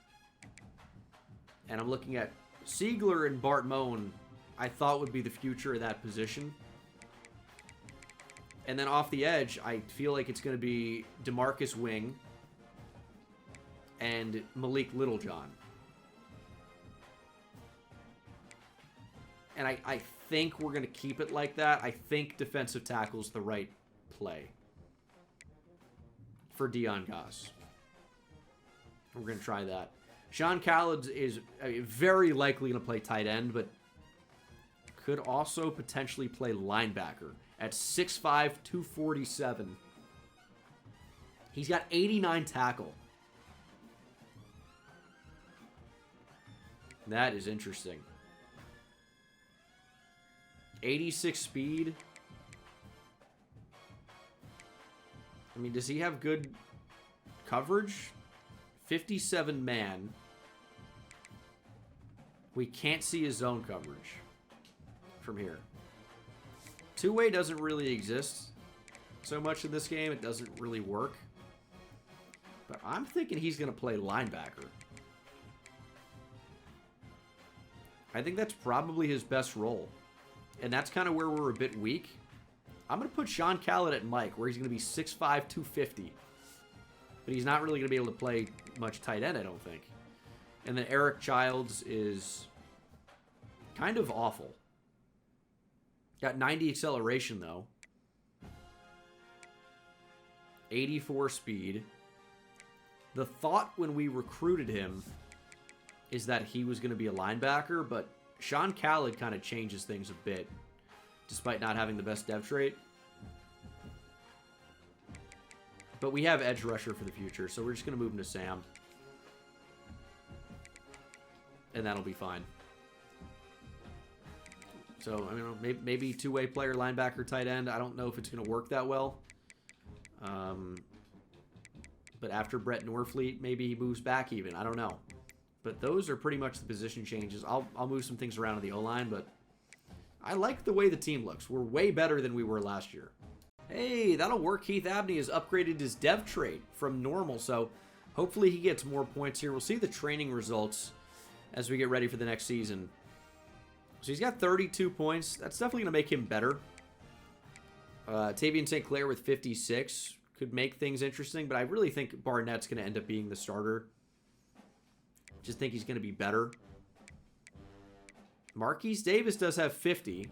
And I'm looking at Siegler and Bart Moan, I thought would be the future of that position. And then off the edge, I feel like it's going to be DeMarcus Wing and Malik Littlejohn. And I think we're going to keep it like that. I think defensive tackle's the right play for Dion Goss. We're going to try that. Sean Khaled is very likely going to play tight end, but could also potentially play linebacker at 6'5", 247. He's got 89 tackle. That is interesting. 86 speed. I mean, does he have good coverage? 57 man. We can't see his zone coverage from here. Two-way doesn't really exist so much in this game. It doesn't really work. But I'm thinking he's going to play linebacker. I think that's probably his best role. And that's kind of where we're a bit weak. I'm going to put Sean Khaled at Mike, where he's going to be 6'5", 250. But he's not really going to be able to play much tight end, I don't think. And then Eric Childs is kind of awful. Got 90 acceleration, though. 84 speed. The thought when we recruited him is that he was going to be a linebacker, but Sean Khaled kind of changes things a bit, despite not having the best dev trait. But we have edge rusher for the future, so we're just going to move him to Sam. And that'll be fine. So, I mean, maybe two-way player, linebacker, tight end. I don't know if it's going to work that well. But after Brett Norfleet, maybe he moves back even. I don't know. But those are pretty much the position changes. I'll move some things around in the O-line, but I like the way the team looks. We're way better than we were last year. Hey, that'll work. Keith Abney has upgraded his dev trait from normal, so hopefully he gets more points here. We'll see the training results as we get ready for the next season. So he's got 32 points. That's definitely going to make him better. Tavian St. Clair with 56 could make things interesting, but I really think Barnett's going to end up being the starter. Just think he's going to be better. Marquise Davis does have 50.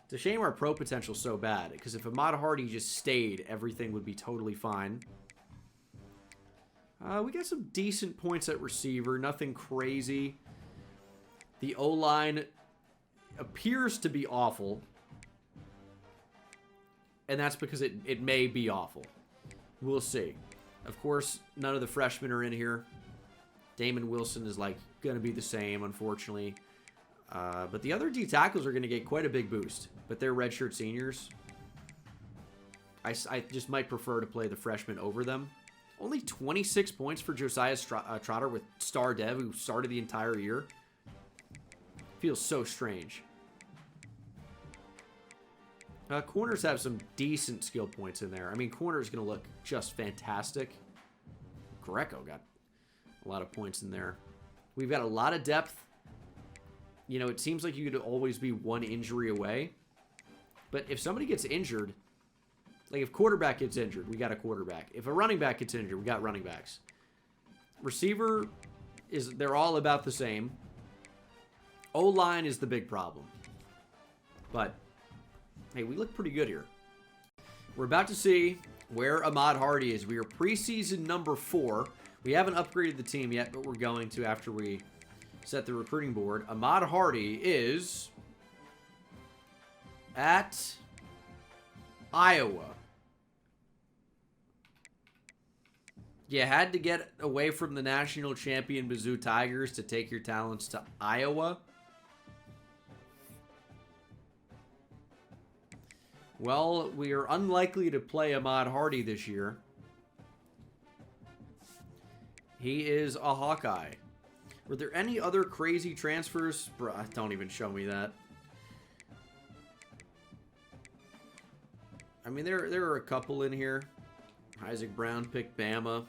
It's a shame our pro potential's so bad, because if Ahmad Hardy just stayed, everything would be totally fine. We got some decent points at receiver, nothing crazy. The O-line appears to be awful, and that's because it may be awful. We'll see. Of course, none of the freshmen are in here. Damon Wilson is like going to be the same, unfortunately. But the other D tackles are going to get quite a big boost. But they're redshirt seniors. I just might prefer to play the freshmen over them. Only 26 points for Josiah Trotter with Star Dev, who started the entire year. Feels so strange. Corners have some decent skill points in there. I mean, corner is going to look just fantastic. Greco got a lot of points in there. We've got a lot of depth. You know, it seems like you could always be one injury away. But if somebody gets injured, like if quarterback gets injured, we got a quarterback. If a running back gets injured, we got running backs. Receiver, they're all about the same. O-line is the big problem. But, hey, we look pretty good here. We're about to see where Ahmad Hardy is. We are preseason number 4. We haven't upgraded the team yet, but we're going to after we set the recruiting board. Ahmad Hardy is at Iowa. You had to get away from the national champion Mizzou Tigers to take your talents to Iowa. Well, we are unlikely to play Ahmad Hardy this year. He is a Hawkeye. Were there any other crazy transfers? Bro, don't even show me that. I mean, there are a couple in here. Isaac Brown picked Bama.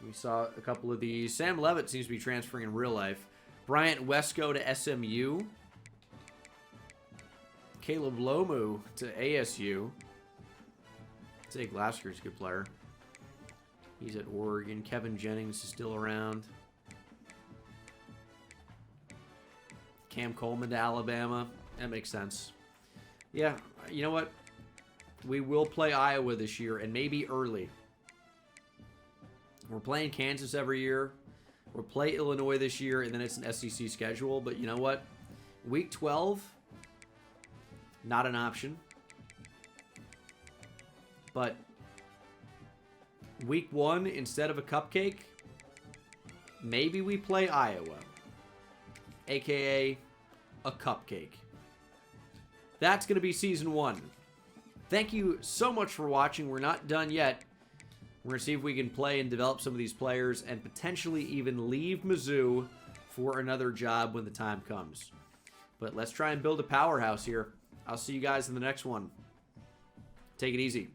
We saw a couple of these. Sam Levitt seems to be transferring in real life. Bryant Wesco to SMU. Caleb Lomu to ASU. Zay Glasker's a good player. He's at Oregon. Kevin Jennings is still around. Cam Coleman to Alabama. That makes sense. Yeah, you know what? We will play Iowa this year, and maybe early. We're playing Kansas every year. We'll play Illinois this year, and then it's an SEC schedule. But you know what? Week 12, not an option. But week 1, instead of a cupcake, maybe we play Iowa. AKA a cupcake. That's going to be season 1. Thank you so much for watching. We're not done yet. We're going to see if we can play and develop some of these players and potentially even leave Mizzou for another job when the time comes. But let's try and build a powerhouse here. I'll see you guys in the next one. Take it easy.